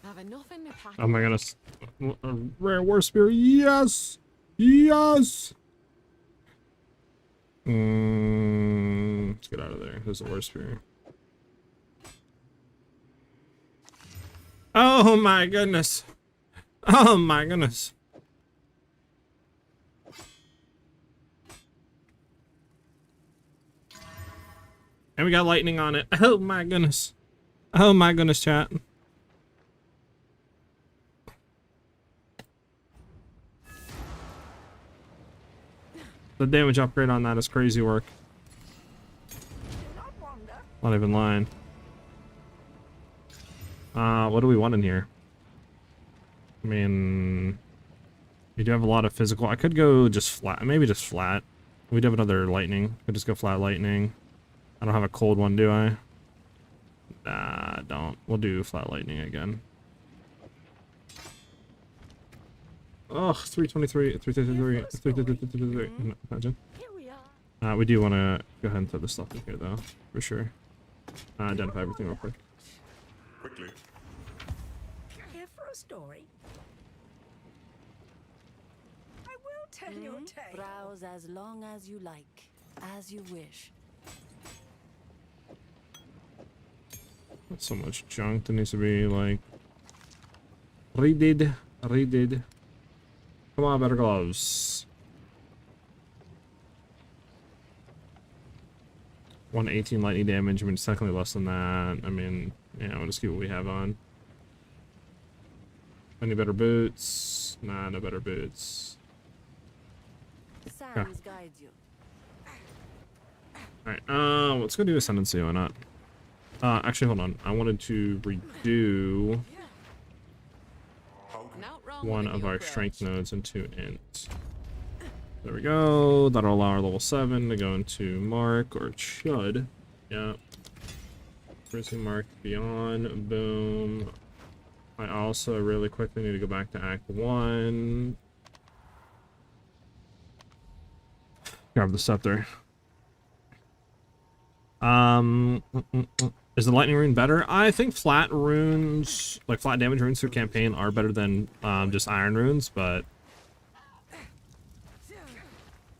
I've enough in my pack. Oh my goodness. A rare war spear. Yes! Yes! Let's get out of there. There's a war spear. Oh my goodness. Oh my goodness. And we got lightning on it. Oh my goodness. Oh my goodness, chat. The damage upgrade on that is crazy work. Not even lying. What do we want in here? I mean, we do have a lot of physical. I could go just flat, maybe just flat. We do have another lightning. Could just go flat lightning. I don't have a cold one, do I? Nah, I don't. We'll do flat lightning again. Oh, 323, 333, 333. Imagine. We do want to go ahead and throw this stuff in here, though, for sure. Identify everything real quick. Quickly. Here for a story. I will tell your tale. Browse as long as you like, as you wish. That's so much junk that needs to be, like, redid. Come on, better gloves. 118 lightning damage. I mean, it's technically less than that. I mean, yeah, we'll just keep what we have on. Any better boots? Nah, no better boots. Sands guides you. Alright, let's go do Ascendancy, why not? Actually, hold on. I wanted to redo Not wrong one with a of new our approach. strength nodes into int. There we go. That'll allow our level 7 to go into mark, or it should. Yeah. Prison mark beyond. Boom. I also really quickly need to go back to Act 1. Grab the scepter. Is the lightning rune better? I think flat runes, like flat damage runes through campaign, are better than just iron runes, but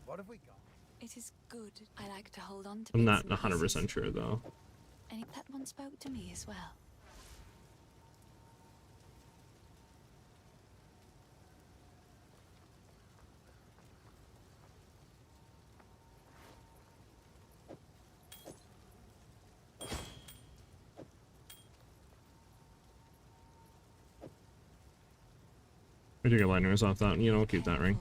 What have we got? It is good. I like to hold on to I'm bits not and 100% pieces. sure though. And that one spoke to me as well. We do get lightning rings off that. You know, we'll keep that ring.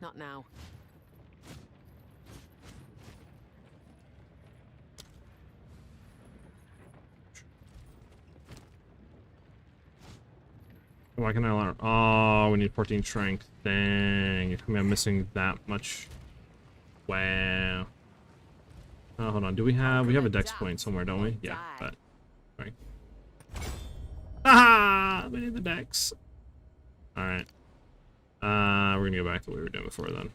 Not now. Why can I learn? Oh, we need 14 strength. Dang. I mean, I'm missing that much. Wow. Oh, hold on. Do we have a dex point somewhere, don't we? Yeah, but. Right. Ah! We need the dex. Alright. We're gonna go back to what we were doing before then.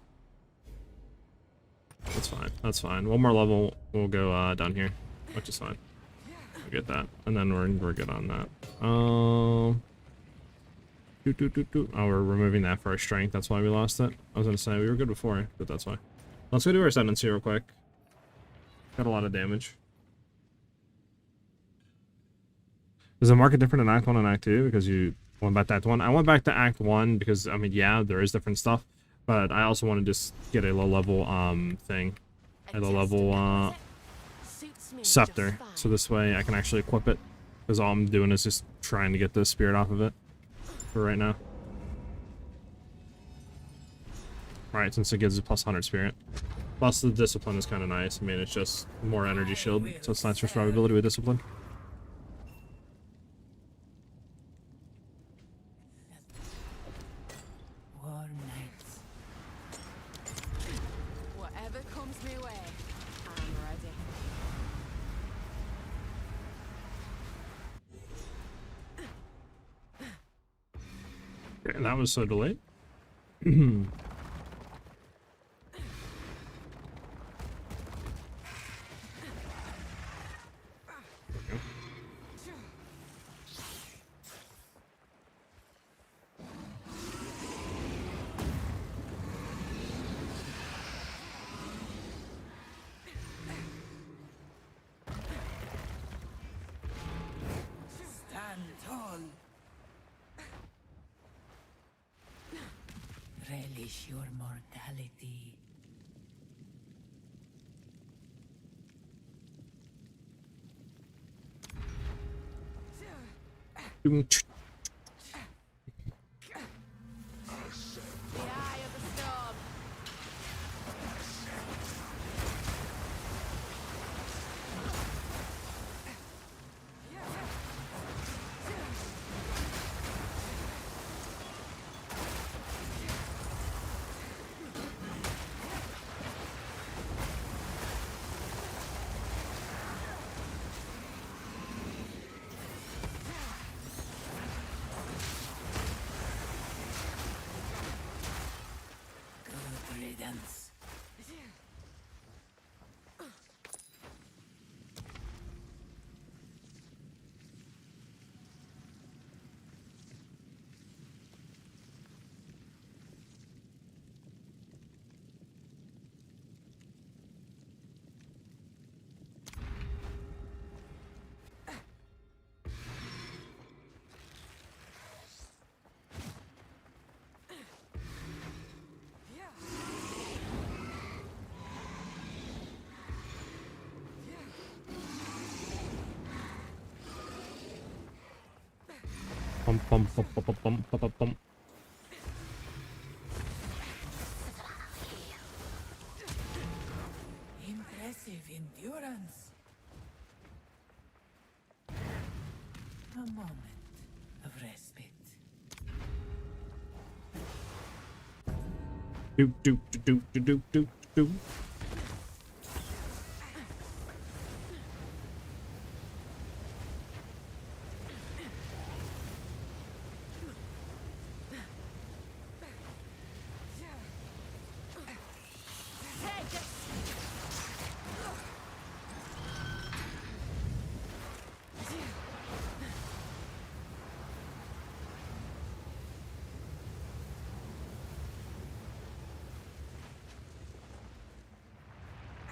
That's fine. That's fine. One more level, we'll go down here, which is fine. We'll get that, and then we're good on that. Oh, we're removing that for our strength. That's why we lost it. I was gonna say we were good before, but that's why. Let's go do our Ascendancy real quick. Got a lot of damage. Is the market different in Act 1 and Act 2? Because you went back to Act 1. I went back to Act 1 because, I mean, yeah, there is different stuff. But I also want to just get a low-level, thing. A low-level, Suits me scepter. just fine. So this way I can actually equip it. Because all I'm doing is just trying to get the spirit off of it. For right now. Alright, since it gives a plus 100 spirit. Plus the discipline is kind of nice. I mean, it's just more energy shield. So it's nice for survivability with discipline. War nights. Whatever comes my way, I'm ready. Okay, that was so delayed. Stand tall. Relish your mortality. The eye of the storm. Pum, pum, pum, pum, pum, pum, pum, pum, pum. Impressive endurance. A moment of respite. Do, do, do, do, do, do, do, do.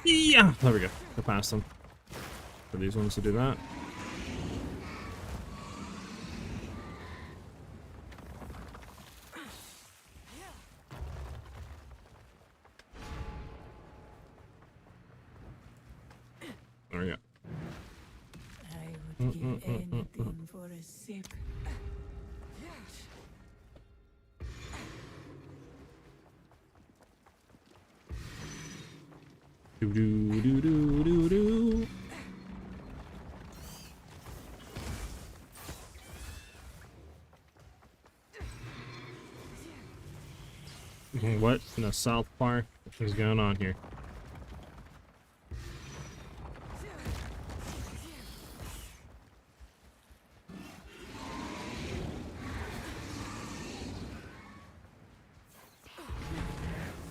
Yeah, there we go. Go past them. For these ones to do that. There we go. I would give anything for a sip. Do do do do do do. What in the South Park is going on here?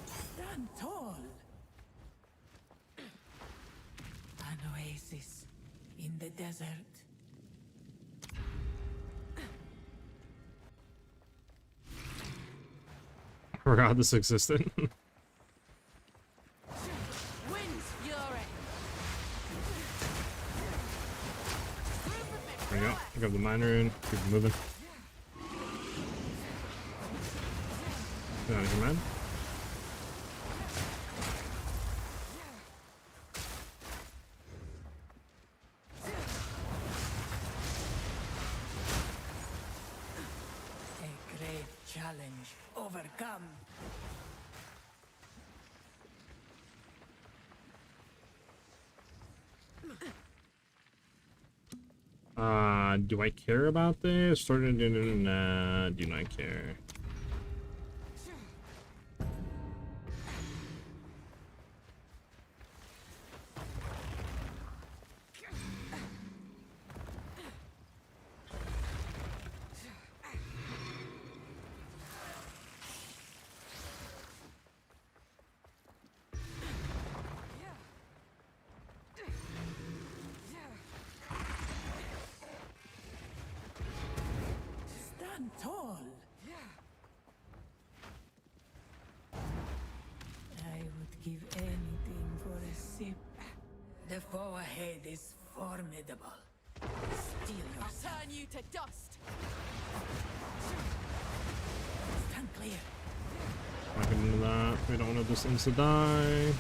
Stand tall. An oasis in the desert. I forgot this existed. Wind's fury. There we go. Pick up the mine rune. Keep it moving. Get out of here, man. A great challenge overcome. Do I care about this? Nah, do not care. Stand tall. I would give anything for a sip. The foe ahead is formidable. Steel I'll yourself. turn you to dust. Stand clear. Not getting into that. We don't want this insta die.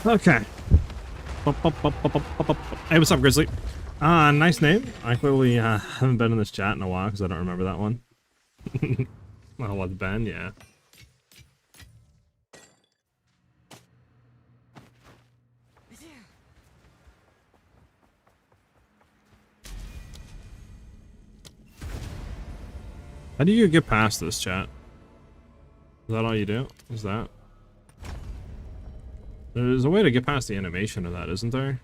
Okay. Hey, what's up, Grizzly? Nice name. I clearly haven't been in this chat in a while because I don't remember that one. Oh, what's Ben? Yeah. How do you get past this, chat? Is that all you do? Is that? There's a way to get past the animation of that, isn't there?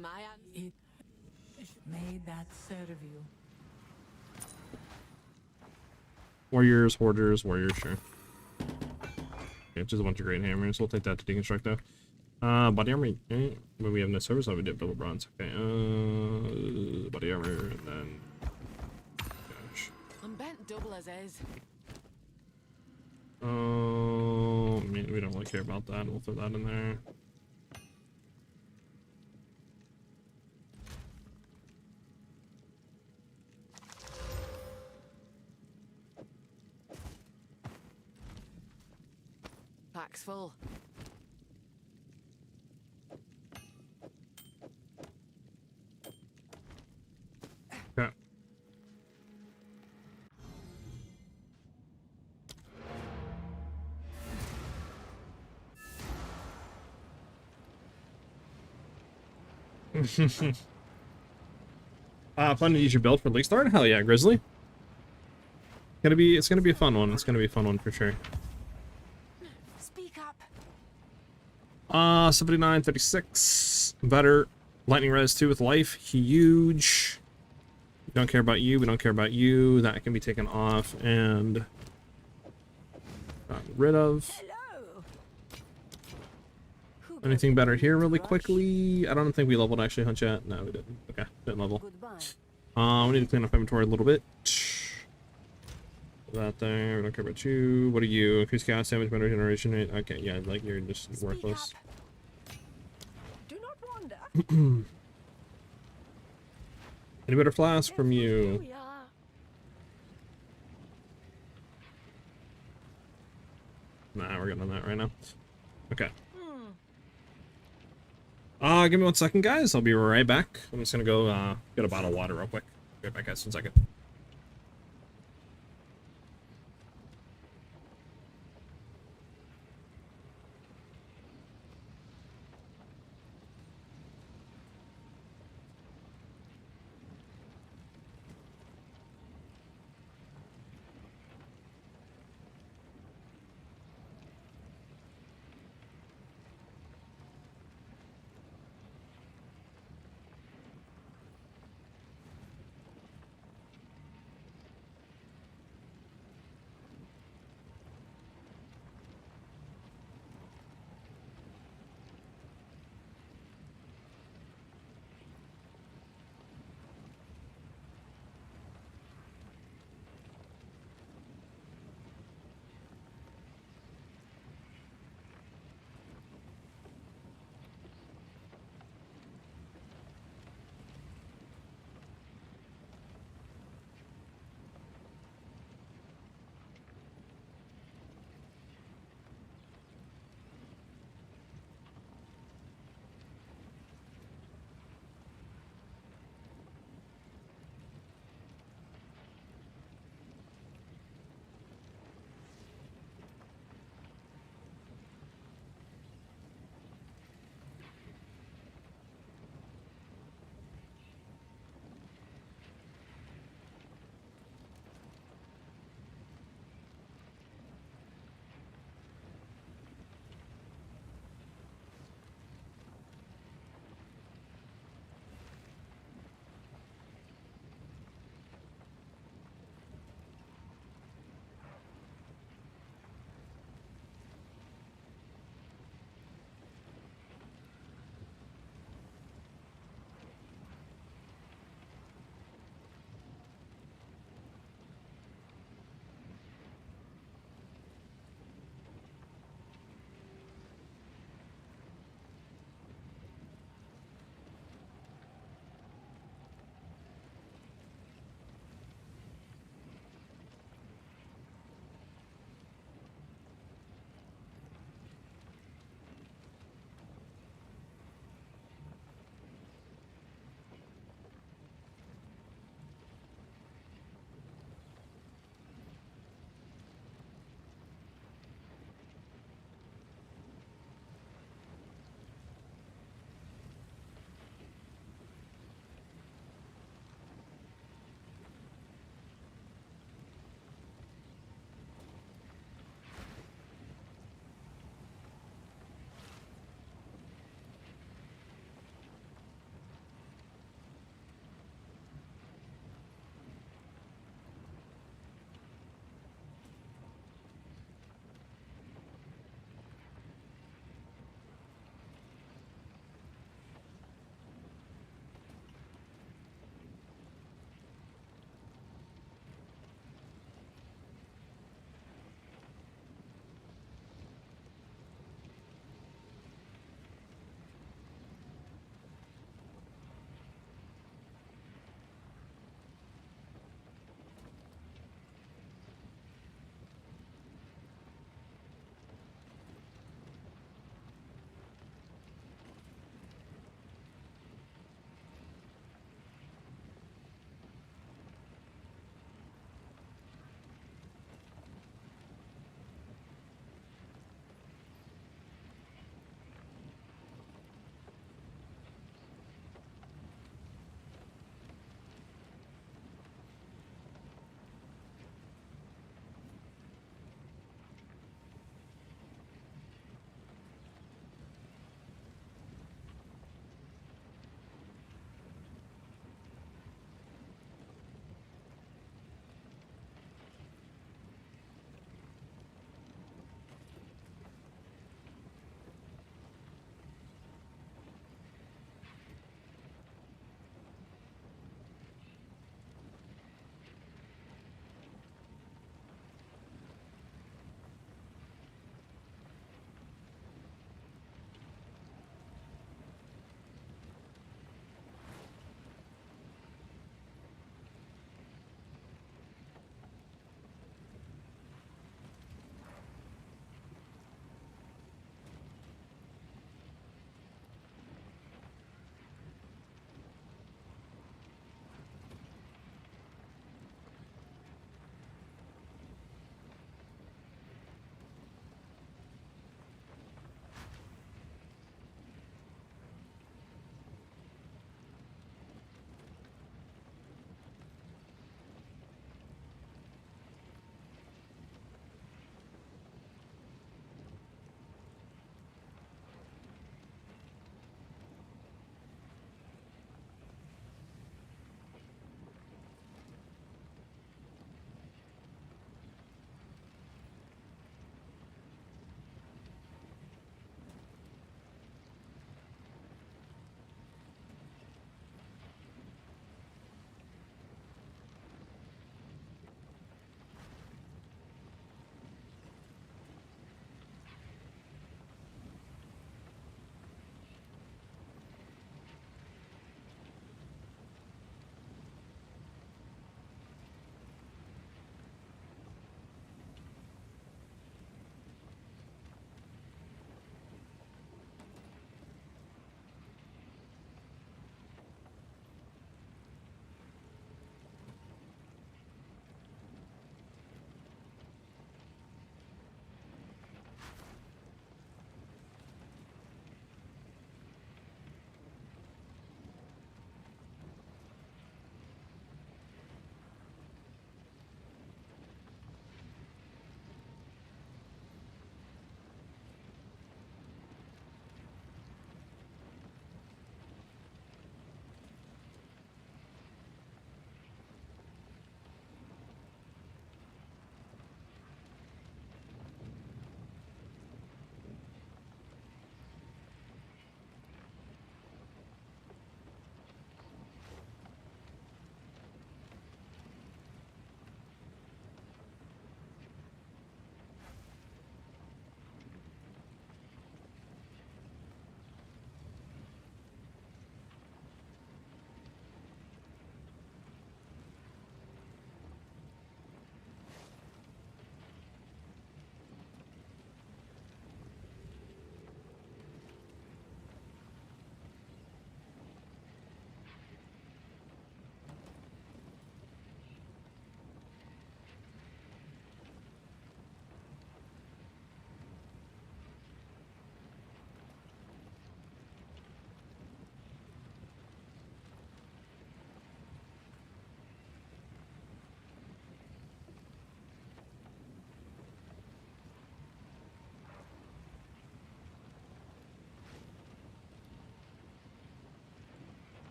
My It may that serve you. Warriors, hoarders, warriors, sure. Okay, just a bunch of great hammers. We'll take that to deconstruct though. Body armor. Eh, when we have no service, I would do double bronze. Okay. Body armor, and then. Gosh. I'm bent double as is. I mean, we don't really care about that. We'll throw that in there. Pack's full. Planning to use your build for league start? Hell yeah, Grizzly. It's gonna be a fun one. It's gonna be a fun one for sure. Speak up. 79, 36. Better. Lightning res 2 with life. Huge. We don't care about you. We don't care about you. That can be taken off and gotten rid of. Hello. Who Anything goes better with here the really rush? quickly? I don't think we leveled actually hunt yet. No, we didn't. Okay, didn't level. Goodbye. We need to clean up inventory a little bit. That there. We don't care about you. What are you? Increase chaos damage, better generation rate. Okay, yeah, like you're just Speak worthless. up. Do not wander. Any better flask from you? We are. Nah, we're good on that right now. Okay. Hmm. Give me 1 second, guys. I'll be right back. I'm just gonna go get a bottle of water real quick. Be right back, guys. 1 second.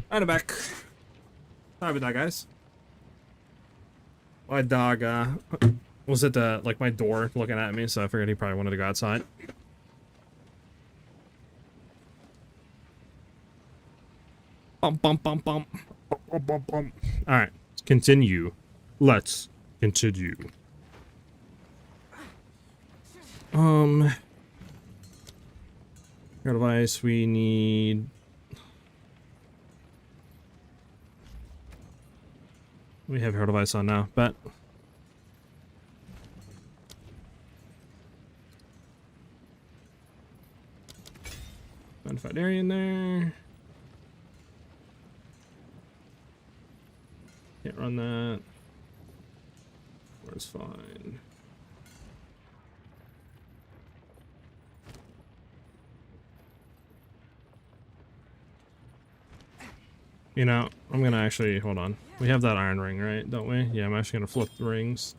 And I'm back. Sorry about that, guys. My dog, was at the, like, my door looking at me, so I figured he probably wanted to go outside. Bump, bump, bump, bump. Bump, bump, bump, bump. Alright, let's continue. Let's continue. Your device, we need... We have her device on now, but... Identified area in there. Can't run that. Where's fine. You know, I'm gonna actually, hold on. We have that iron ring, right? Don't we? Yeah, I'm actually gonna flip the rings.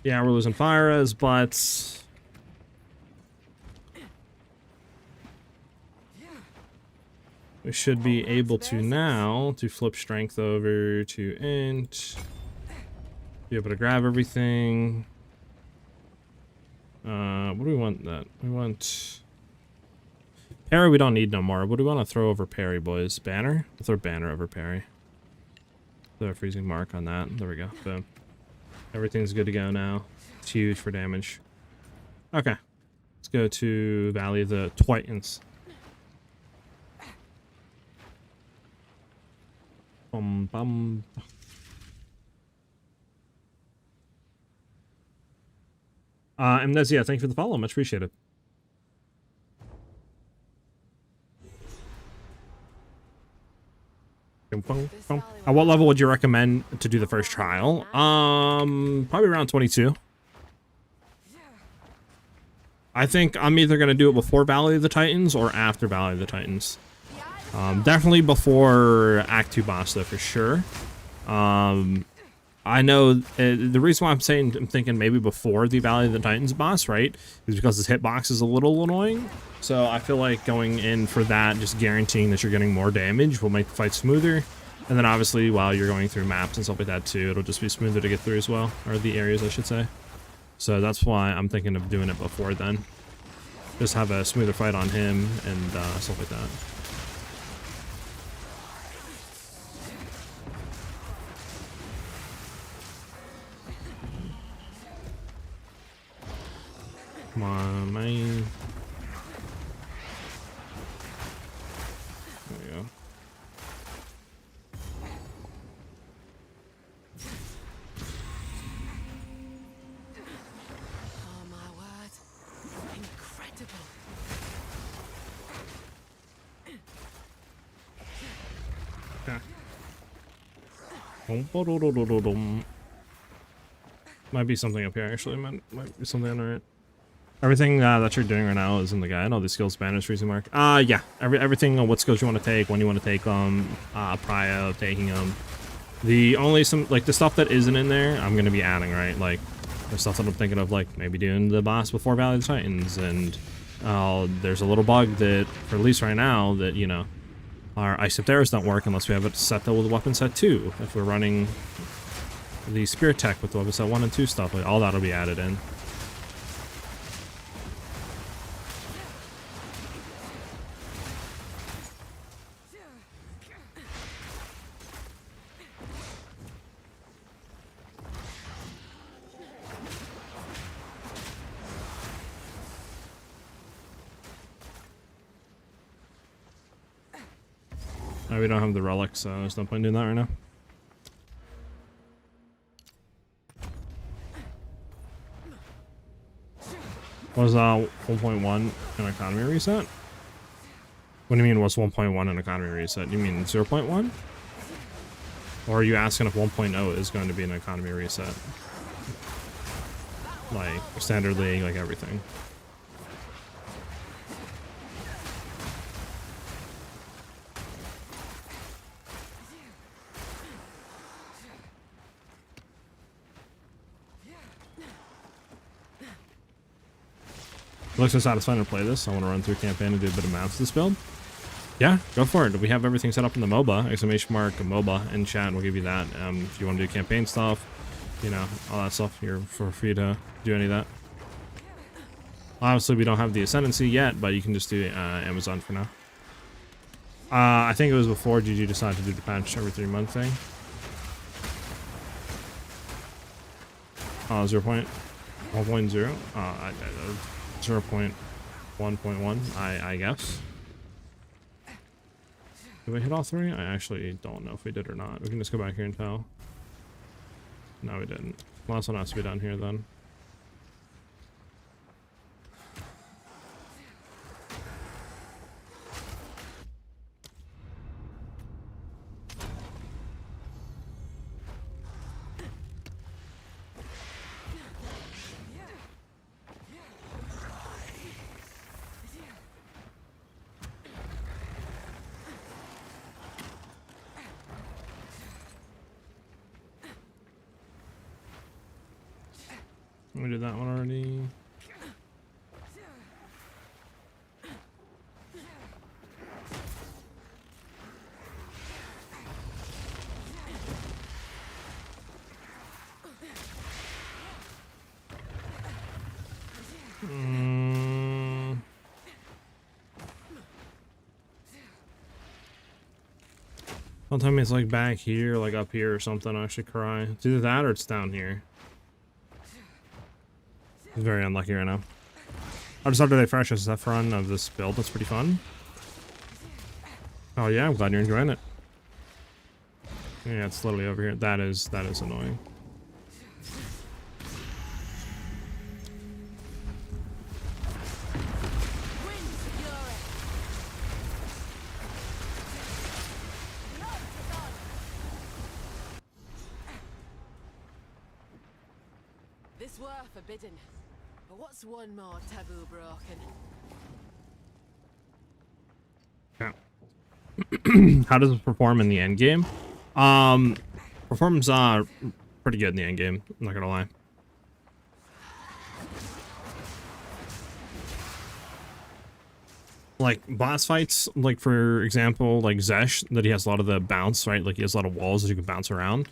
Yeah, we're losing SiahZ, but... we should be able to now to flip strength over to int. Be able to grab everything. What do we want that? We want... Parry we don't need no more. What do we want to throw over parry, boys? Banner? We'll throw banner over parry. Throw a freezing mark on that. There we go. Boom. Everything's good to go now. It's huge for damage. Okay. Let's go to Valley of the Titans. Bum bum. Amnesia, thank you for the follow. Much appreciated. At what level would you recommend to do the first trial? Probably around 22. I think I'm either going to do it before Valley of the Titans or after Valley of the Titans. Definitely before Act 2 boss though, for sure. I know the reason why I'm thinking maybe before the Valley of the Titans boss, right, is because his hitbox is a little annoying. So I feel like going in for that, just guaranteeing that you're getting more damage will make the fight smoother. And then obviously while you're going through maps and stuff like that too, it'll just be smoother to get through as well, or the areas I should say. So that's why I'm thinking of doing it before then. Just have a smoother fight on him and stuff like that. Come on, man. There we go. Oh my word. Incredible. Okay. Might be something up here actually. Might be something on it. Everything that you're doing right now is in the guide. All the skills, banners, freezing mark. Yeah. Everything on what skills you want to take, when you want to take them, prior of taking them. The only the stuff that isn't in there, I'm gonna be adding, right? Like the stuff that I'm thinking of, like maybe doing the boss before Valley of the Titans, and there's a little bug that, for at least right now, that you know, our ice arrows don't work unless we have it set with weapon set 2. If we're running the spirit tech with the weapon set 1 and 2 stuff, like all that'll be added in. We don't have the relics, so there's no point doing that right now. Was 1.1 an economy reset? What do you mean what's 1.1 an economy reset? You mean 0.1? Or are you asking if 1.0 is going to be an economy reset? Like standard league, like everything. It looks so satisfying to play this. I want to run through campaign and do a bit of maps this build. Yeah, go for it. We have everything set up in the MOBA, exclamation mark, MOBA in chat. We'll give you that. If you want to do campaign stuff, you know, all that stuff, you're free to do any of that. Obviously, we don't have the Ascendancy yet, but you can just do Amazon for now. I think it was before GG decided to do the patch every 3-month thing. 0.1.0, 0.1.1, I guess. Did we hit all 3? I actually don't know if we did or not. We can just go back here and tell. No, we didn't. Last one has to be down here then. We did that one already. Don't tell me it's like back here, like up here or something. I actually cry. It's either that or it's down here. It's very unlucky right now. I just started a fresh SF run of this build. That's pretty fun. Oh yeah, I'm glad you're enjoying it. Yeah, it's literally over here. That is annoying. This were forbidden. But what's one more taboo broken? Yeah. How does it perform in the end game? Performs pretty good in the end game, I'm not gonna lie. Like boss fights, like for example, like Zesh, that he has a lot of the bounce, right? Like he has a lot of walls that you can bounce around.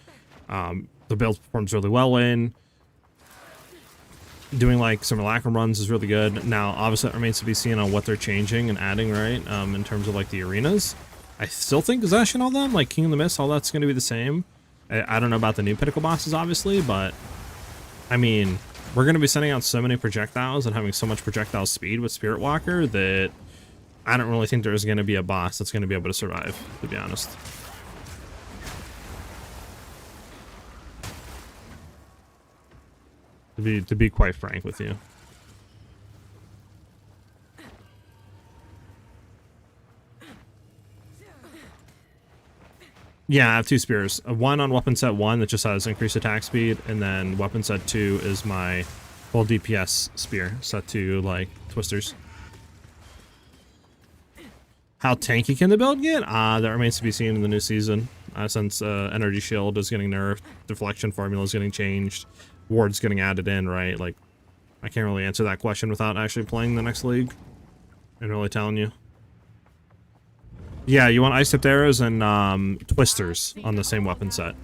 The build performs really well in. Doing like some Lacquer runs is really good. Now, obviously, it remains to be seen on what they're changing and adding, right? In terms of like the arenas. I still think Zesh and all them, like King of the Mist, all that's going to be the same. I don't know about the new Pinnacle bosses, obviously, but I mean, we're going to be sending out so many projectiles and having so much projectile speed with Spirit Walker that I don't really think there's going to be a boss that's going to be able to survive, to be honest. To be quite frank with you. Yeah, I have 2 spears. One on weapon set 1 that just has increased attack speed, and then weapon set 2 is my full DPS spear set to like twisters. How tanky can the build get? That remains to be seen in the new season. Since energy shield is getting nerfed, deflection formula is getting changed, ward's getting added in, right? Like, I can't really answer that question without actually playing the next league and really telling you. Yeah, you want ice tipped arrows and twisters on the same weapon set.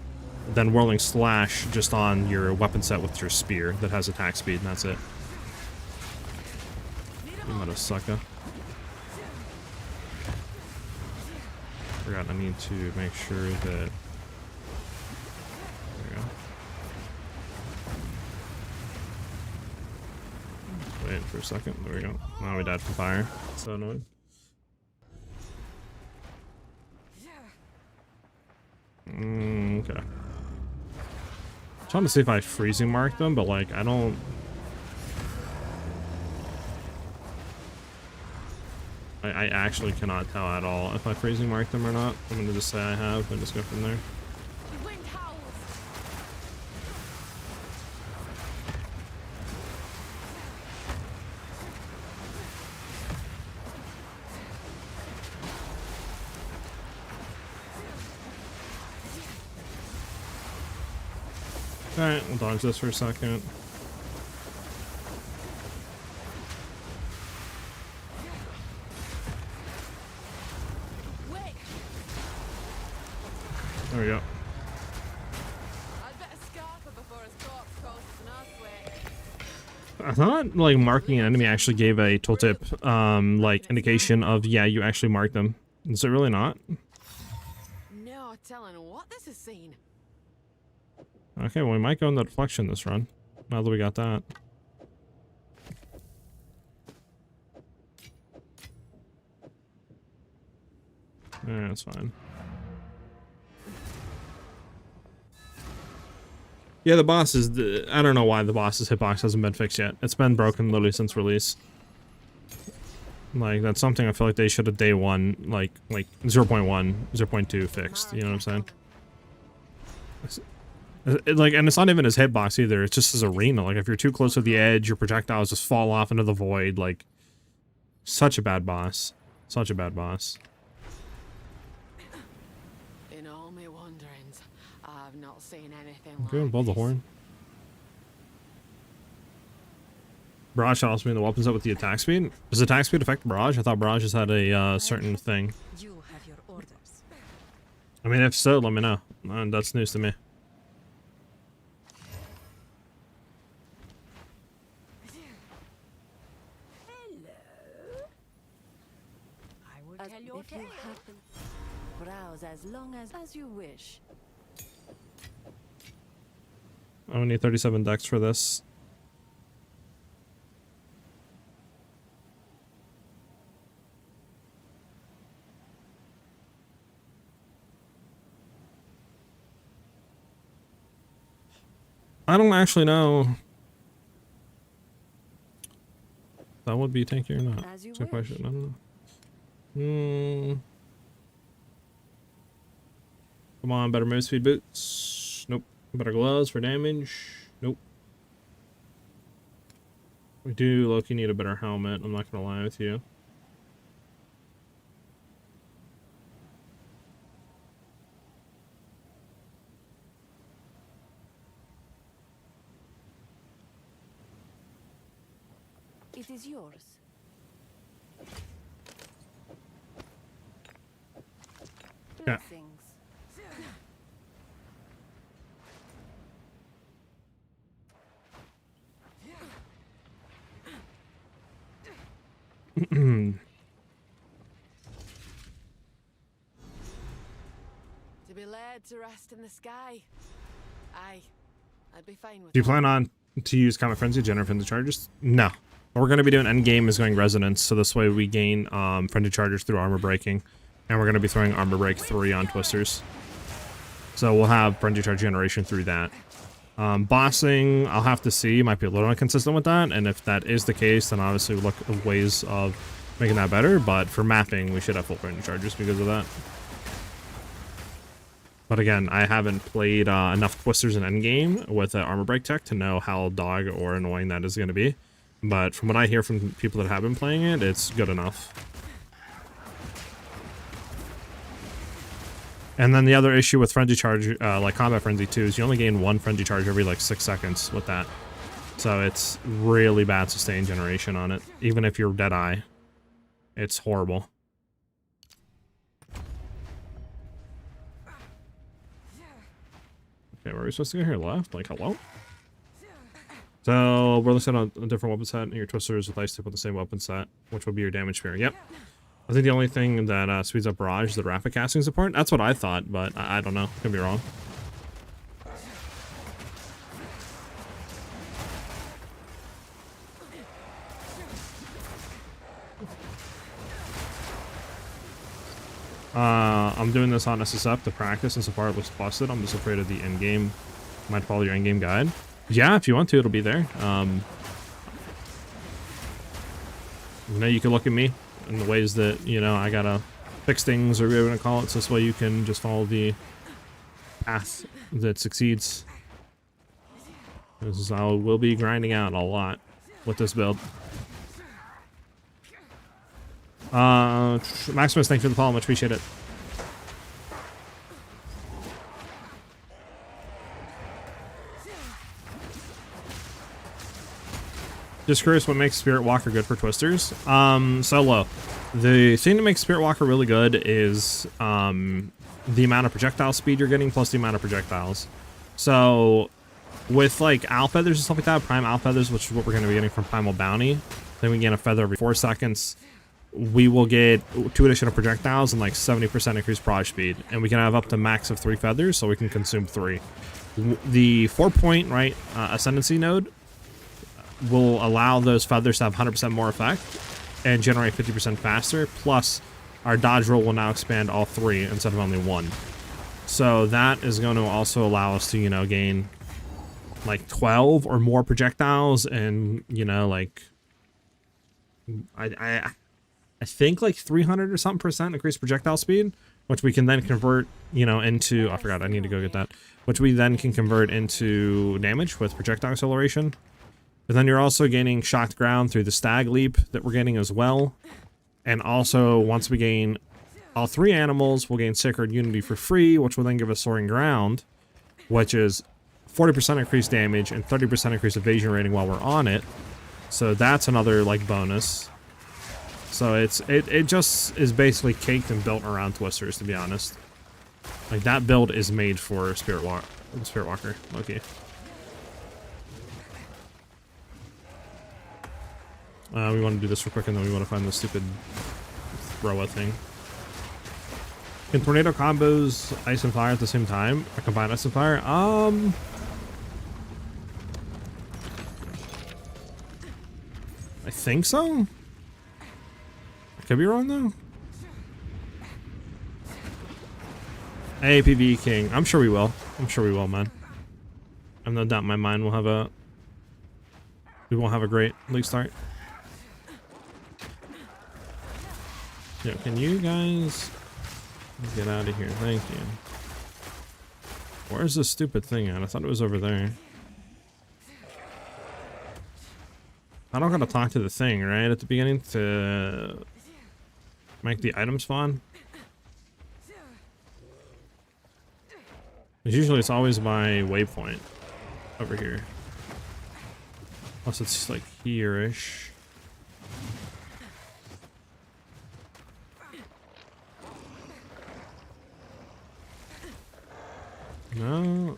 Then whirling slash just on your weapon set with your spear that has attack speed, and that's it. You mother sucker. Forgot I need to make sure that. There we go. Wait for a second. There we go. Now we died from fire. So annoying. Okay. I'm trying to see if I freezing mark them, but like I don't. I actually cannot tell at all if I freezing mark them or not. I'm gonna just say I have and just go from there. The wind howls. Alright, we'll dodge this for a second. There we go. I'd better scarf her before his corpse causes an earthquake. I thought like marking an enemy actually gave a tooltip, like indication of, yeah, you actually marked them. Is it really not? No telling what this has seen. Okay, well, we might go in the deflection this run, now that we got that. Yeah, that's fine. Yeah, the boss is I don't know why the boss's hitbox hasn't been fixed yet. It's been broken literally since release. Like, that's something I feel like they should have day one, like 0.1, 0.2 fixed, you know what I'm saying? Like, and it's not even his hitbox either, it's just his arena. Like, if you're too close to the edge, your projectiles just fall off into the void. Like, such a bad boss. Such a bad boss. In all my wanderings, I've not seen anything Okay, like above the this. horn. Barrage should also be in the weapon set with the attack speed. Does attack speed affect barrage? I thought barrage just had a certain thing. You have your orders. I mean, if so, let me know. That's news to me. I will As tell your if you tale. happen, browse as long as you wish. I only need 37 decks for this. I don't actually know. That would be tanky or not? As you That's a question. wish. I don't know. Come on, better move speed boots. Nope. Better gloves for damage. Nope. We do low-key need a better helmet. I'm not gonna lie with you. It is yours. Yeah. Blessings. To be laid to rest in the sky. Aye, I'd be fine with Do you that. plan on to use Comet Frenzy, generate Frenzy Charges? No. What we're going to be doing endgame is going Resonance, so this way we gain Frenzy Charges through armor breaking. And we're going to be throwing Armor Break 3 on Twisters. So we'll have Frenzy Charge generation through that. Bossing, I'll have to see. Might be a little inconsistent with that, and if that is the case, then obviously we'll look at ways of making that better. But for mapping, we should have full Frenzy Charges because of that. But again, I haven't played enough Twisters in endgame with an armor break tech to know how dog or annoying that is going to be. But from what I hear from people that have been playing it, it's good enough. And then the other issue with Frenzy Charge, like Combat Frenzy 2, is you only gain one Frenzy Charge every like 6 seconds with that. So it's really bad sustain generation on it. Even if you're Deadeye, it's horrible. Okay, where are we supposed to go here? Left? Like, hello? So, we're looking at a different weapon set, and your Twisters with Ice Tip with the same weapon set, which will be your damage spear. Yep. I think the only thing that speeds up Barrage is the rapid casting support. That's what I thought, but I don't know. Could be wrong. I'm doing this on SSF to practice, and so far it looks busted. I'm just afraid of the end game. Might follow your end game guide. Yeah, if you want to, it'll be there. You know, you can look at me in the ways that, you know, I gotta fix things, or whatever you want to call it, so this way you can just follow the path that succeeds. This is how we'll be grinding out a lot with this build. Maximus, thank you for the follow, much appreciate it. Just curious what makes Spirit Walker good for Twisters. Solo. The thing that makes Spirit Walker really good is the amount of projectile speed you're getting plus the amount of projectiles. So with like owl feathers and stuff like that, prime owl feathers, which is what we're going to be getting from Primal Bounty, then we gain a feather every 4 seconds. We will get 2 additional projectiles and like 70% increased proj speed, and we can have up to max of 3 feathers, so we can consume 3. The 4-point ascendancy node will allow those feathers to have 100% more effect and generate 50% faster, plus our dodge roll will now expand all 3 instead of only 1. So that is going to also allow us to, you know, gain like 12 or more projectiles, and, you know, like I think like 300 or something percent increased projectile speed, which we can then convert, you know, into, I forgot, I need to go get that, which we then can convert into damage with projectile acceleration. But then you're also gaining shocked ground through the stag leap that we're getting as well. And also, once we gain all 3 animals, we'll gain Sacred Unity for free, which will then give us Soaring Ground, which is 40% increased damage and 30% increased evasion rating while we're on it. So that's another like bonus. So it just is basically caked and built around Twisters, to be honest. Like that build is made for Spirit Walker. Okay. We want to do this real quick, and then we want to find the stupid throw thing. Can tornado combos ice and fire at the same time? Or combine ice and fire? I think so. I could be wrong though. APV King. I'm sure we will. I'm sure we will, man. I have no doubt in my mind we won't have a great league start. Yeah, can you guys get out of here? Thank you. Where's this stupid thing at? I thought it was over there. I don't gotta talk to the thing, right? At the beginning to make the item spawn? Usually it's always my waypoint over here. Plus it's like here-ish. No.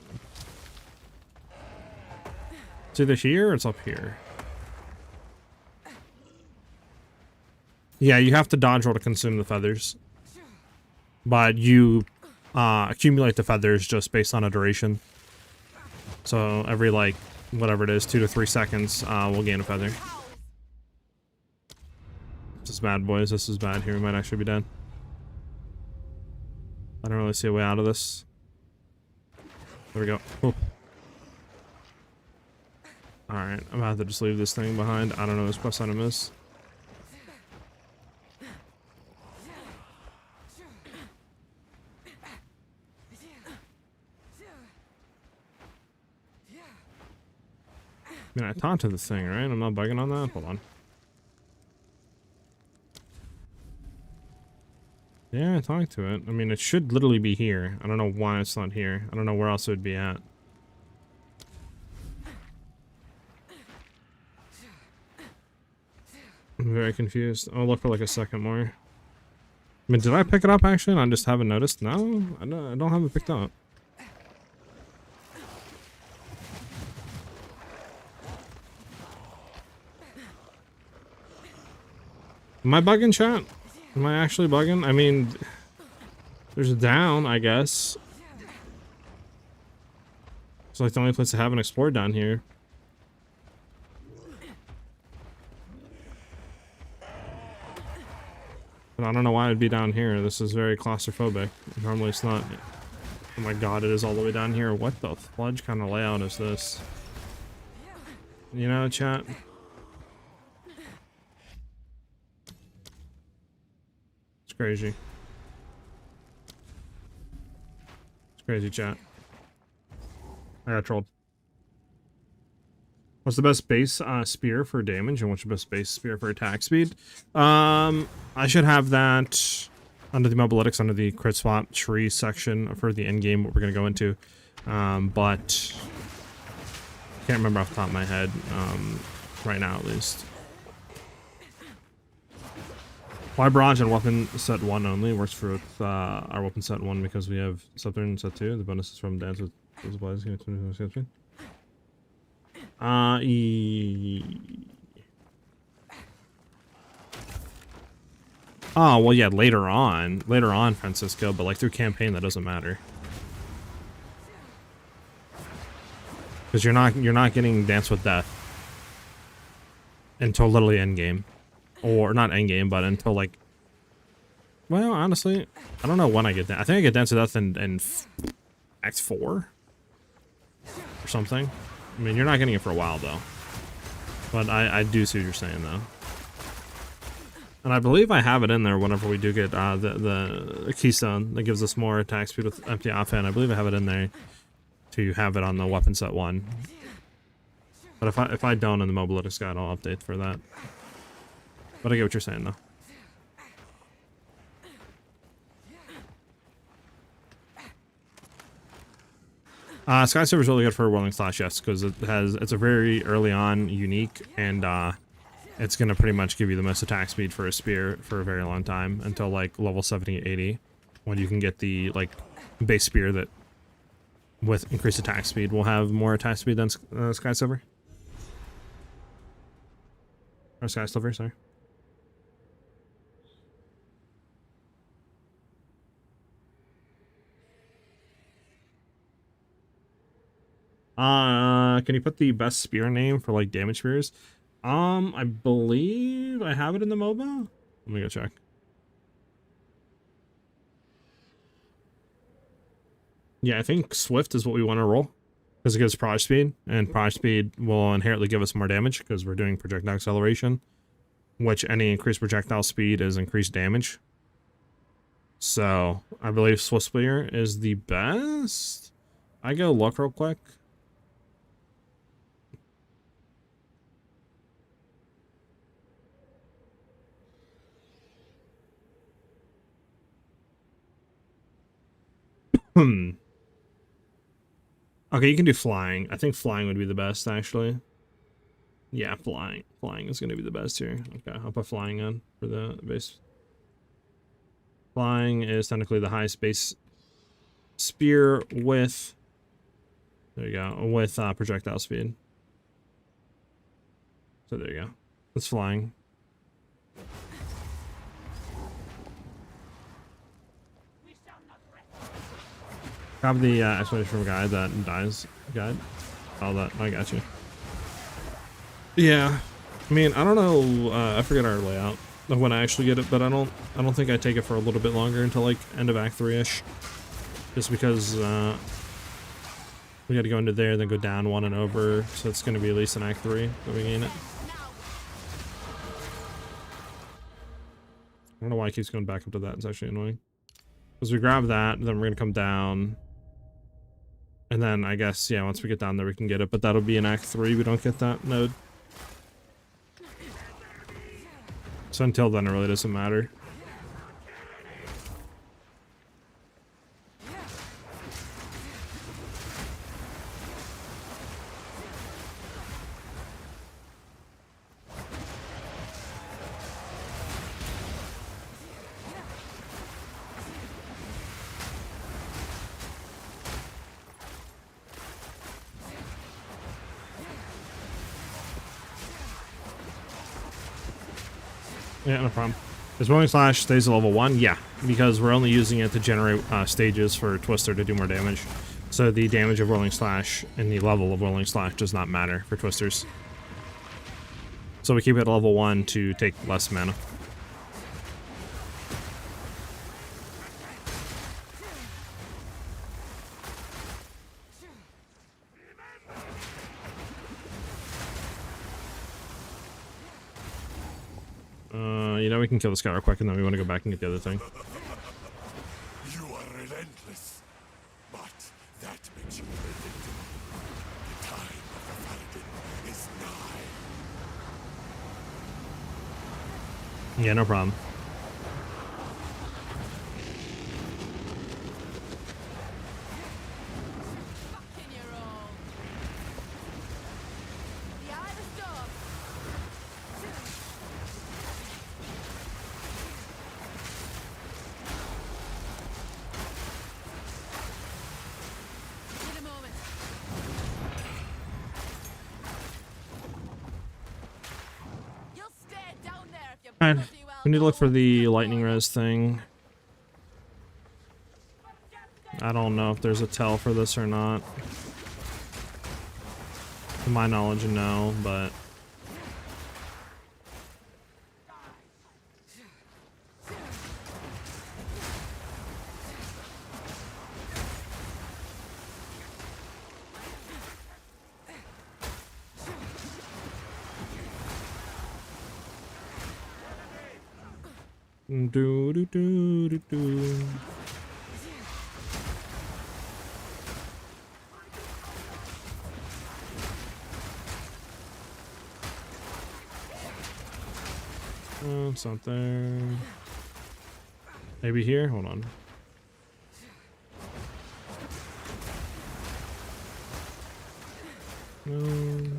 It's either here or it's up here. Yeah, you have to dodge roll to consume the feathers. But you accumulate the feathers just based on a duration. So every like, whatever it is, 2 to 3 seconds, we'll gain a feather. This is bad, boys. This is bad here. We might actually be dead. I don't really see a way out of this. There we go. Alright, I'm gonna have to just leave this thing behind. I don't know what this quest item is. I mean, I talked to this thing, right? I'm not bugging on that? Hold on. Yeah, I talked to it. I mean, it should literally be here. I don't know why it's not here. I don't know where else it would be at. I'm very confused. I'll look for like a second more. I mean, did I pick it up actually and I just haven't noticed? No, I don't have it picked up. Am I bugging, chat? Am I actually bugging? I mean, there's a down, I guess. It's like the only place I haven't explored down here. But I don't know why it'd be down here. This is very claustrophobic. Normally it's not. Oh my god, it is all the way down here. What the fudge kind of layout is this? You know, chat? Crazy. It's crazy, chat. I got trolled. What's the best base spear for damage, and what's the best base spear for attack speed? I should have that under the mobilytics, under the crit swap tree section for the end game, what we're gonna go into. But I can't remember off the top of my head, right now at least. Why barrage and weapon set 1 only? Works for our weapon set 1 because we have Southern set 2. The bonus is from dance with supplies. Oh, well, yeah, later on, Francisco, but like through campaign, that doesn't matter. Because you're not getting Dance with Death until literally end game. Or not end game, but until like, well, honestly, I don't know when I get that. I think I get Dance with Death in Act 4 or something. I mean, you're not getting it for a while though. But I do see what you're saying though. And I believe I have it in there whenever we do get the Keystone that gives us more attack speed with empty offhand. I believe I have it in there to have it on the weapon set 1. But if I don't in the mobilitics guide, I'll update for that. But I get what you're saying though. Sky Silver is really good for Whirling Slash, yes, because it's a very early on unique, and it's gonna pretty much give you the most attack speed for a spear for a very long time until like level 70, 80, when you can get the like base spear that with increased attack speed will have more attack speed than Sky Silver. Or Sky Silver, sorry. Can you put the best spear name for like damage spears? I believe I have it in the MOBA. Let me go check. Yeah, I think Swift is what we want to roll because it gives proj speed, and proj speed will inherently give us more damage because we're doing projectile acceleration, which any increased projectile speed is increased damage. So I believe Swift Spear is the best. I go look real quick. Okay, you can do flying. I think flying would be the best, actually. Yeah, flying. Flying is going to be the best here. Okay, I'll put flying on for the base. Flying is technically the highest base spear with... There you go. With projectile speed. So there you go. It's flying. Have the explanation from a guy that dies guide. Oh, that I got you. Yeah, I mean, I don't know. I forget our layout of when I actually get it, but I don't think I take it for a little bit longer until like end of Act 3-ish, just because we got to go into there, then go down 1 and over. So it's going to be at least in Act 3 that we gain it. I don't know why it keeps going back up to that. It's actually annoying. Because we grab that, then we're going to come down. And then I guess, yeah, once we get down there, we can get it. But that'll be in Act 3. We don't get that node. So until then, it really doesn't matter. Yeah, no problem. Is Whirling Slash stays at level 1? Yeah, because we're only using it to generate stages for Twister to do more damage. So the damage of Whirling Slash and the level of Whirling Slash does not matter for Twisters. So we keep it at level 1 to take less mana. You know, we can kill this guy real quick, and then we want to go back and get the other thing. You are relentless, but that makes you predictable. The time of the fighting is nigh. Yeah, no problem. Alright, we need to look for the lightning res thing. I don't know if there's a tell for this or not. To my knowledge, no, but... Do do do do do. Oh, it's not there. Maybe here? Hold on. No. Need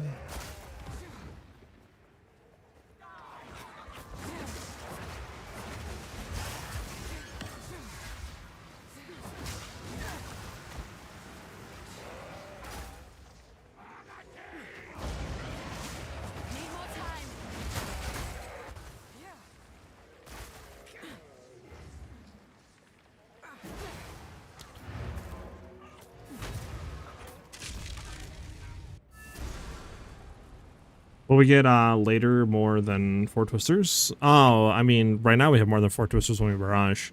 more time. Will we get later more than 4 twisters? Oh, I mean, right now we have more than 4 twisters when we barrage.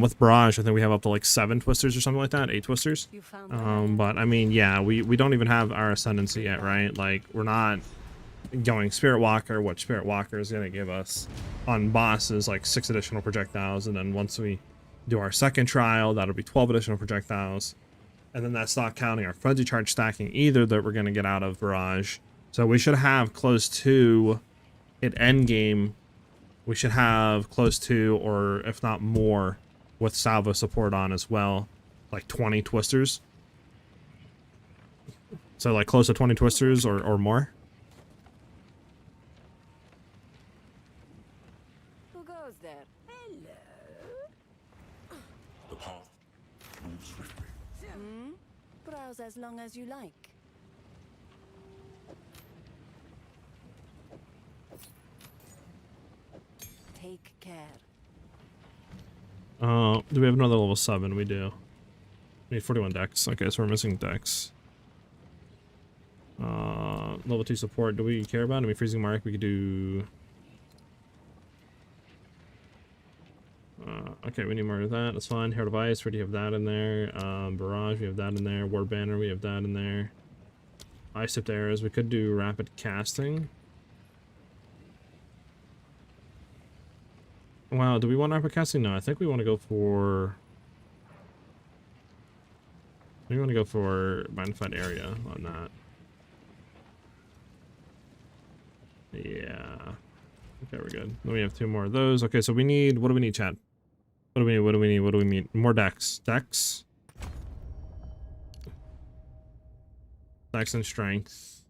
With barrage, I think we have up to like 7 twisters or something like that, 8 twisters. You found But I mean, yeah, we don't even have our ascendancy yet, right? Like, we're not going Spirit Walker. What Spirit Walker is gonna give us on bosses like 6 additional projectiles, and then once we do our second trial, that'll be 12 additional projectiles, and then that's not counting our frenzy charge stacking either that we're gonna get out of barrage. So we should have close to at end game. We should have close to, or if not more, with salvo support on as well, like 20 twisters. So like close to 20 twisters or more. Who goes there? The path moves swiftly. Browse as long as you like. Take care. Do we have another level 7? We do. We need 41 dex. Okay, so we're missing dex. Level 2 support. Do we care about it? I mean, freezing mark. We could do. Okay, we need more of that. That's fine. Hair device. We already have that in there. Barrage. We have that in there. War banner. We have that in there. Ice tipped arrows. We could do rapid casting. Wow, do we want rapid casting? No, I think we want to go for... We want to go for magnified area on that. Yeah. Okay, we're good. Then we have 2 more of those. Okay, so we need... What do we need, chat? What do we need? What do we need? What do we need? More dex. Dex. Dex and strength.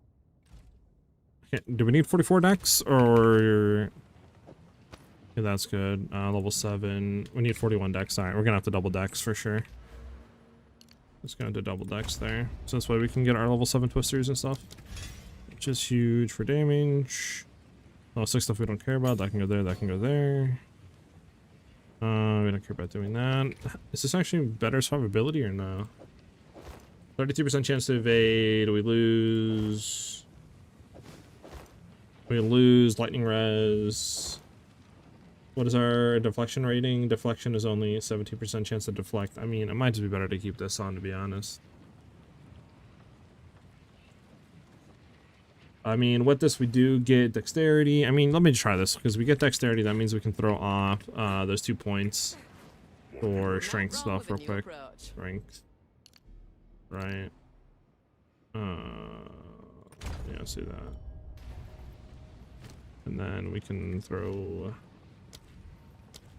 Okay, do we need 44 dex? Or... Okay, that's good. Level 7. We need 41 dex. Alright, we're gonna have to double dex for sure. Just gonna do double dex there. So this way we can get our level 7 twisters and stuff. Which is huge for damage. Level 6 stuff we don't care about. That can go there, that can go there. We don't care about doing that. Is this actually better survivability or no? 32% chance to evade. We lose. We lose lightning res. What is our deflection rating? Deflection is only 17% chance to deflect. I mean, it might just be better to keep this on, to be honest. I mean, with this, we do get dexterity. I mean, let me try this, because we get dexterity. That means we can throw off those 2 points for strength stuff real quick. Strength. Right. Yeah, let's do that. And then we can throw...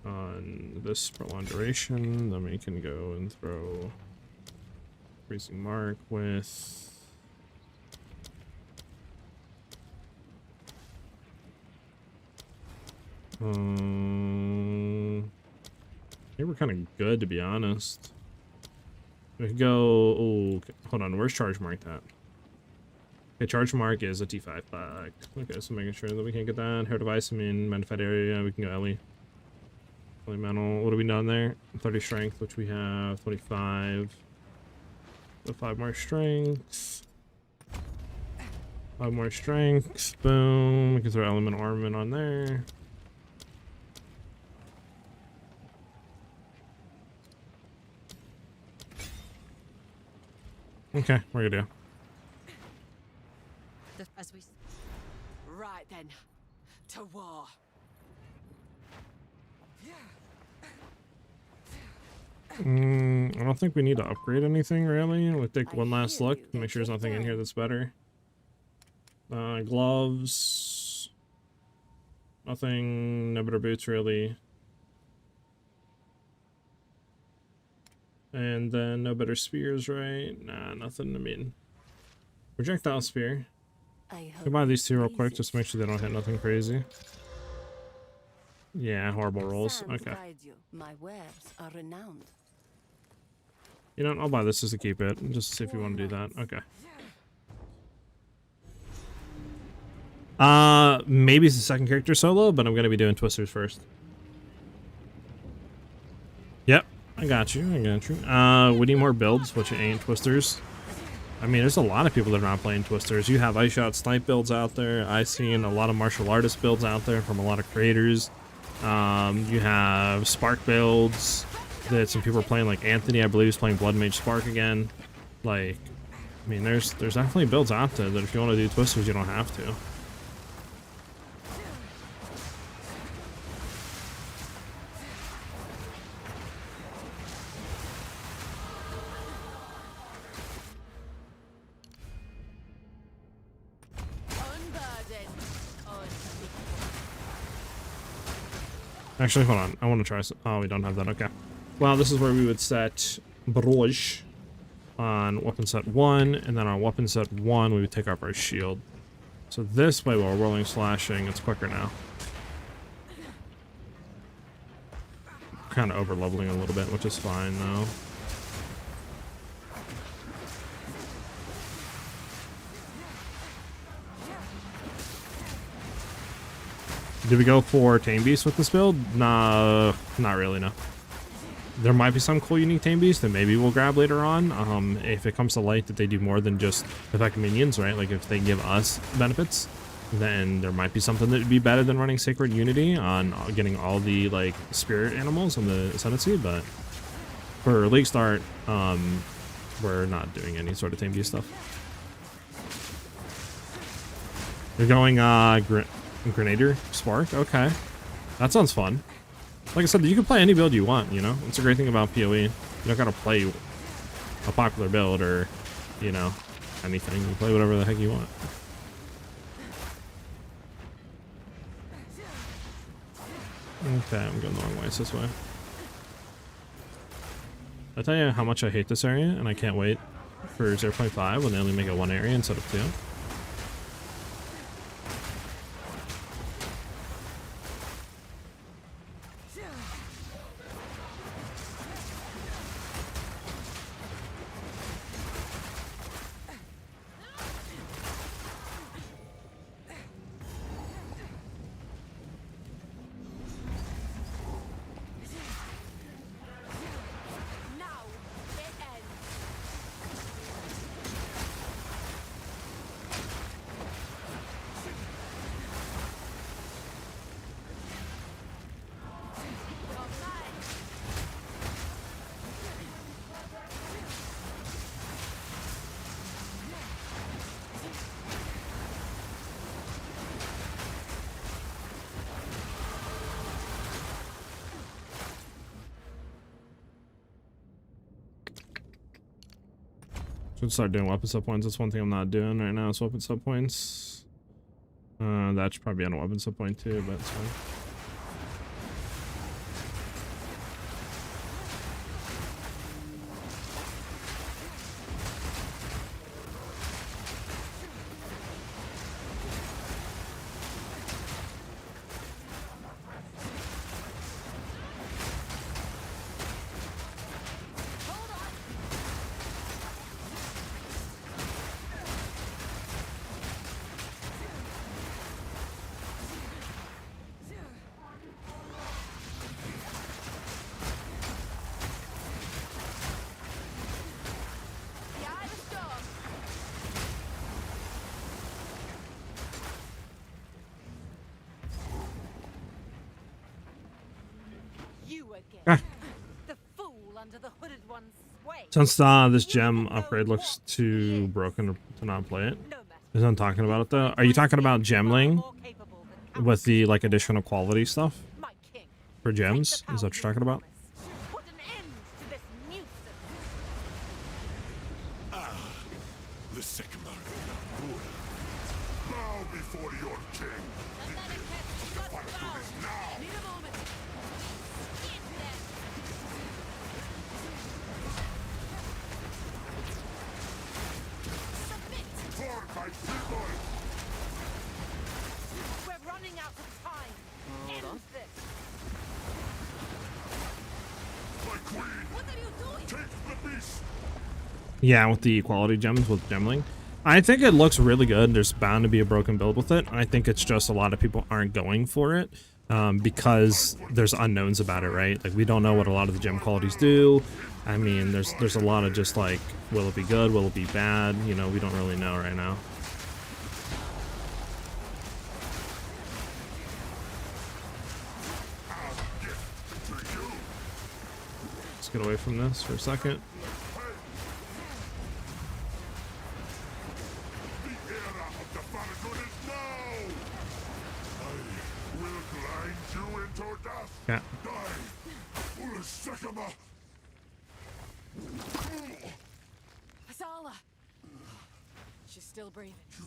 on this prolonged duration, then we can go and throw freezing mark with I think we're kind of good, to be honest. We could go. Oh, hold on. Where's charge marked at? Okay, charge mark is a T5 bug. Okay, so making sure that we can't get that. Hair device, I mean, magnified area, we can go Ellie. Elemental, what are we done there? 30 strength, which we have 25. So 5 more strength. 5 more strength. Boom. We can throw elemental armament on there. Okay, we're good to go. As we... Right then, to war. I don't think we need to upgrade anything really. We'll take one last hear look you. to make sure there's nothing in here that's better. Gloves. Nothing. No better boots really. And then no better spears, right? Nah, nothing. I mean, projectile spear. I Can buy these two real quick just to make sure they don't hit nothing crazy. Yeah, horrible rolls. Okay. My wares are renowned. You know what? I'll buy this just to keep it, just to see if you want to do that. Okay. Maybe it's the second character solo, but I'm gonna be doing twisters first. Yep, I got you. I got you. We need more builds, which ain't twisters. I mean, there's a lot of people that are not playing twisters. You have ice shot snipe builds out there. I've seen a lot of martial artist builds out there from a lot of creators. You have spark builds that some people are playing, like Anthony, I believe, is playing Blood Mage Spark again. Like, I mean, there's definitely builds out there that if you want to do twisters, you don't have to. Actually, hold on. I want to try some. Oh, we don't have that. Okay. Well, this is where we would set Barrage on weapon set 1, and then on weapon set 1, we would take off our shield. So this way, while we're rolling slashing, it's quicker now. Kind of over leveling a little bit, which is fine though. Did we go for Tame Beast with this build? Nah, not really, no. There might be some cool unique Tame Beast that maybe we'll grab later on. If it comes to light that they do more than just affect minions, right? Like if they give us benefits, then there might be something that would be better than running Sacred Unity on getting all the like spirit animals on the Ascendancy. But for League Start, we're not doing any sort of Tame Beast stuff. You're going Grenadier Spark? Okay. That sounds fun. Like I said, you can play any build you want, you know? It's a great thing about PoE. You don't gotta play a popular build or, you know, anything. You play whatever the heck you want. Okay, I'm going the wrong way. It's this way. I tell you how much I hate this area, and I can't wait for 0.5 when they only make it one area instead of two. Should start doing weapon sub points. That's one thing I'm not doing right now. Is weapon sub points. That should probably be on a weapon sub point too, but it's fine. under the hooded one's sway. Since this gem upgrade looks too broken to not play it. Is I'm talking about it though. Are you talking about gemling with the like additional quality stuff for gems? Is that what you're talking about? Put an end to this nuisance. The sycamore. Bow before your king. The fight is now. Need a moment. Get them. Submit. For my people. We're running out of time. End this. My queen. What are you doing? Take the beast. Yeah, with the quality gems with gemling. I think it looks really good. There's bound to be a broken build with it. I think it's just a lot of people aren't going for it because there's unknowns about it, right? Like we don't know what a lot of the gem qualities do. I mean, there's a lot of just like, will it be good? Will it be bad? You know, we don't really know right now. Let's get away from this for a second. The era of the Farragut is now. I will grind you into dust. Yeah. Die. For the sycamore. Asala. She's still breathing. You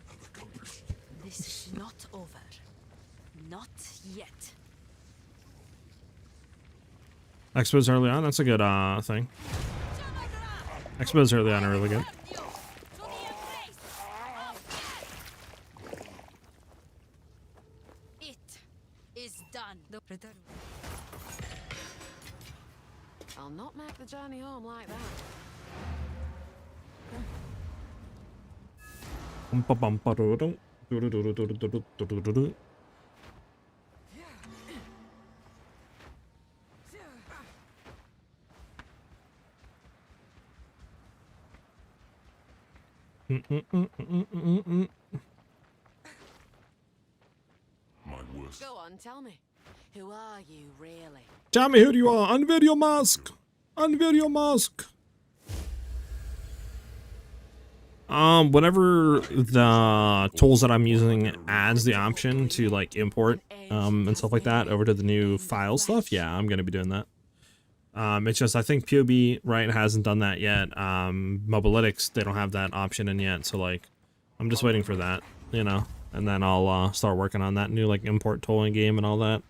have accomplished. This is not over. Not yet. Expos early on, that's a good thing. Expos early on are really good. It is done. I'll not make the journey home like that. My worst. Go on, tell me. Who are you, really? Tell me who you are. Unveil your mask. Unveil your mask. Whenever the tools that I'm using adds the option to like import and stuff like that over to the new file stuff, yeah, I'm gonna be doing that. It's just I think PoE right hasn't done that yet. Mobalytics, they don't have that option in yet, so like I'm just waiting for that, you know, and then I'll start working on that new like import tool in game and all that.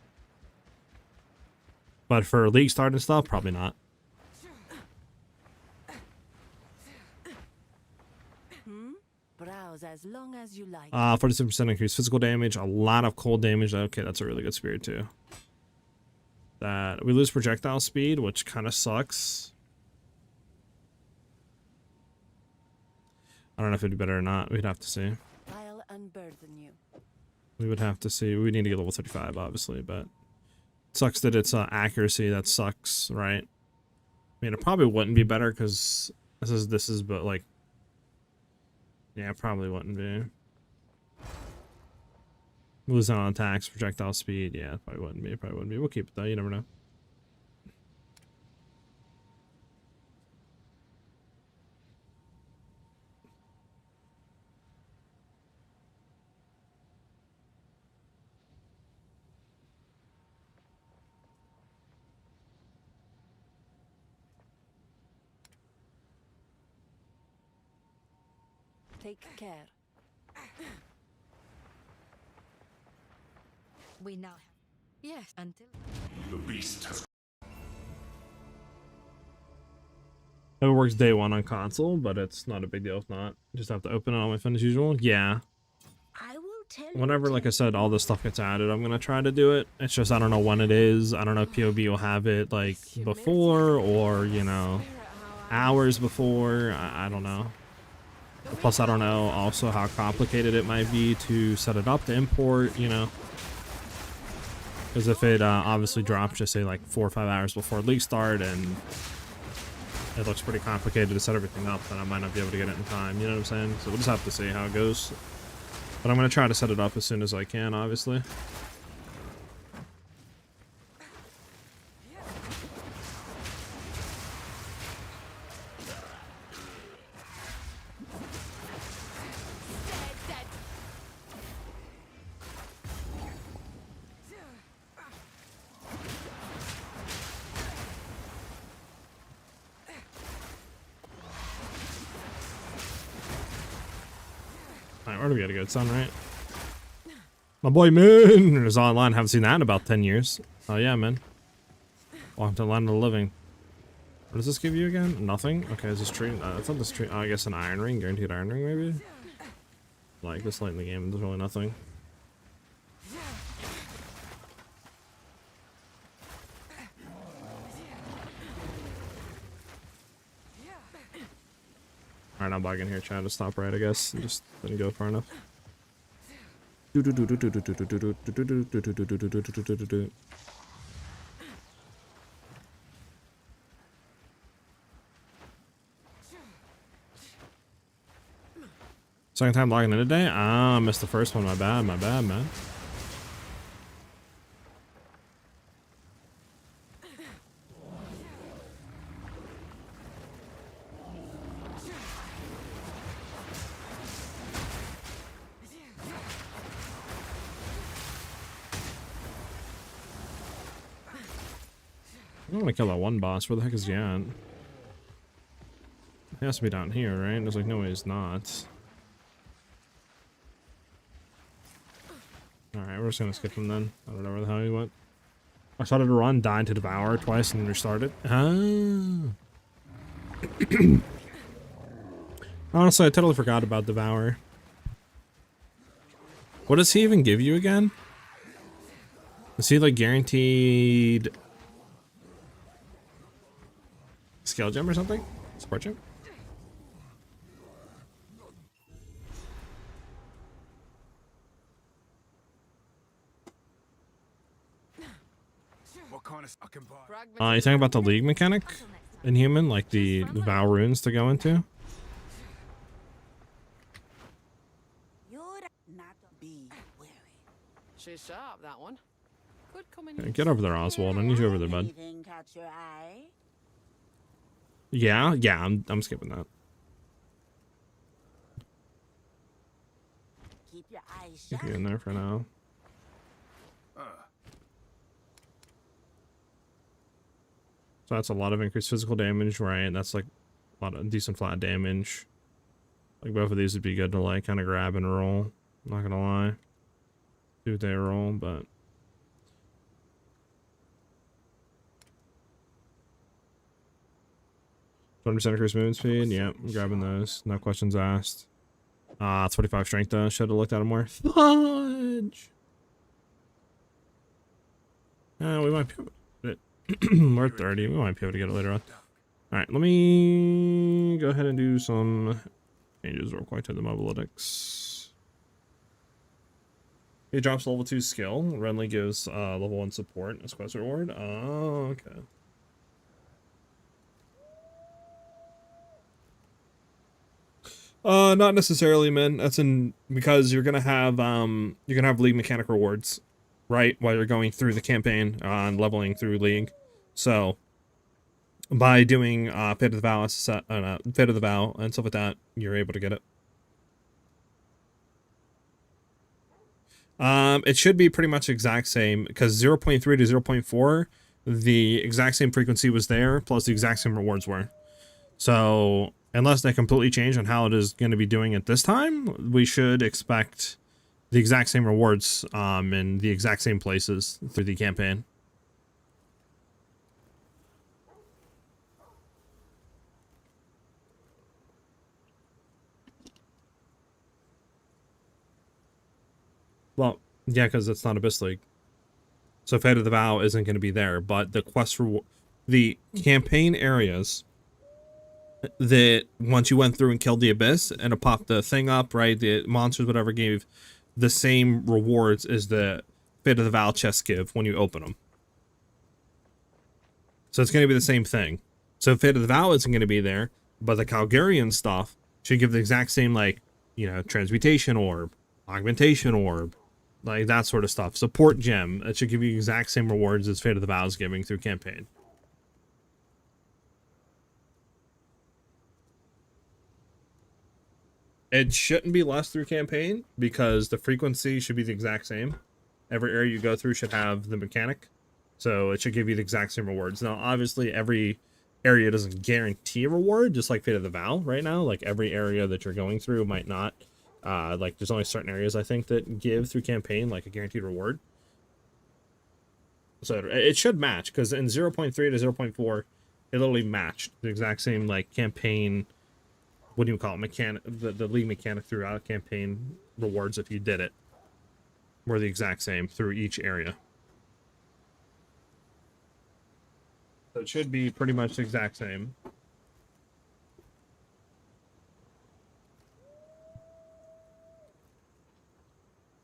But for league start and stuff, probably not. Browse as long as you like. 47% increased physical damage, a lot of cold damage. Okay, that's a really good spirit too. That we lose projectile speed, which kind of sucks. I don't know if it'd be better or not. We'd have to see. I'll unburden you. We would have to see. We need to get level 35, obviously, but it sucks that it's accuracy that sucks, right? I mean, it probably wouldn't be better because this is, but like, yeah, it probably wouldn't be. Losing on attacks, projectile speed, yeah, it probably wouldn't be. Probably wouldn't be. We'll keep it though. You never know. Take care. We now have. Yes, until. The beast has. It works day one on console, but it's not a big deal if not. Just have to open it on my phone as usual. Yeah. I will tell Whenever, like I said, all this stuff gets added, I'm gonna try to do it. It's just I don't know when it is. I don't know if PoB will have it like before or, you know, hours before. I don't know. Plus, I don't know also how complicated it might be to set it up to import, you know. Because if it obviously drops, just say like 4 or 5 hours before league start, and it looks pretty complicated to set everything up, then I might not be able to get it in time. You know what I'm saying? So we'll just have to see how it goes. But I'm gonna try to set it up as soon as I can, obviously. Alright, where do we gotta go? Sun, right? My boy Moon is online. Haven't seen that in about 10 years. Oh yeah, man. Welcome to the land of the living. What does this give you again? Nothing? Okay, is this tree? It's not this tree. Oh, I guess an iron ring. Guaranteed iron ring, maybe? Like, this late in the game, there's really nothing. Alright, I'm bugging here, trying to stop right, I guess. Just didn't go far enough. Second time logging in today? Ah, I missed the first one. My bad, man. I want to kill that one boss. Where the heck is he at? He has to be down here, right? There's like no way he's not. Alright, we're just gonna skip him then. I don't know where the hell he went. I started to run, died to devour twice, and restarted. Ah. Honestly, I totally forgot about devour. What does he even give you again? Is he like guaranteed skill gem or something? Support gem? What kind of I can buy? You talking about the league mechanic in human, like the vow runes to go into? She's sharp, that one. Could come in. Okay, get over there, Oswald. I need you over there, bud. Yeah, I'm skipping that. Keep your eyes Keep shut. you in there for now. So that's a lot of increased physical damage, right? That's like a lot of decent flat damage. Like both of these would be good to like kind of grab and roll. I'm not gonna lie. See what they roll, but 20% increased movement speed. Yep, I'm grabbing those. No questions asked. 25 strength though. Should have looked at it more. Fudge. We might be able to get it. We're at 30. We might be able to get it later on. All right, let me go ahead and do some changes real quick to the mobilitics. He drops level 2 skill. Renly gives level 1 support as quest reward. Oh, okay. Not necessarily, man. That's because you're gonna have league mechanic rewards, right? While you're going through the campaign and leveling through league. So by doing Fate of the Vow, Fate of the Vow and stuff like that, you're able to get it. It should be pretty much exact same because 0.3 to 0.4, the exact same frequency was there, plus the exact same rewards were. So unless they completely change on how it is going to be doing it this time, we should expect the exact same rewards in the exact same places through the campaign. Well, yeah, because it's not Abyss League. So Fate of the Vow isn't going to be there, but the quest reward, the campaign areas that once you went through and killed the Abyss and it popped the thing up, right? The monsters, whatever, gave the same rewards as the Fate of the Vow chests give when you open them. So it's going to be the same thing. So Fate of the Vow isn't going to be there, but the Calgarian stuff should give the exact same, like, you know, transmutation orb, augmentation orb, like that sort of stuff. Support gem, it should give you the exact same rewards as Fate of the Vow is giving through campaign. It shouldn't be less through campaign because the frequency should be the exact same. Every area you go through should have the mechanic. So it should give you the exact same rewards. Now, obviously, every area doesn't guarantee a reward, just like Fate of the Vow right now. Like, every area that you're going through might not Like there's only certain areas I think that give through campaign like a guaranteed reward. So it should match, because in 0.3 to 0.4, it literally matched the exact same like campaign. What do you call it? Mechanic. The league mechanic throughout campaign rewards, if you did it, were the exact same through each area. So it should be pretty much the exact same.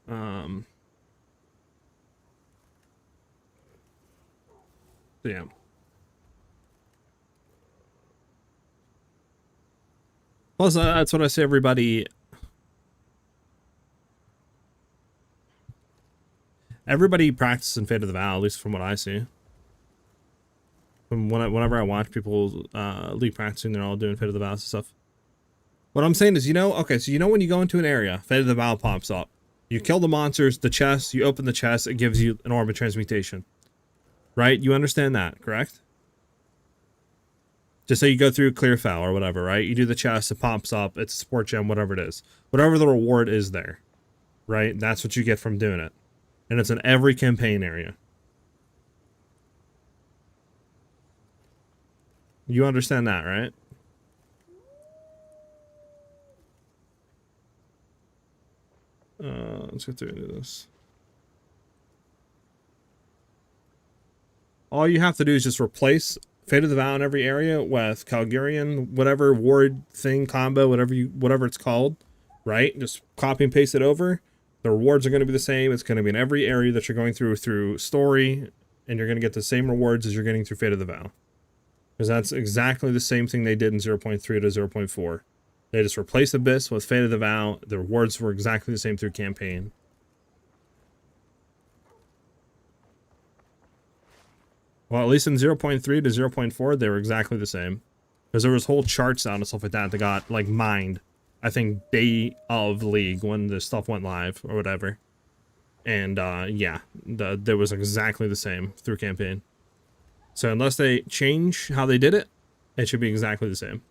So yeah. Plus, that's what I say. Everybody practices in Fate of the Vow, at least from what I see. From whenever I watch people league practicing, they're all doing Fate of the Vows and stuff. What I'm saying is, you know, okay, so you know when you go into an area, Fate of the Vow pops up. You kill the monsters, the chest, you open the chest, it gives you an Orb of Transmutation. Right? You understand that, correct? Just say you go through Clearfell or whatever, right? You do the chest, it pops up, it's a support gem, whatever it is. Whatever the reward is there, right? That's what you get from doing it. And it's in every campaign area. You understand that, right? Let's go through this. All you have to do is just replace Fate of the Vow in every area with Calgarian, whatever ward thing combo, whatever it's called, right? Just copy and paste it over. The rewards are going to be the same. It's going to be in every area that you're going through story, and you're going to get the same rewards as you're getting through Fate of the Vow. Because that's exactly the same thing they did in 0.3 to 0.4. They just replaced Abyss with Fate of the Vow. The rewards were exactly the same through campaign. Well, at least in 0.3 to 0.4, they were exactly the same. Because there was whole charts out and stuff like that got, like, mined. I think day of League when the stuff went live or whatever. And, yeah, there was exactly the same through campaign. So unless they change how they did it, it should be exactly the same.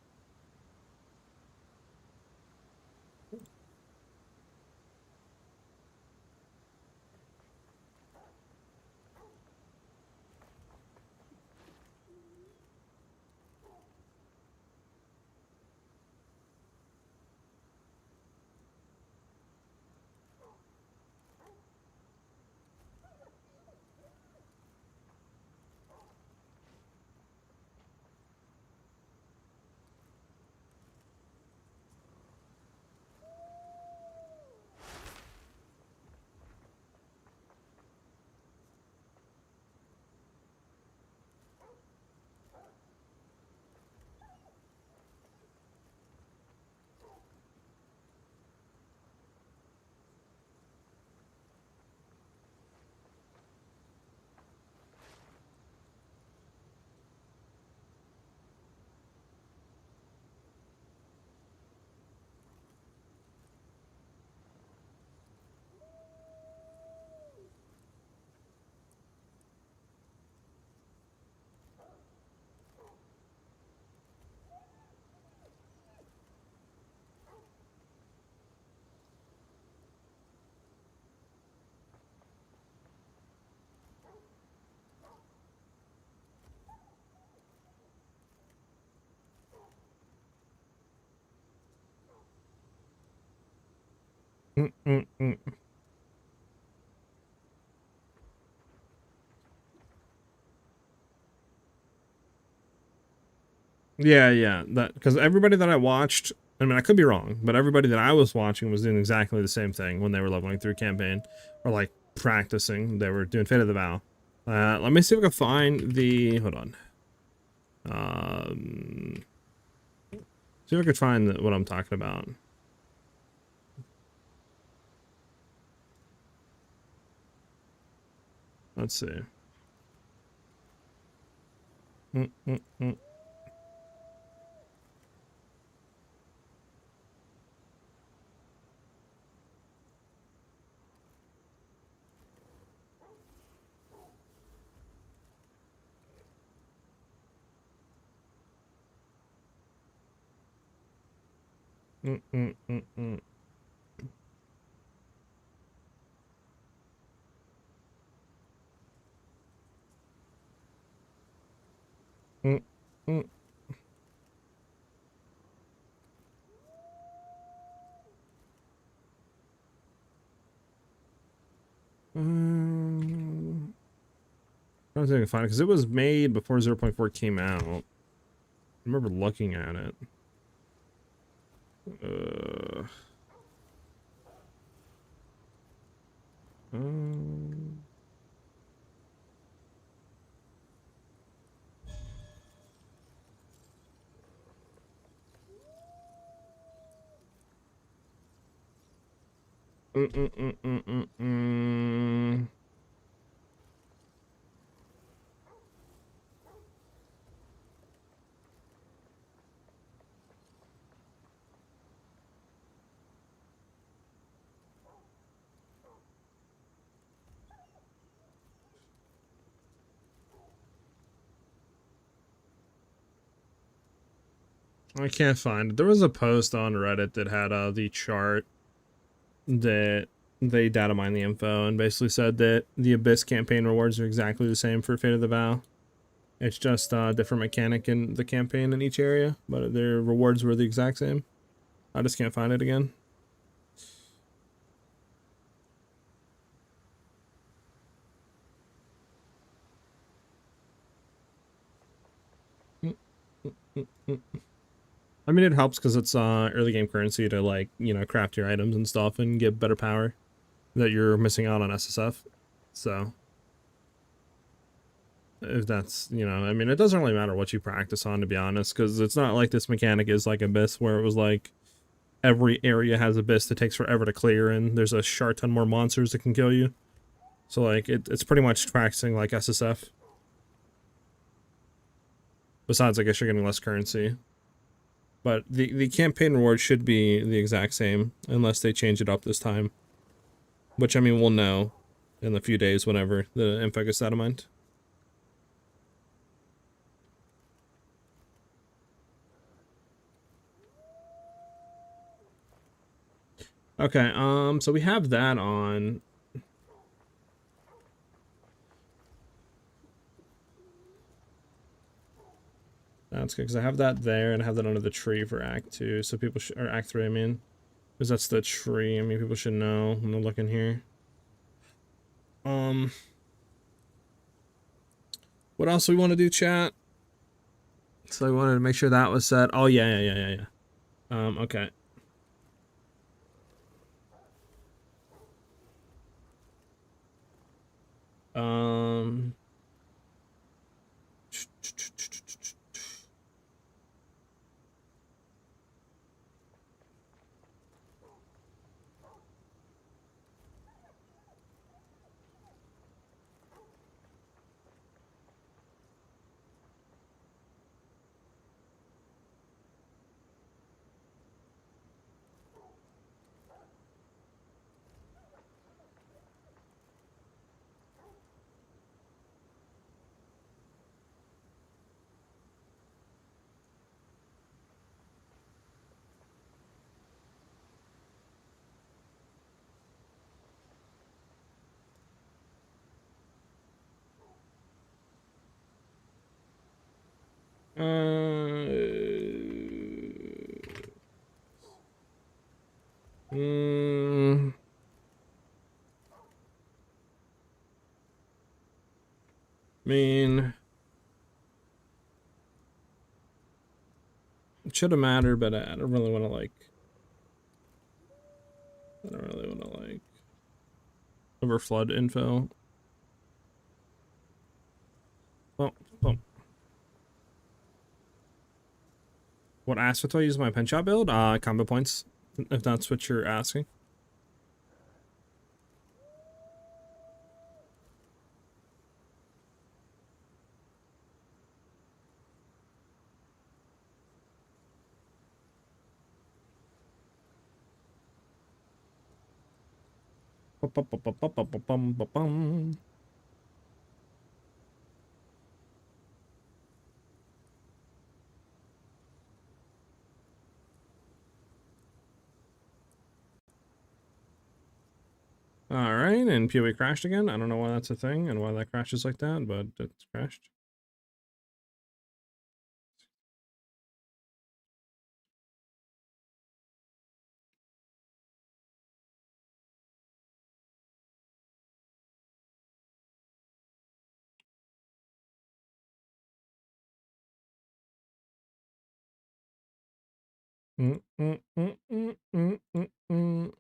Yeah, that because everybody that I watched, I mean, I could be wrong, but everybody that I was watching was doing exactly the same thing when they were leveling through campaign or like practicing. They were doing Fate of the Vow. Let me see if I can find the. Hold on. See if I could find what I'm talking about. Let's see. Mm. I don't think I can find it because it was made before 0.4 came out. I remember looking at it. Um, mm, mm, mm, mm, mm, mm. I can't find it. There was a post on Reddit that had the chart that they data mined the info and basically said that the Abyss campaign rewards are exactly the same for Fate of the Vow. It's just a different mechanic in the campaign in each area, but their rewards were the exact same. I just can't find it again. I mean, it helps because it's early game currency to, like, you know, craft your items and stuff and get better power that you're missing out on SSF. So if that's, you know, I mean, it doesn't really matter what you practice on, to be honest, because it's not like this mechanic is like Abyss where it was like every area has Abyss that takes forever to clear and there's a shart ton more monsters that can kill you. So like it's pretty much practicing like SSF. Besides, I guess you're getting less currency. But the campaign reward should be the exact same unless they change it up this time. Which, I mean, we'll know in a few days whenever the info gets data mined. Okay, so we have that on. That's good, because I have that there, and I have that under the tree for Act 2, so people should, or Act 3, I mean. Because that's the tree, I mean, people should know when they're looking here. What else do we want to do, chat? So I wanted to make sure that was set. Oh, yeah. Okay. I mean, it should have mattered, but I don't really want to, like, overflood info. Oh. What aspect do I use my pen shot build? Combo points, if that's what you're asking. Alright, and PoE crashed again. I don't know why that's a thing and why that crashes like that, but it's crashed. Mm, mm, mm, mm, mm, mm, mm.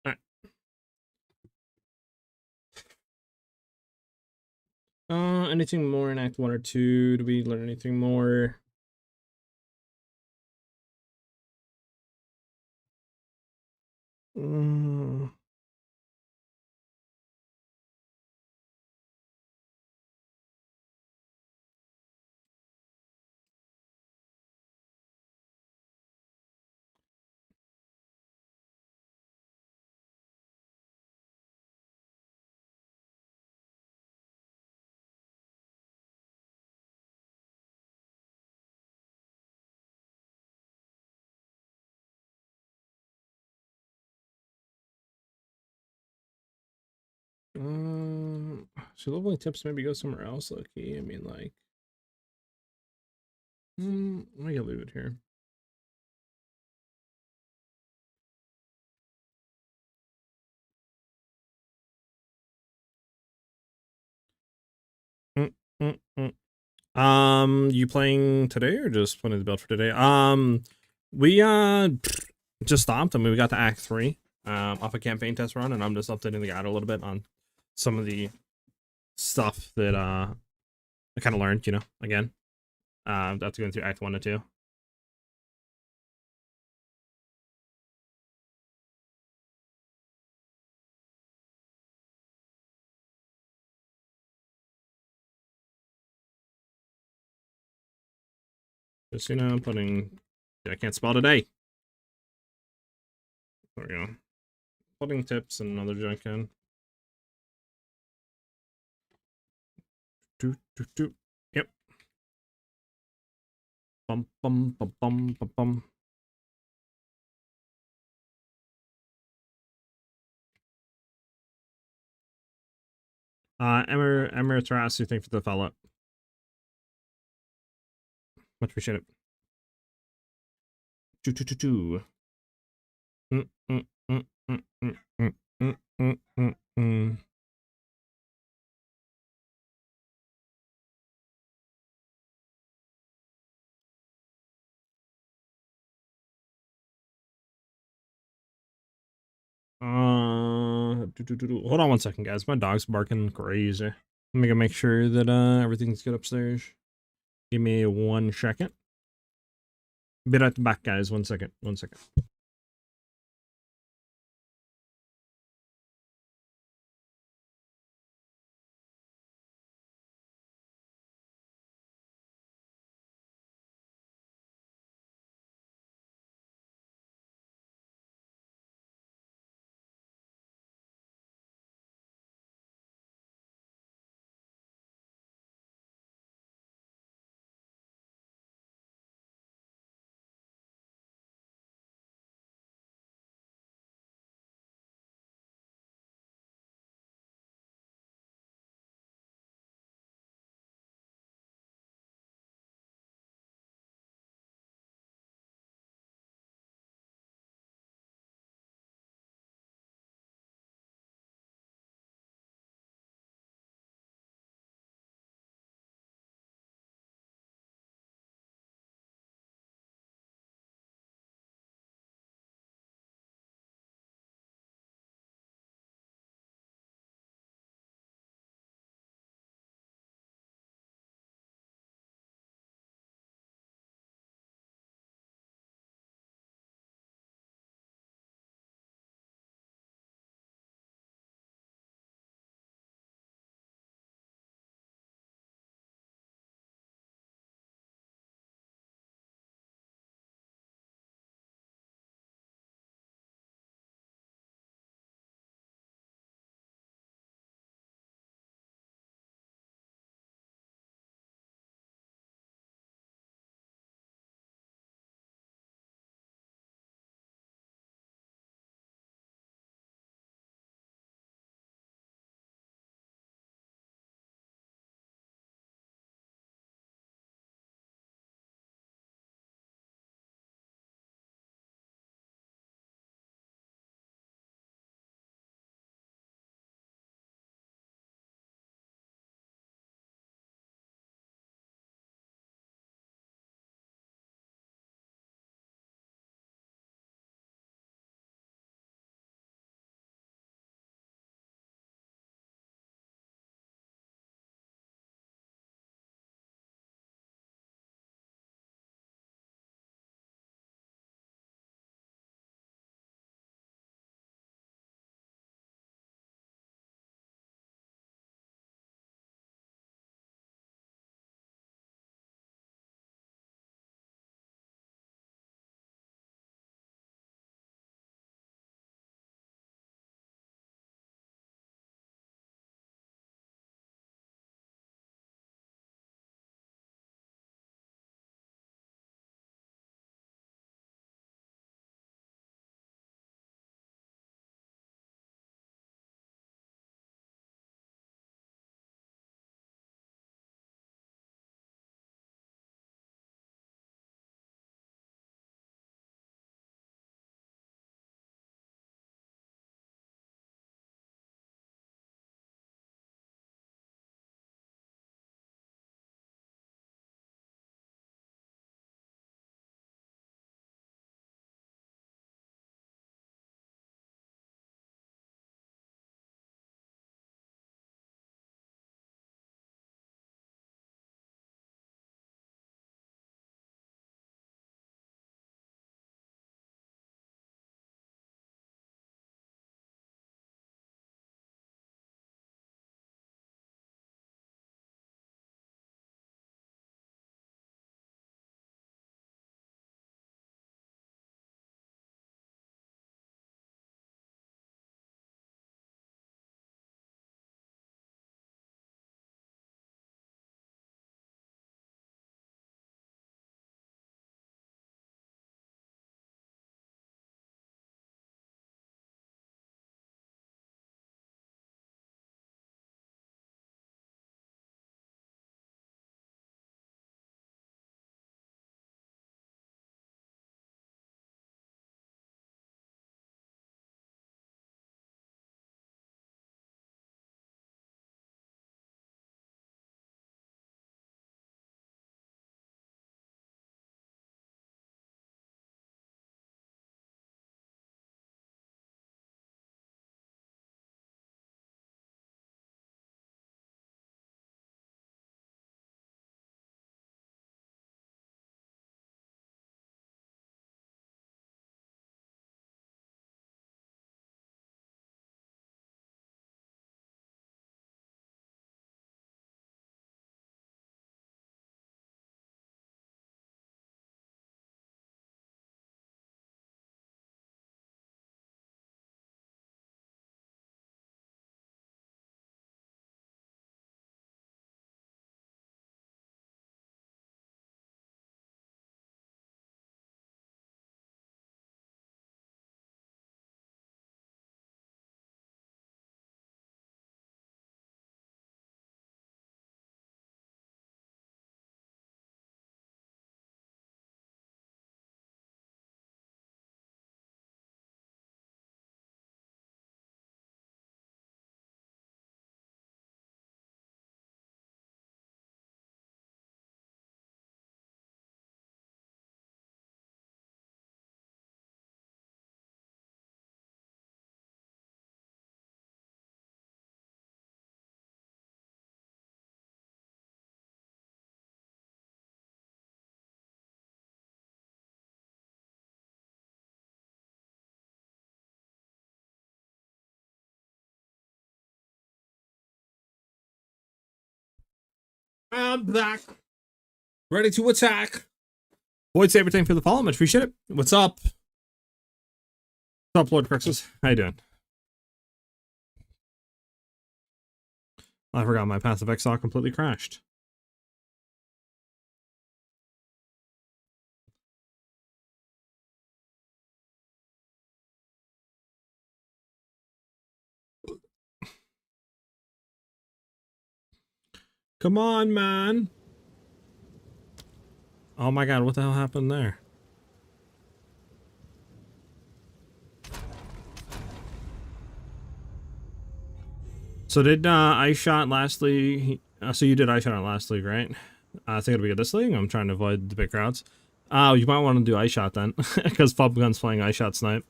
Alright. Anything more in Act 1 or 2? Do we learn anything more? Mm. Should leveling tips maybe go somewhere else, Loki? I mean, like, let me leave it here. Mm, mm, mm. You playing today or just putting the build for today? We just stopped. I mean, we got to Act 3 off a campaign test run, and I'm just updating the guide a little bit on some of the stuff that I kind of learned, you know, again. After going through Act 1 and 2. Just, you know, putting... I can't spell today. There we go. Putting tips and other junk in. Yep. Bum bum bum bum bum bum. Emir Taras, thank you for the follow-up. Much appreciate it. Mm, mm, mm, mm, mm, mm, mm, mm, mm, mm. Hold on one second, guys. My dog's barking crazy. I'm gonna make sure that everything's good upstairs. Give me 1 second. Be right back, guys. 1 second. 1 second. I'm back. Ready to attack. Void Saber, thank you for the follow. Much appreciate it. What's up? What's up, Lord Crixus? How you doing? I forgot my passive Exile completely crashed. Come on, man. Oh my god, what the hell happened there? So did Ice Shot last league? So you did Ice Shot on last league, right? I think it'll be good this league. I'm trying to avoid the big crowds. You might want to do Ice Shot then, because Gun's playing Ice Shot Snipe.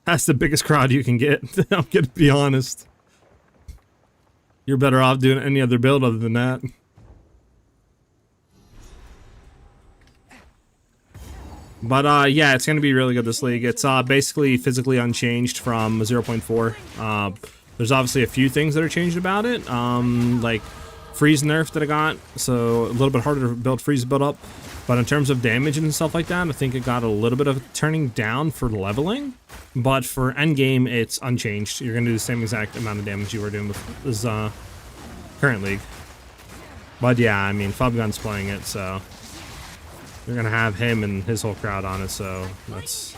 That's the biggest crowd you can get. I'm gonna be honest. You're better off doing any other build other than that. But yeah, it's gonna be really good this league. It's basically physically unchanged from 0.4. There's obviously a few things that are changed about it, like freeze nerf that I got, so a little bit harder to build freeze build up. But in terms of damage and stuff like that, I think it got a little bit of turning down for leveling. But for endgame, it's unchanged. You're gonna do the same exact amount of damage you were doing with this current league. But yeah, I mean, Gun's playing it, so you're gonna have him and his whole crowd on it. So it's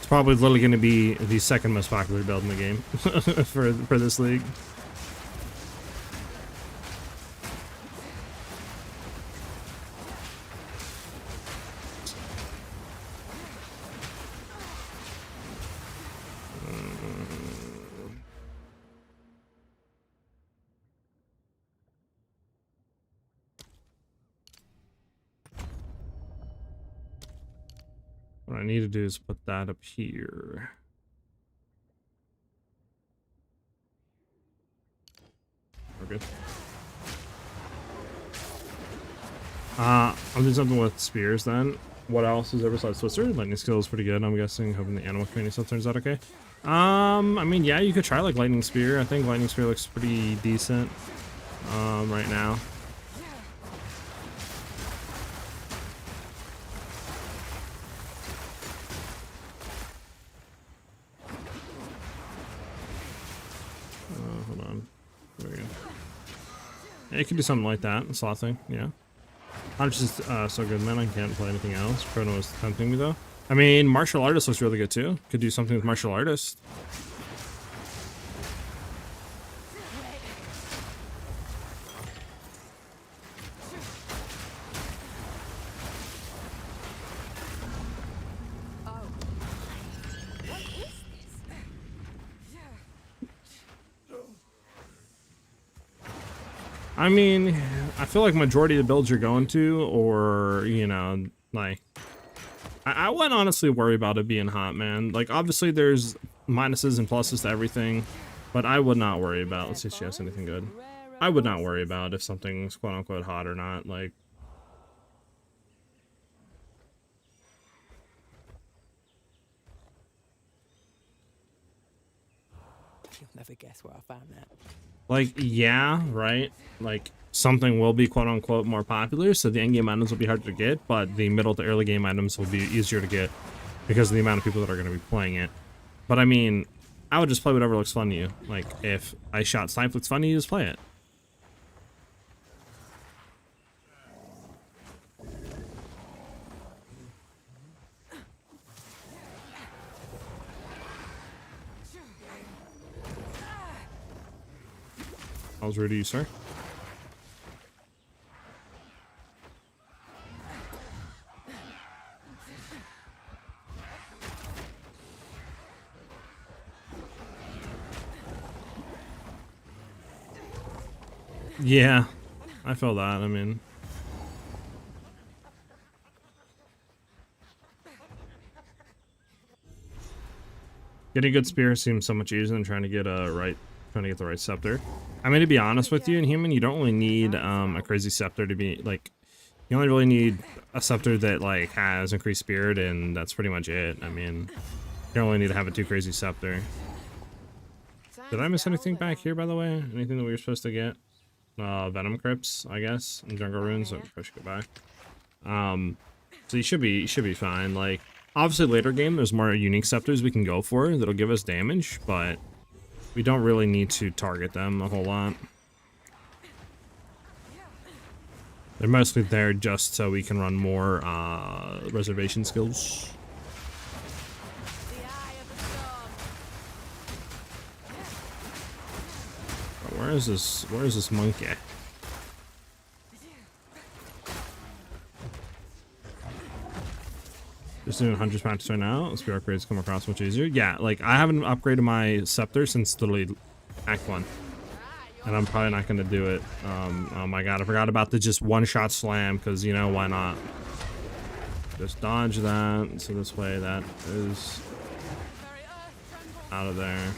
probably literally gonna be the second most popular build in the game for this league. What I need to do is put that up here. We're good. I'll do something with spears then. What else is there besides Twister? Lightning skill is pretty good, I'm guessing. Hoping the animal community stuff turns out okay. I mean, yeah, you could try like lightning spear. I think lightning spear looks pretty decent right now. Hold on. There we go. Yeah, you could do something like that. Slot thing, yeah. Huntress is so good, man. I can't play anything else. Chrono is tempting me though. I mean, martial artist looks really good too. Could do something with martial artist. I mean, I feel like majority of the builds you're going to, or, you know, like, I wouldn't honestly worry about it being hot, man. Like, obviously there's minuses and pluses to everything, but I would not worry about, let's see if she has anything good. I would not worry about if something's quote-unquote hot or not, like. You'll never guess where I found that. Like, yeah, right? Like, something will be quote-unquote more popular, so the endgame items will be harder to get, but the middle to early game items will be easier to get because of the amount of people that are going to be playing it. But I mean, I would just play whatever looks fun to you. Like, if Ice Shot Snipe looks fun to you, just play it. I was rude to you, sir. Yeah, I feel that. I mean, getting a good spear seems so much easier than trying to get the right scepter. I mean, to be honest with you, in human, you don't really need a crazy scepter to be like. You only really need a scepter that like has increased spirit, and that's pretty much it. I mean, you don't really need to have a too crazy scepter. Did I miss anything back here, by the way? Anything that we were supposed to get? Venom Crypts, I guess, and Jungle Runes. So I should go back. So you should be fine. Like, obviously later game, there's more unique scepters we can go for that'll give us damage, but we don't really need to target them a whole lot. They're mostly there just so we can run more reservation skills. But where is this monkey? Just doing Huntress practice right now. Spear upgrades come across much easier. Yeah, like I haven't upgraded my scepter since literally Act 1. And I'm probably not gonna do it. Oh my god, I forgot about the just one-shot slam, because you know, why not? Just dodge that, so this way that is out of there.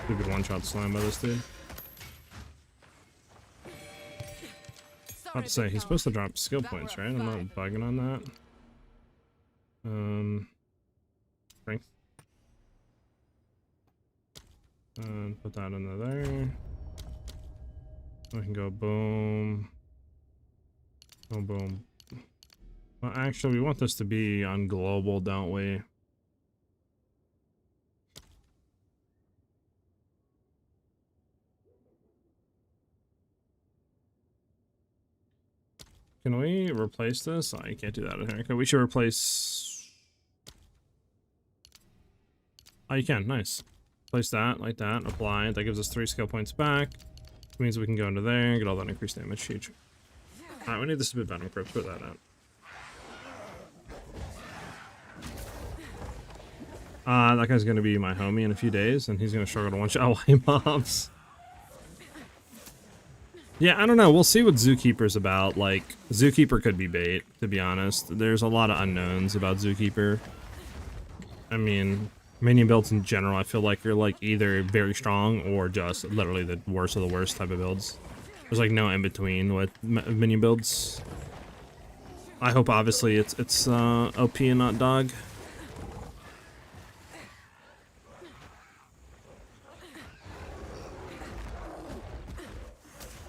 Stupid one-shot slam by this dude. About to say, he's supposed to drop skill points, right? I'm not bugging on that. Strength. And put that into there. I can go boom. Boom, boom. Well, actually, we want this to be on global, don't we? Can we replace this? Oh, you can't do that in here. Okay, we should replace... Oh, you can. Nice. Place that, like that. Apply. That gives us 3 skill points back. Which means we can go into there and get all that increased damage. Huge. Alright, we need this to be Venom Crypt. Put that out. That guy's gonna be my homie in a few days, and he's gonna struggle to one-shot white mobs. Yeah, I don't know. We'll see what Zookeeper's about. Like, Zookeeper could be bait, to be honest. There's a lot of unknowns about Zookeeper. I mean, minion builds in general, I feel like you're like either very strong or just literally the worst of the worst type of builds. There's like no in between with minion builds. I hope obviously it's OP and not dog.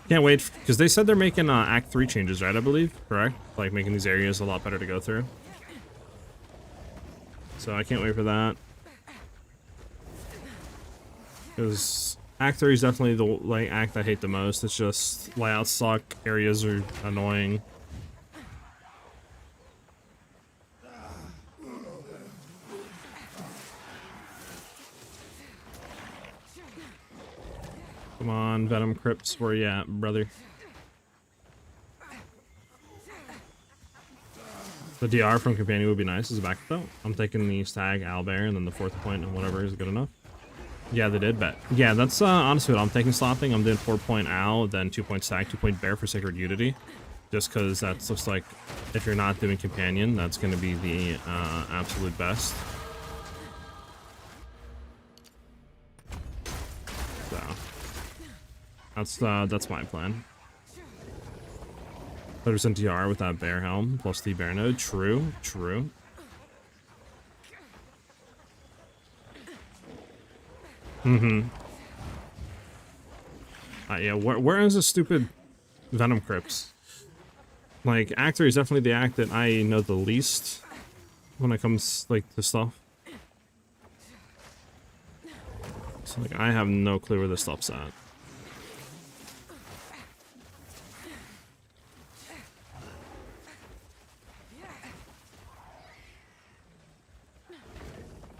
Can't wait, because they said they're making Act 3 changes, right, I believe? Correct? Like, making these areas a lot better to go through. So I can't wait for that. Because Act 3 is definitely the like act I hate the most. It's just layouts suck, areas are annoying. Come on, Venom Crypts, where you at, brother? The DR from Companion would be nice as a backup though. I'm taking the Stag, Owlbear, and then the 4th point and whatever is good enough. Yeah, they did bet. Yeah, that's honestly what I'm taking slopping. I'm doing 4-point Owl, then 2-point Stag, 2-point Bear for Sacred Unity. Just because that looks like if you're not doing Companion, that's going to be the absolute best. So that's my plan. 30% DR with that bear helm plus the bear node. True, true. Yeah, where is the stupid Venom Crypts? Like, Act 3 is definitely the act that I know the least when it comes like to stuff. So like I have no clue where this stuff's at.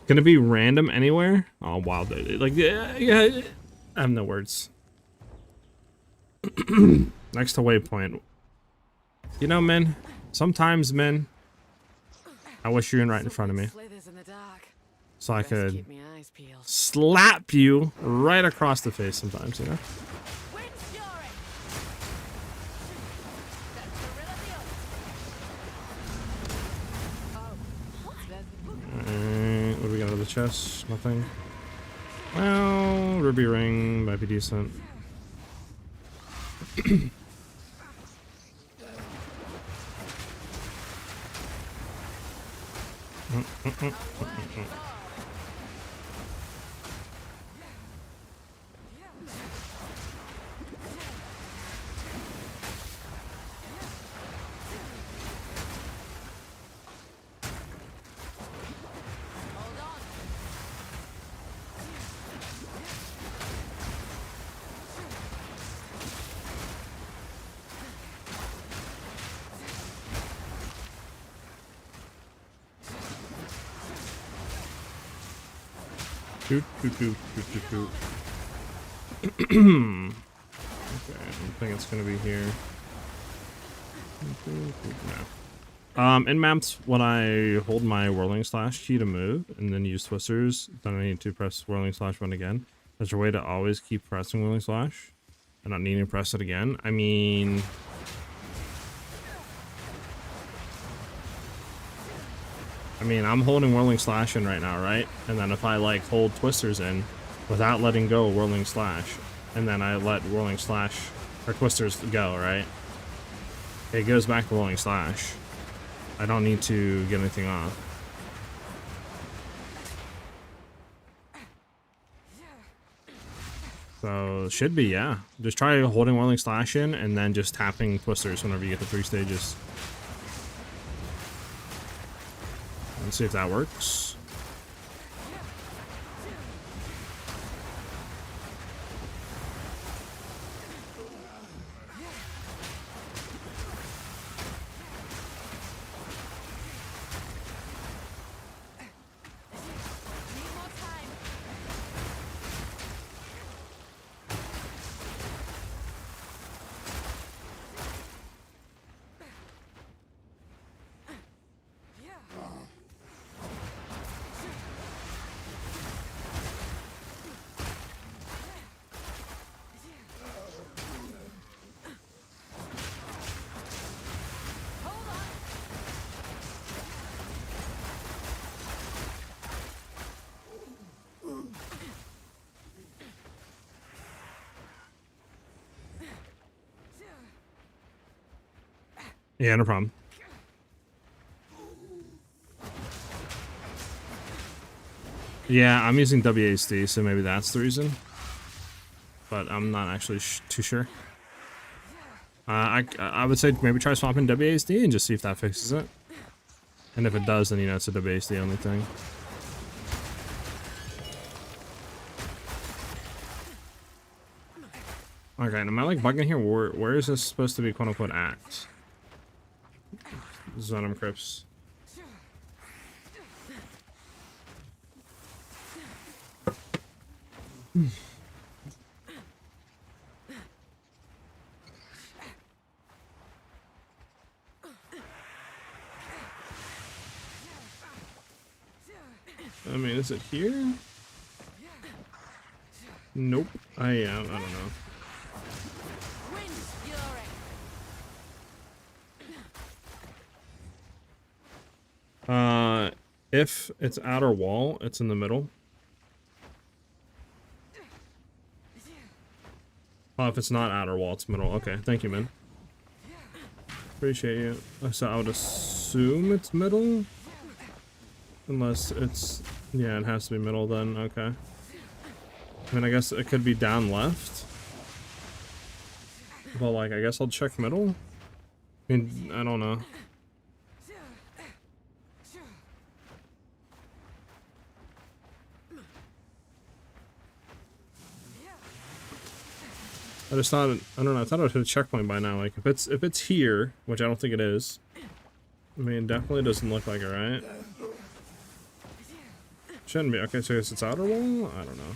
Gonna be random anywhere? Oh wow, like yeah, I have no words. Next to waypoint. You know, men. Sometimes, men. I wish you were right in front of me, so I could slap you right across the face. Sometimes, you know. What do we chest? Nothing. Well, ruby ring might be decent. Shoot, shoot, shoot, shoot, shoot, shoot. Okay, I don't think it's gonna be here. No. In maps, when I hold my Whirling Slash key to move and then use twisters, then I need to press Whirling Slash one again. There's a way to always keep pressing Whirling Slash and not needing to press it again. I mean, I'm holding Whirling Slash in right now, right? And then if I like hold twisters in without letting go of Whirling Slash, and then I let Whirling Slash or twisters go, right? It goes back to Whirling Slash. I don't need to get anything off. So it should be, yeah. Just try holding Whirling Slash in and then just tapping twisters whenever you get to 3 stages. Let's see if that works. Yeah, no problem. Yeah, I'm using WASD, so maybe that's the reason. But I'm not actually too sure. I would say maybe try swapping WASD and just see if that fixes it. And if it does, then you know it's a WASD only thing. Okay, am I like bugging here? Where is this supposed to be quote unquote at? Venom Crypts. I mean, is it here? Nope. I don't know. If it's outer wall, it's in the middle. Oh, if it's not outer wall, it's middle. Okay, thank you, man. Appreciate you. So I would assume it's middle. Unless it's... yeah, it has to be middle then. Okay. I mean, I guess it could be down left. But, like, I guess I'll check middle. I mean, I don't know. I just thought, I don't know, I thought I would hit a checkpoint by now. Like, if it's here, which I don't think it is. I mean, definitely doesn't look like it, right? Shouldn't be. Okay, so I guess it's outer wall? I don't know.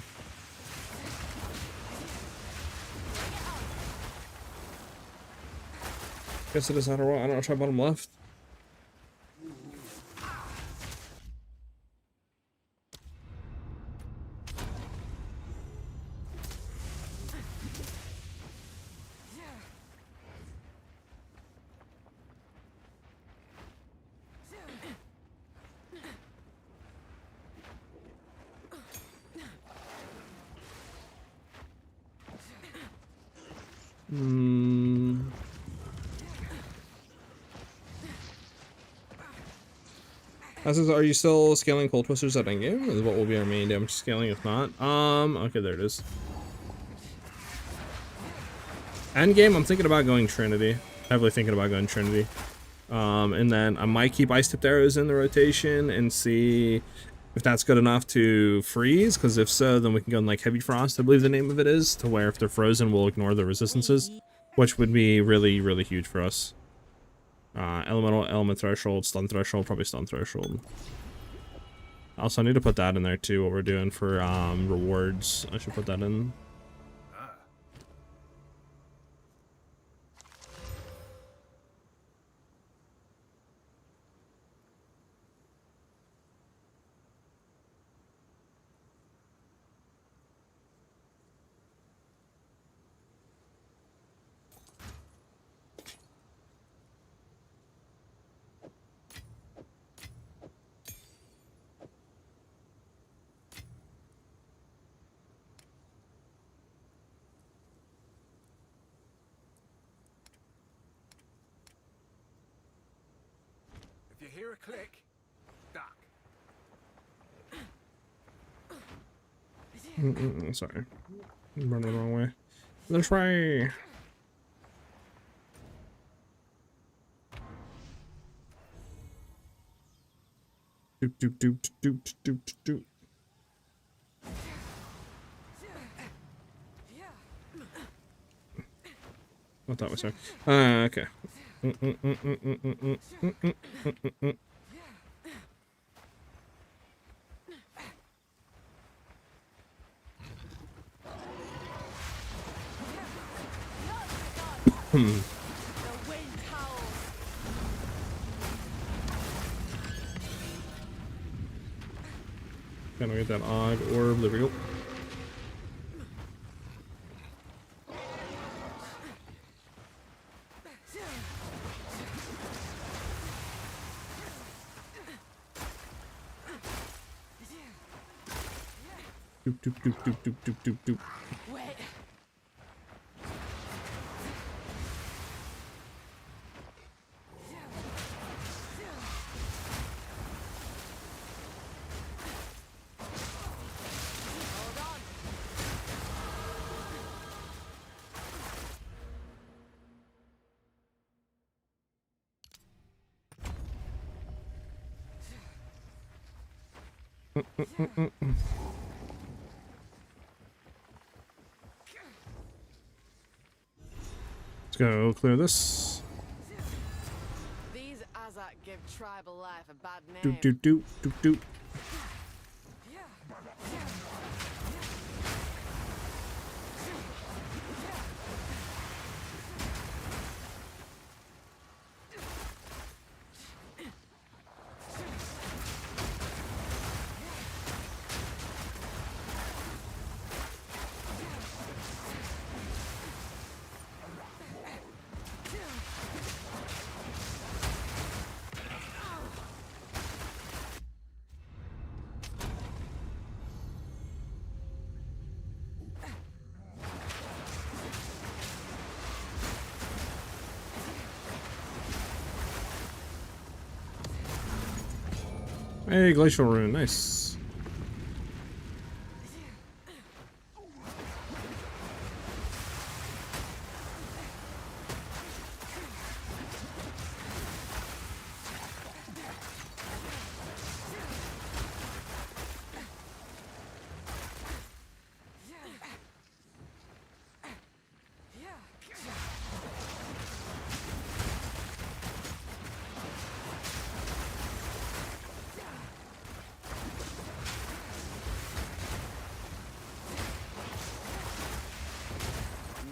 Guess it is outer wall. I don't know, try bottom left. Are you still scaling Cold Twisters at endgame? Is what will be our main damage scaling if not? Okay, there it is. Endgame, I'm thinking about going Trinity. Heavily thinking about going Trinity. And then I might keep Ice Tipped Arrows in the rotation and see if that's good enough to freeze, because if so, then we can go in like Heavy Frost, I believe the name of it is, to where if they're frozen, we'll ignore the resistances, which would be really, really huge for us. Elemental, Element Threshold, Stun Threshold, probably Stun Threshold. Also, I need to put that in there too, what we're doing for rewards. I should put that in. If you hear a click, duck. Sorry. I'm running the wrong way. This way! Doop doop doop doop doop doop. I thought was sorry. Okay. Gonna get that odd orb. There we go. Doop doop doop doop doop doop doop doop. Wait. Let's go clear this. These Azak give tribal life a bad name. Doop doop doop doop doop. Hey, Glacial Rune, nice.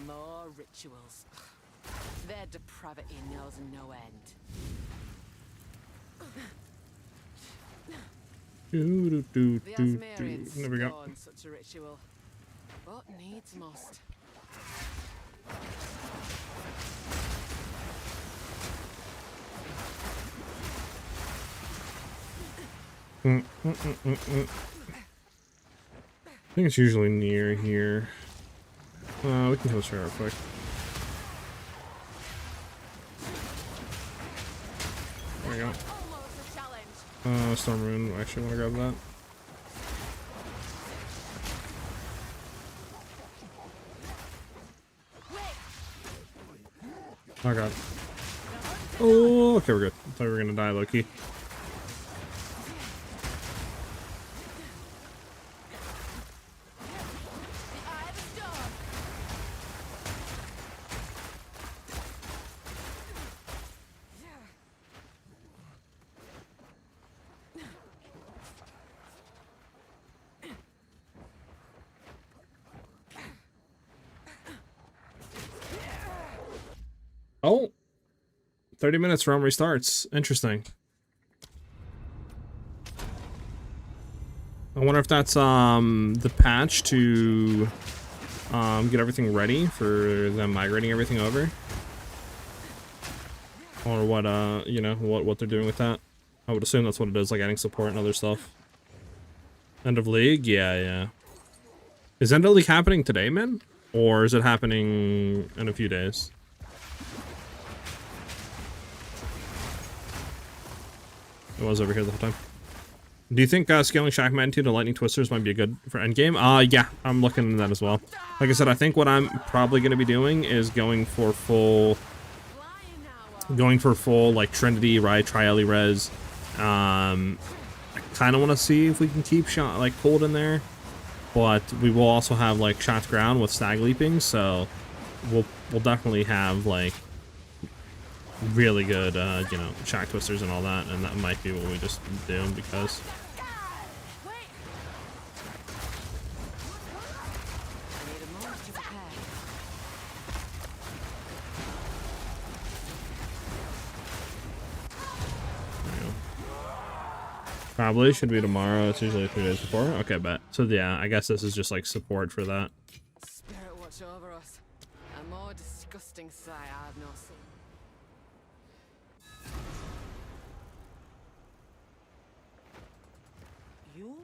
More rituals. Their depravity knows no end. Do do do The do do. Asmarians There we go. scorn such a ritual, but needs must. I think it's usually near here. We can kill this real quick. Storm Rune. I actually want to grab that. Oh god. Oh, okay, we're good. I thought we were gonna die, Loki. Oh, 30 minutes from restarts. Interesting. I wonder if that's the patch to get everything ready for them migrating everything over, or what you know, what they're doing with that. I would assume that's what it is, like adding support and other stuff. End of League, yeah. Is End of League happening today, man, or is it happening in a few days? It was over here the whole time. Do you think scaling Shack Magnitude to Lightning Twisters might be good for endgame? Yeah, I'm looking into that as well. Like I said, I think what I'm probably going to be doing is going for full like Trinity, right? Tri-Ellie Res. I kind of want to see if we can keep shot like cold in there, but we will also have like shots ground with stag leaping, so we'll definitely have like really good, you know, Shack Twisters and all that, and that might be what we just do because. Probably should be tomorrow. It's usually 3 days before. Okay, bet. So yeah, I guess this is just like support for that. Spirit watch over us. A more disgusting sight I've not seen. You?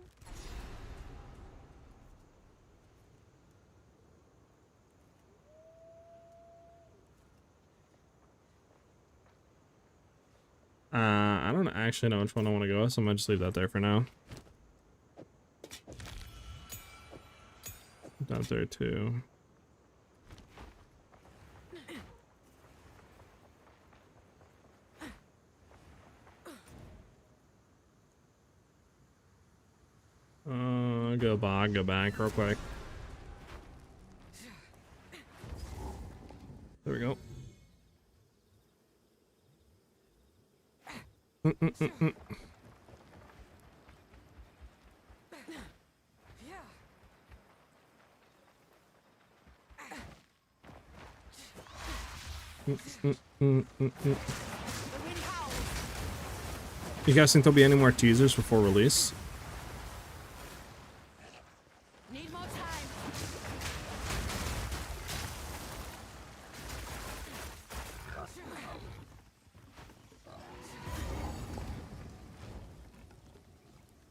I don't actually know which one I want to go with, so I'm gonna just leave that there for now. Down there too. Go back real quick. There we go. You guys think there'll be any more teasers before release? Need more time.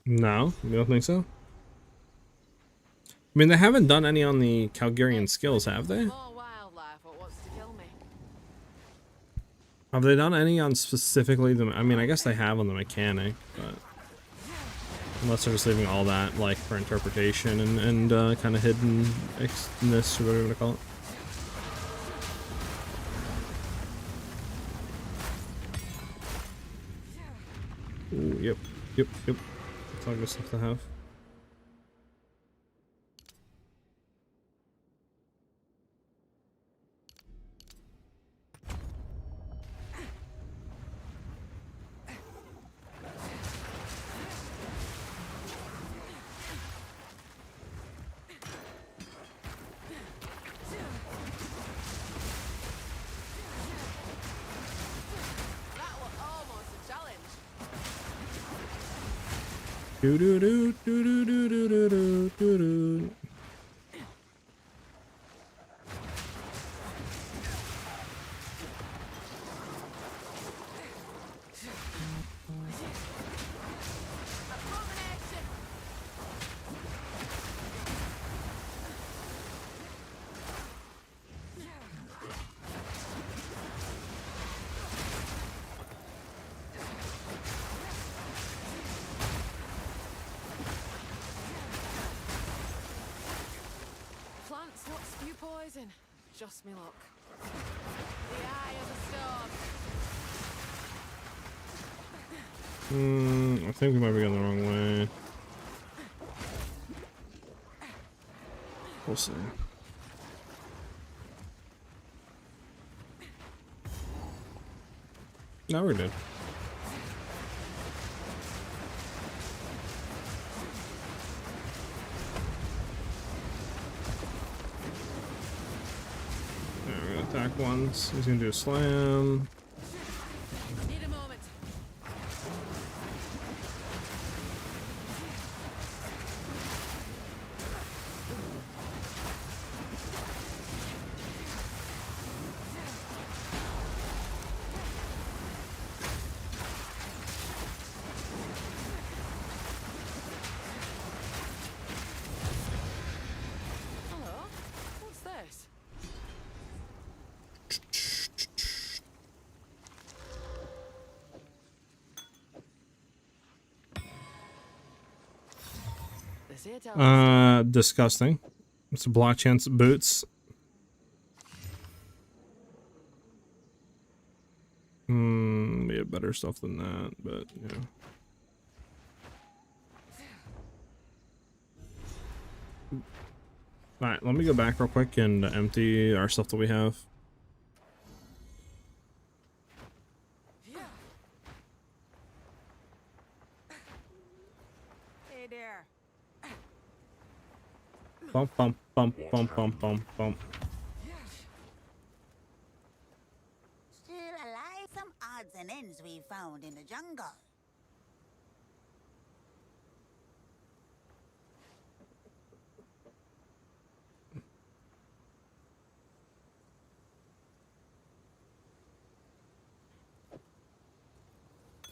No, you don't think so? I mean, they haven't done any on the Calgarian skills, have they? More wildlife what wants to kill me. Have they done any on specifically the... I mean, I guess they have on the mechanic, but... Unless they're just leaving all that, like, for interpretation and kind of hiddenness, or whatever you want to call it. Ooh, yep. That's all good stuff to have. That was almost a challenge. Do do do do do do do do do do. Abomination. Just me luck. The eye of the storm. I think we might be going the wrong way. We'll see. No, we're good. Alright, we're gonna attack once. He's gonna do a slam. Need a moment. Hello? What's this? This here tells us Disgusting. It's a block chance boots. We have better stuff than that, but yeah. Alright, let me go back real quick and empty our stuff that we have. Hey there. Bump, bump, bump, bump, bump, bump, bump. Still alive? Some odds and ends we found in the jungle.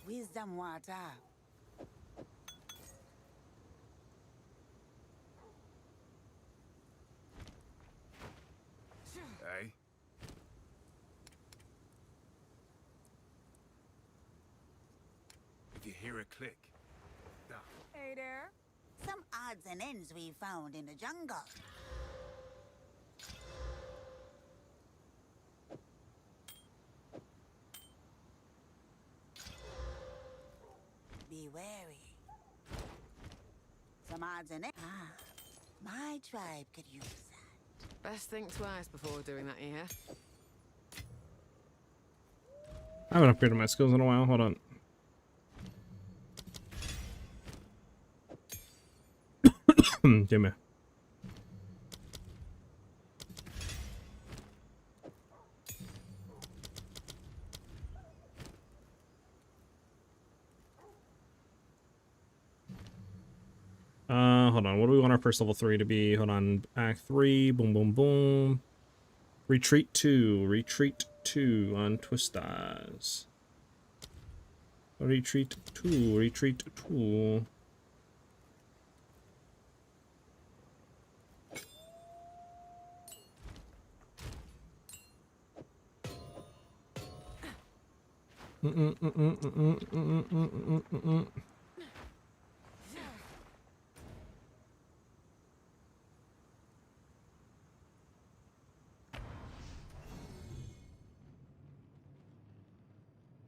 Wisdom water. Eh? If you hear a click. No. Hey there. Some odds and ends we found in the jungle. Be wary. Some odds and ends. Ah, my tribe could use that. best think twice before doing that here. I haven't upgraded my skills in a while. Hold on. Give me. Hold on. What do we want our first level 3 to be? Hold on. Act 3. Boom, boom, boom. Retreat 2. Retreat 2 on Twistas. Retreat 2. Retreat 2.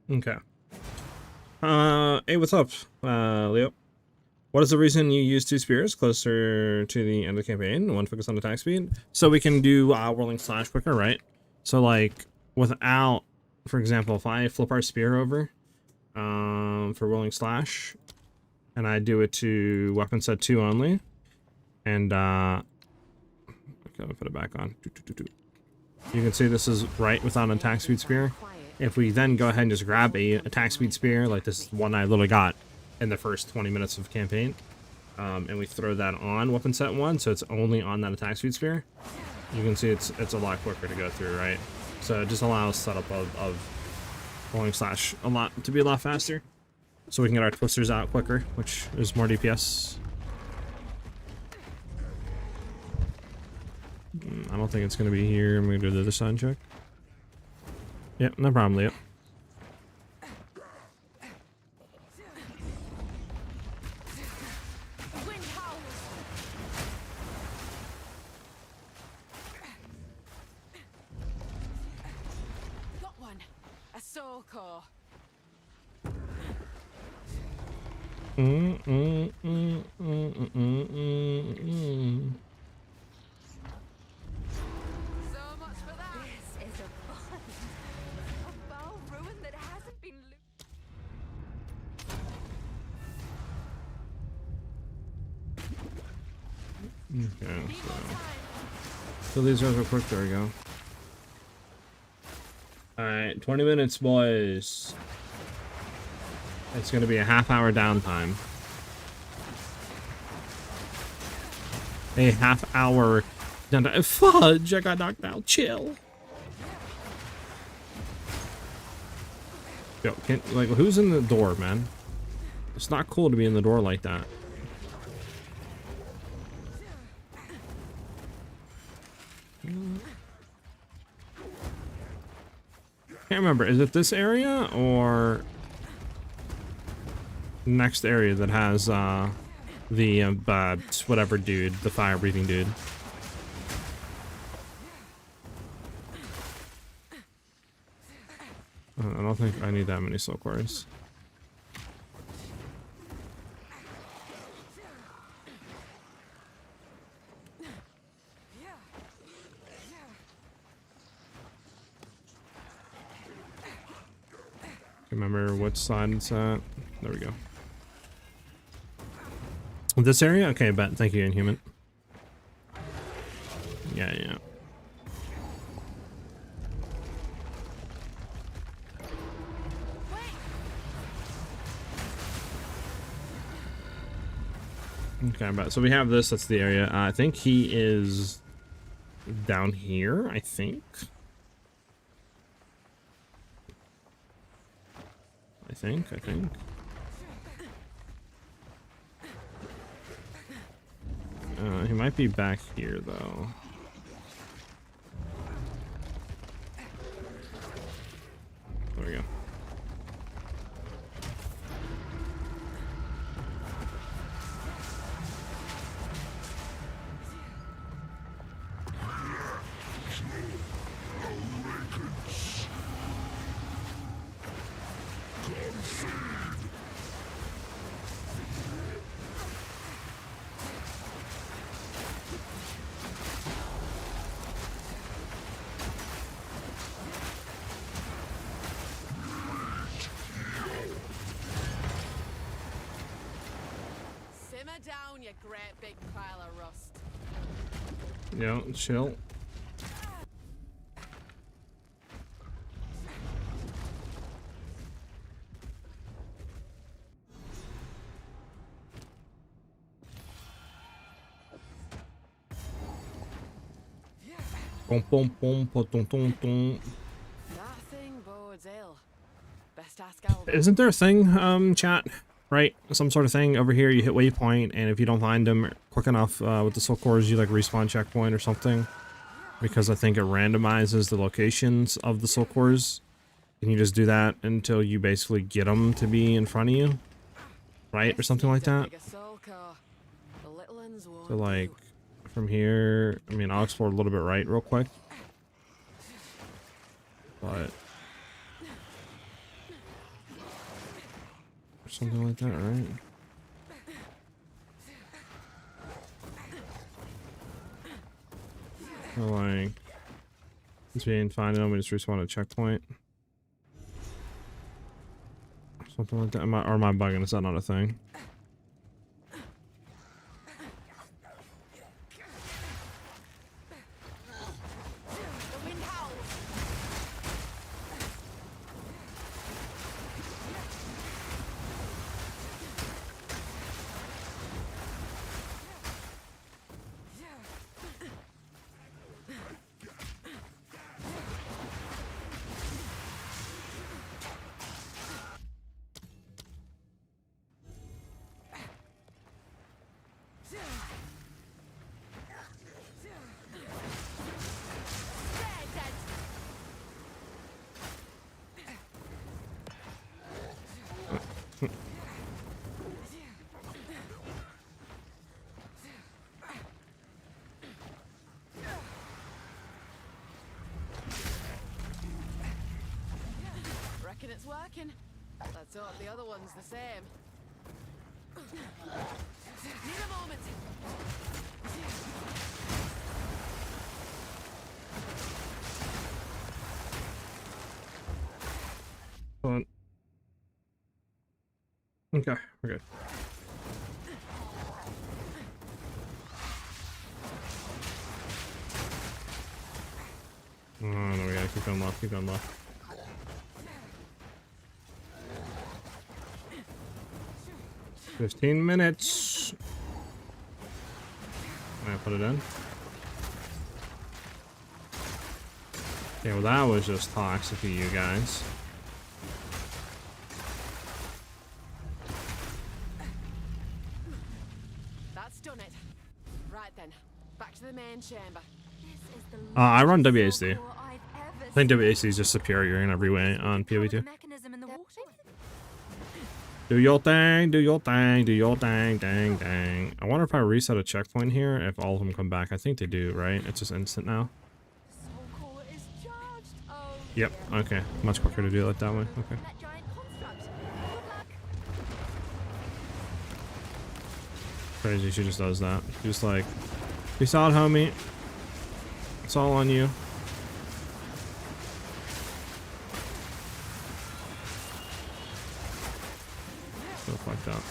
Okay. Hey, what's up, Leo? What is the reason you use 2 spears closer to the end of the campaign? One focus on attack speed, so we can do whirling slash quicker, right? So like without, for example, if I flip our spear over, for whirling slash, and I do it to weapon set 2 only, and okay, let me put it back on. You can see this is right without an attack speed spear. If we then go ahead and just grab a attack speed spear, like this one I literally got in the first 20 minutes of campaign, and we throw that on weapon set 1, so it's only on that attack speed spear, you can see it's a lot quicker to go through, right? So it just allows setup of rolling slash to be a lot faster, so we can get our twisters out quicker, which is more DPS. I don't think it's gonna be here. I'm gonna do the other side check. Yep, no problem, Leo. core. So much for that. This is a bond. A bow ruin that hasn't been Okay, so fill these guys real quick. There we go. Alright, 20 minutes, boys. It's gonna be a half-hour downtime. A half-hour downtime. Fudge! I got knocked out. Chill. Yo, like, who's in the door, man? It's not cool to be in the door like that. Can't remember. Is it this area or next area that has the whatever dude, the fire breathing dude? I don't think I need that many soul cores. Remember what side it's at? There we go. This area? Okay, bet. Thank you, Inhuman. Yeah. Okay, bet. So we have this. That's the area. I think he is down here, I think. I think. He might be back here, though. There we go. Down, you great big pile of rust. Yeah, chill. Pom pom pom pom tom tom tom. That thing bodes ill. Best ask Alvin. Isn't there a thing, chat? Right, some sort of thing over here. You hit waypoint, and if you don't find them quick enough with the soul cores, you like respawn checkpoint or something. Because I think it randomizes the locations of the soul cores, and you just do that until you basically get them to be in front of you, right, or something like that. So like from here, I mean, I'll explore a little bit right real quick, but. Something like that, right? So like, since we didn't find them, we just respawn a checkpoint. Something like that. Or am I bugging? Is that not a thing? Let's hope the other one's the same. Need a moment. Hold on. Okay, we're good. Oh, no, we gotta keep going low, keep going low. "15 minutes. I put it in. Okay, well that was just toxic of you guys. That's done it. Right then, back to the main chamber. This is the I run largest WASD. core I've ever I think seen. WAC is just superior in every way on PoE 2. Mechanism in the water. Do your thing, do your thing, do your thing, dang, dang. I wonder if I reset a checkpoint here, if all of them come back. I think they do, right? It's just instant now. Soul core is charged. Oh. Yep, okay. Much quicker to do it like that way. Okay. That giant construct. Good luck. Crazy, she just does that. She's like, peace out, homie. It's all on you. So fucked up.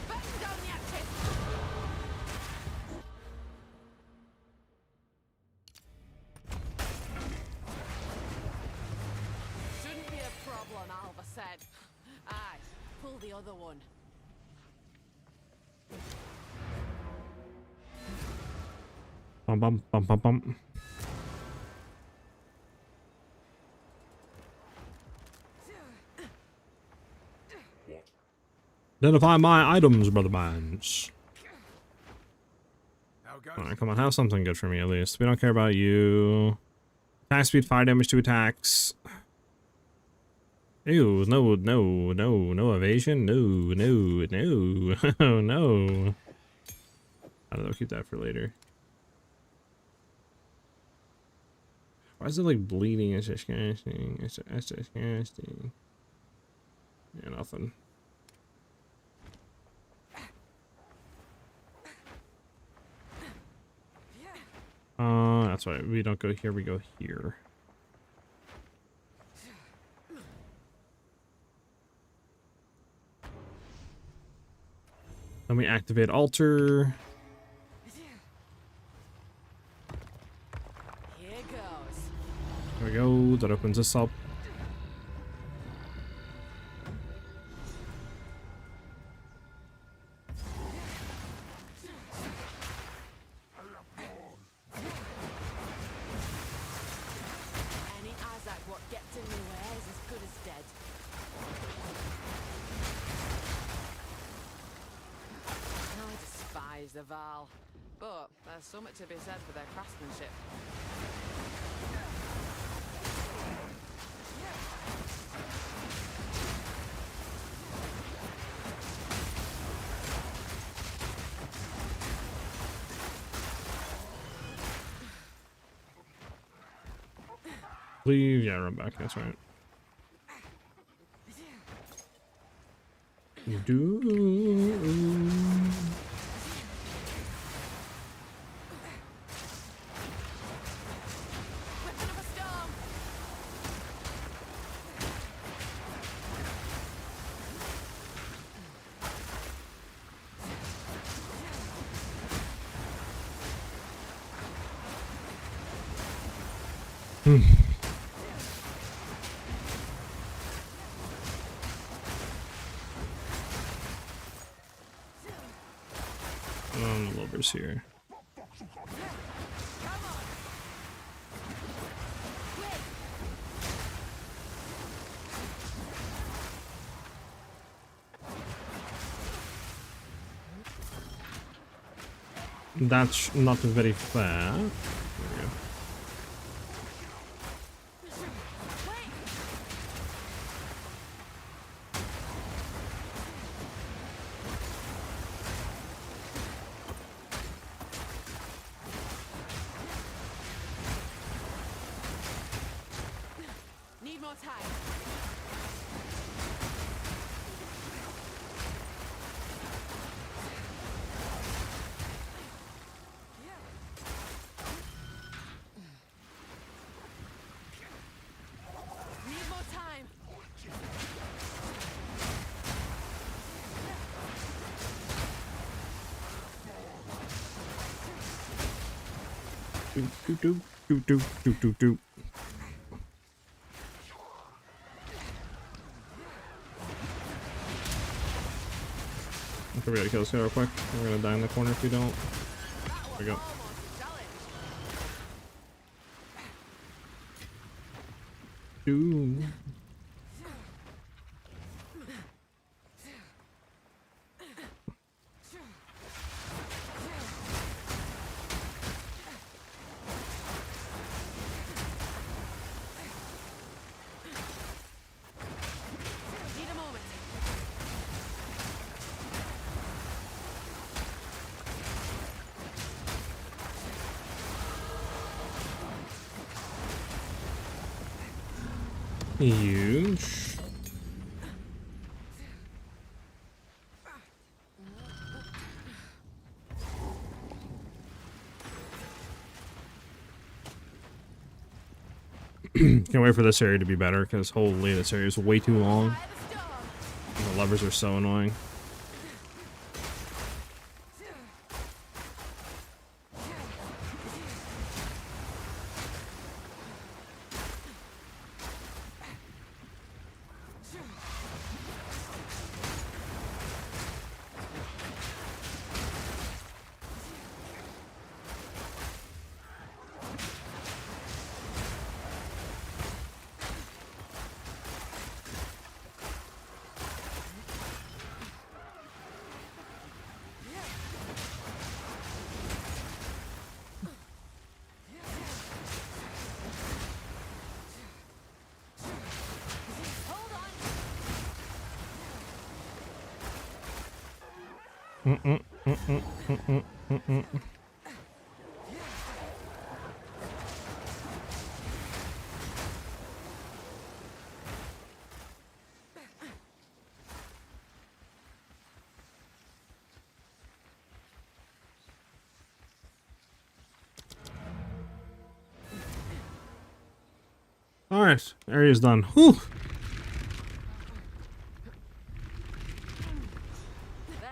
Batten down the active. Shouldn't be a problem, Alva said. Aye, pull the other one. Bum bum bum bum bum. Identify my items, brother mines. Alright, come on, have something good for me at least. We don't care about you. Attack speed, fire damage, 2 attacks. Ew, no, no, no, no evasion, no, no, no, oh no. I don't know, keep that for later. Why is it like bleeding? It's disgusting. It's disgusting. Yeah, nothing. That's right. We don't go here, we go here. Then we activate altar. Here goes. There we go. That opens us up. Any Isaac what gets in the way is as good as dead. I despise the Val, but there's something to be said for their craftsmanship. Leave. Yeah, run back. That's right. Weapon of a storm! The lovers here. That's not very fair. There we go. more time. Need more time. Do. Okay, we gotta kill this guy real quick. We're gonna die in the corner if we don't. There we go. Do. Need a moment. Huge. Can't wait for this area to be better, because holy, this area is way too long. Fire the storm. The levers are so annoying. Alright, area's done. Whew! There.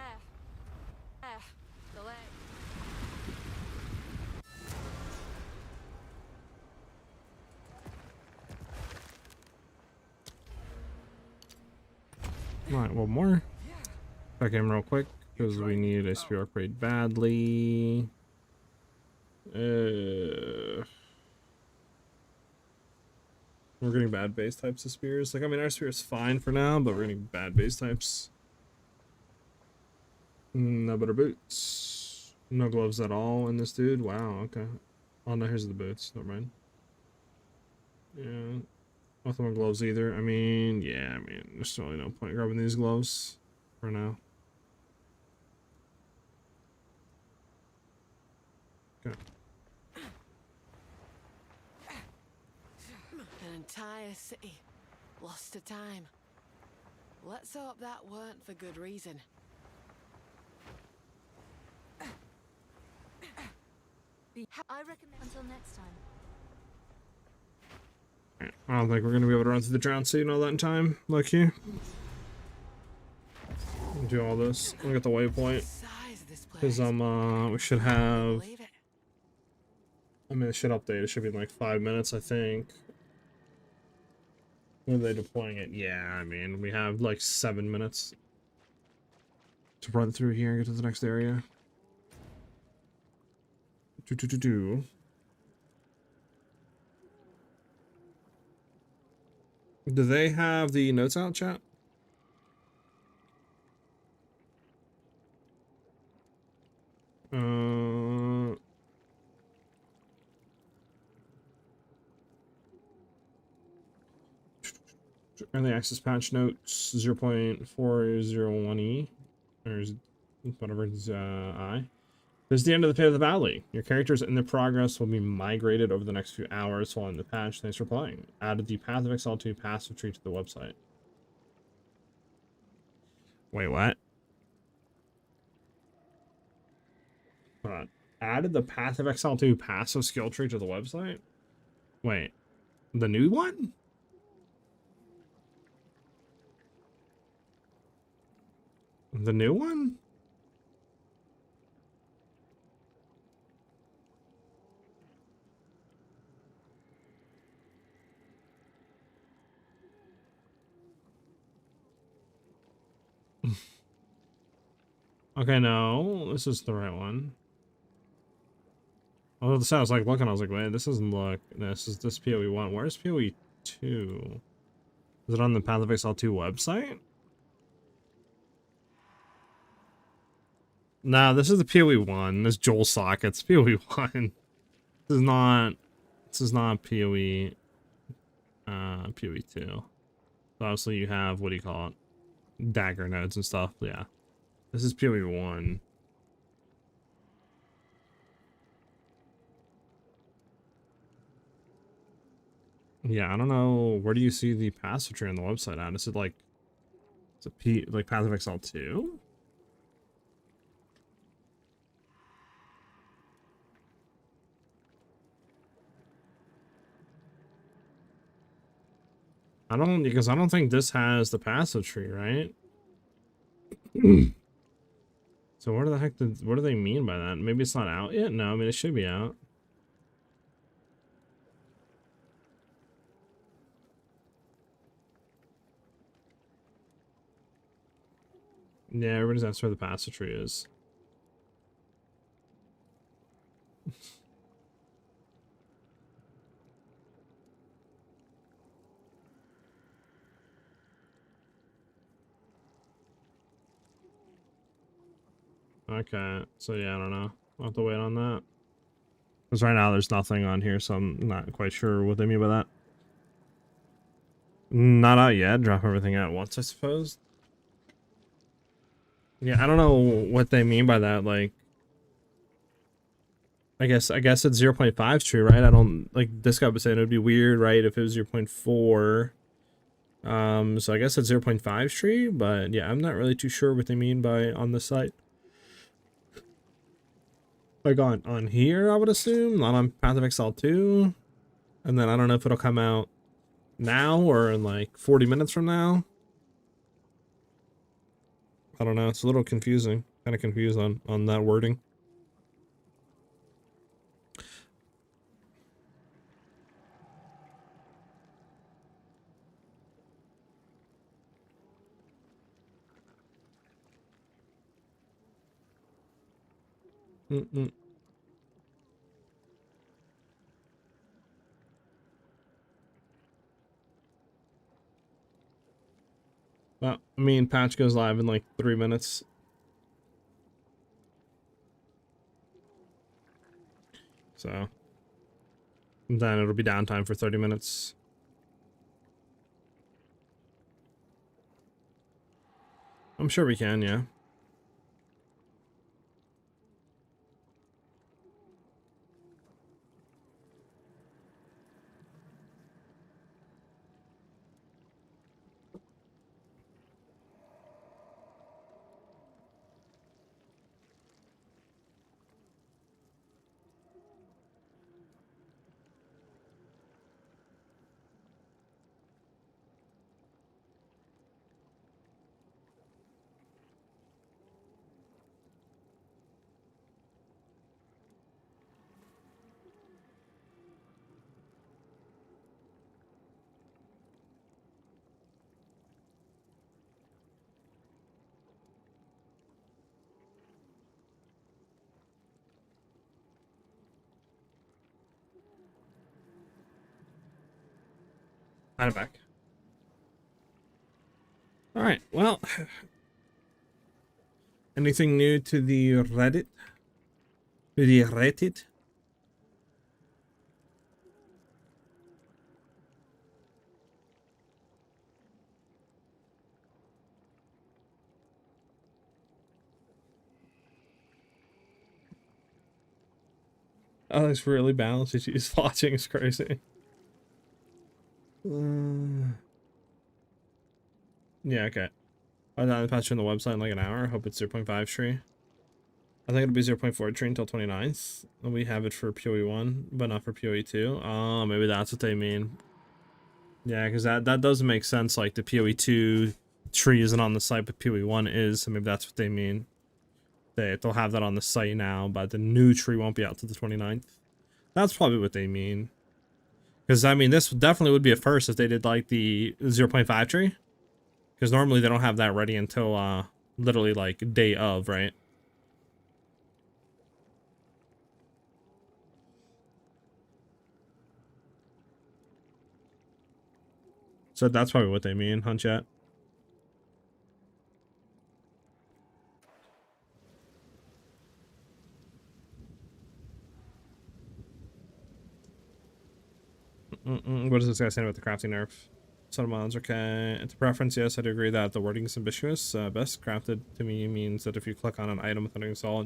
There. The leg. Alright, one more. Back in real quick, because we need a spear upgrade badly. We're getting bad base types of spears. Like, I mean, our spear is fine for now, but we're getting bad base types. No better boots. No gloves at all in this dude. Wow, okay. Oh, no, here's the boots. Never mind. Yeah. Nothing with gloves either. I mean, yeah, I mean, there's really no point grabbing these gloves for now. Okay. An entire city lost to time. Let's hope that weren't for good reason. I recommend until next time. I don't think we're gonna be able to run through the drown sea and all that in time, like you. Do all this. Look at the waypoint. Size of this place. Because we should have. Believe it. I mean, it should update. It should be in like 5 minutes, I think. When are they deploying it? Yeah, I mean, we have like 7 minutes to run through here and get to the next area. Do. Do they have the notes out, chat? Early access patch notes 0.401e or whatever it's I. This is the end of the Pit of the Valley. Your characters in their progress will be migrated over the next few hours following the patch. Thanks for playing. Added the Path of Exile 2 passive tree to the website. Wait, what? Hold on. Added the Path of Exile 2 passive skill tree to the website? Wait. The new one? The new one? Okay, no. This is the right one. Oh, this sounds like looking. I was like, wait, this doesn't look. This is this PoE 1. Where's PoE 2? Is it on the Path of Exile 2 website? Nah, this is the PoE 1. This Joel sockets PoE 1. This is not. This is not PoE. PoE 2. So obviously you have, what do you call it? Dagger nodes and stuff. Yeah. This is PoE 1. Yeah, I don't know. Where do you see the passive tree on the website at? Is it like, it's a like Path of Exile 2? Because I don't think this has the passive tree, right? So what the heck what do they mean by that? Maybe it's not out yet? No, I mean, it should be out. Yeah, everybody's asking where the passive tree is. Okay, so yeah, I don't know. I'll have to wait on that. Because right now there's nothing on here, so I'm not quite sure what they mean by that. Not out yet. Drop everything at once, I suppose. Yeah, I don't know what they mean by that. Like, I guess it's 0.5 true, right? I don't, like, this guy was saying it would be weird, right, if it was 0.4. So I guess it's 0.5 tree, but yeah, I'm not really too sure what they mean by on the site. Like on here, I would assume, not on Path of Exile 2. And then I don't know if it'll come out now or in like 40 minutes from now. I don't know. It's a little confusing. Kind of confused on that wording. Well, I mean, patch goes live in like 3 minutes. So then it'll be downtime for 30 minutes. I'm sure we can, yeah. I'm back. All right. Well, anything new to the Reddit? To the Reddit? Alex really balanced. She's watching. It's crazy. Yeah, okay. I'll now patch on the website in like an hour. Hope it's 0.5 tree. I think it'll be 0.4 tree until 29th. We have it for PoE 1, but not for PoE 2. Oh, maybe that's what they mean. Yeah, because that doesn't make sense. Like the PoE 2 tree isn't on the site, but PoE 1 is. So maybe that's what they mean. They'll have that on the site now, but the new tree won't be out till the 29th. That's probably what they mean. Because, I mean, this definitely would be a first if they did, like, the 0.5 tree. Because normally they don't have that ready until, literally, like, day of, right? So that's probably what they mean, huh, chat? What does this guy say about the crafting nerf? Some mods, okay. It's a preference, yes, I do agree that the wording is ambitious. Best crafted to me means that if you click on an item with an install,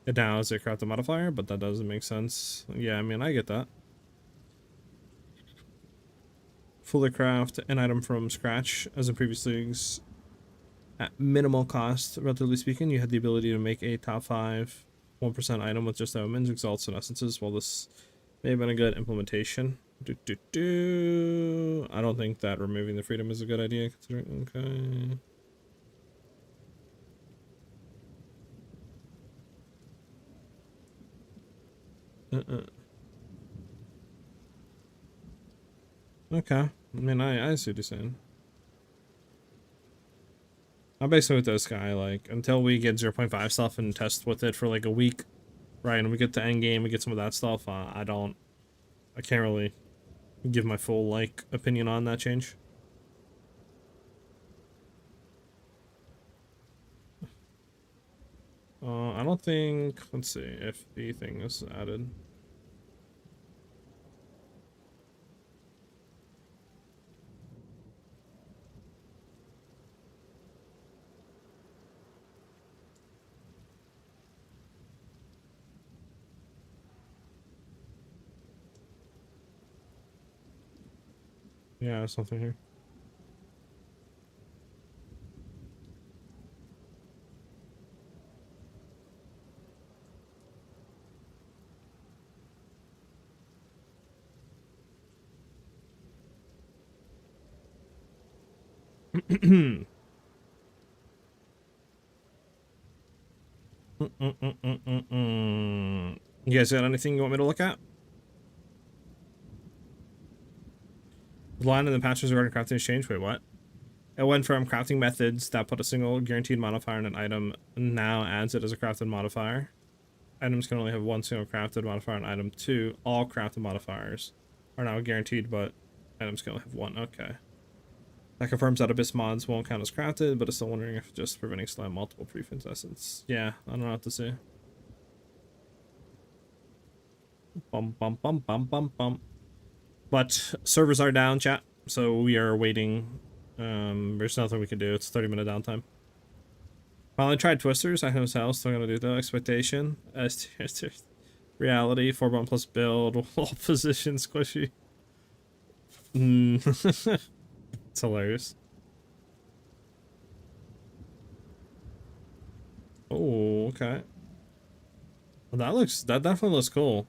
it now is a crafted modifier, but that doesn't make sense. Yeah, I mean, I get that. Fully craft an item from scratch, as in previous leagues. At minimal cost, relatively speaking, you had the ability to make a top 5 1% item with just omens, exalts, and essences. While this may have been a good implementation, I don't think that removing the freedom is a good idea. Considering, okay. Okay. I mean, I see what you're saying. I'm basically with this guy, like, until we get 0.5 stuff and test with it for like a week, right, and we get the end game, we get some of that stuff, I can't really give my full, like, opinion on that change. I don't think, let's see, if the thing is added. Yeah, there's something here. You guys got anything you want me to look at? The line in the patches regarding crafting has changed. Wait, what? It went from crafting methods that put a single guaranteed modifier on an item, now adds it as a crafted modifier. Items can only have one single crafted modifier on item 2. All crafted modifiers are now guaranteed, but items can only have one. Okay. That confirms that Abyss mods won't count as crafted, but it's still wondering if just preventing slime multiple prefix essence. Yeah, I don't know what to say. Bum bum bum bum bum bum. But servers are down, chat, so we are waiting. There's nothing we can do. It's 30-minute downtime. Finally tried Twisters. I know how still gonna do though. Expectation. Reality. 4 button plus build. All position squishy. It's hilarious. Oh, okay. Well, that definitely looks cool.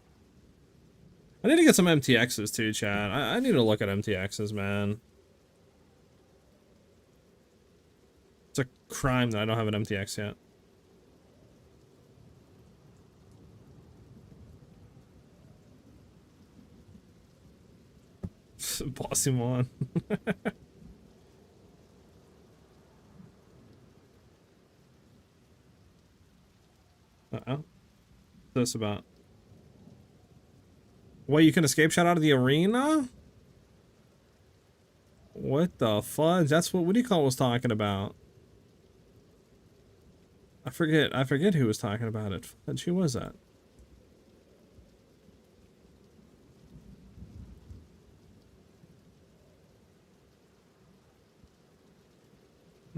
I need to get some MTXs too, chat. I need to look at MTXs, man. It's a crime that I don't have an MTX yet. Bossy one. Uh-oh. What's this about? What, you can escape shot out of the arena? What the fudge? That's what do you call was talking about? I forget who was talking about it. Fudge, who was that?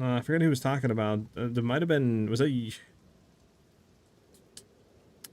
I forget who was talking about. There might have been, was it?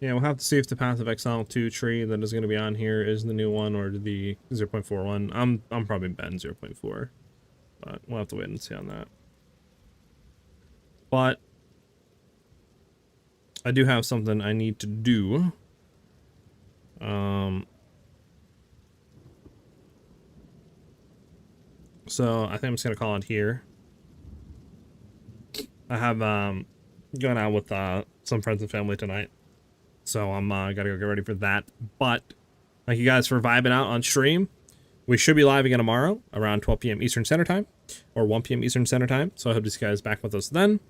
Yeah, we'll have to see if the Path of Exile 2 tree that is going to be on here is the new one or the 0.4 one. I'm probably betting 0.4, but we'll have to wait and see on that. But I do have something I need to do. So I think I'm just gonna call it here. I have going out with some friends and family tonight, so I'm gotta go get ready for that. But thank you guys for vibing out on stream. We should be live again tomorrow around 12 p.m. Eastern Standard Time or 1 p.m. Eastern Standard Time. So I hope this guys back with us then.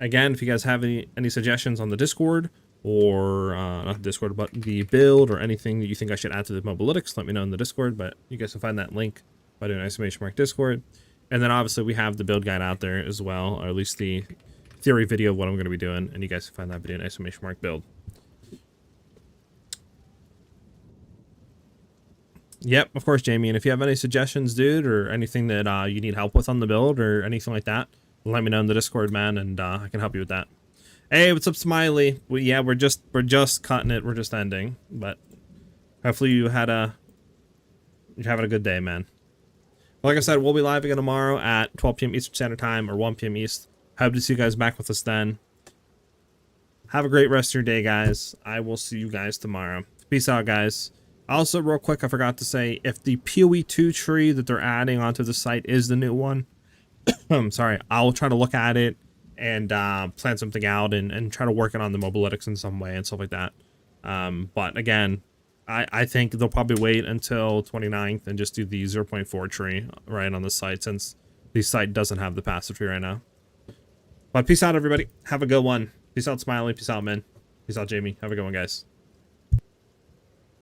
Again, if you guys have any suggestions on the Discord or not the Discord, but the build or anything that you think I should add to the Mobalytics, let me know in the Discord. But you guys can find that link by doing ! Discord. And then obviously we have the build guide out there as well, or at least the theory video of what I'm going to be doing, and you guys can find that video in ! Build. Yep, of course, Jamie. And if you have any suggestions, dude, or anything that you need help with on the build or anything like that, let me know in the Discord, man, and I can help you with that. Hey, what's up, Smiley? Yeah, we're just cutting it. We're just ending, but hopefully you're having a good day, man. Like I said, we'll be live again tomorrow at 12 p.m. Eastern Standard Time or 1 p.m. East. Hope to see you guys back with us then. Have a great rest of your day, guys. I will see you guys tomorrow. Peace out, guys. Also, real quick, I forgot to say, if the PoE 2 tree that they're adding onto the site is the new one, I'm sorry, I'll try to look at it and plan something out and try to work it on the Mobalytics in some way and stuff like that. But again, I think they'll probably wait until 29th and just do the 0.4 tree right on the site, since the site doesn't have the passive tree right now. But peace out, everybody. Have a good one. Peace out, Smiley. Peace out, man. Peace out, Jamie. Have a good one, guys.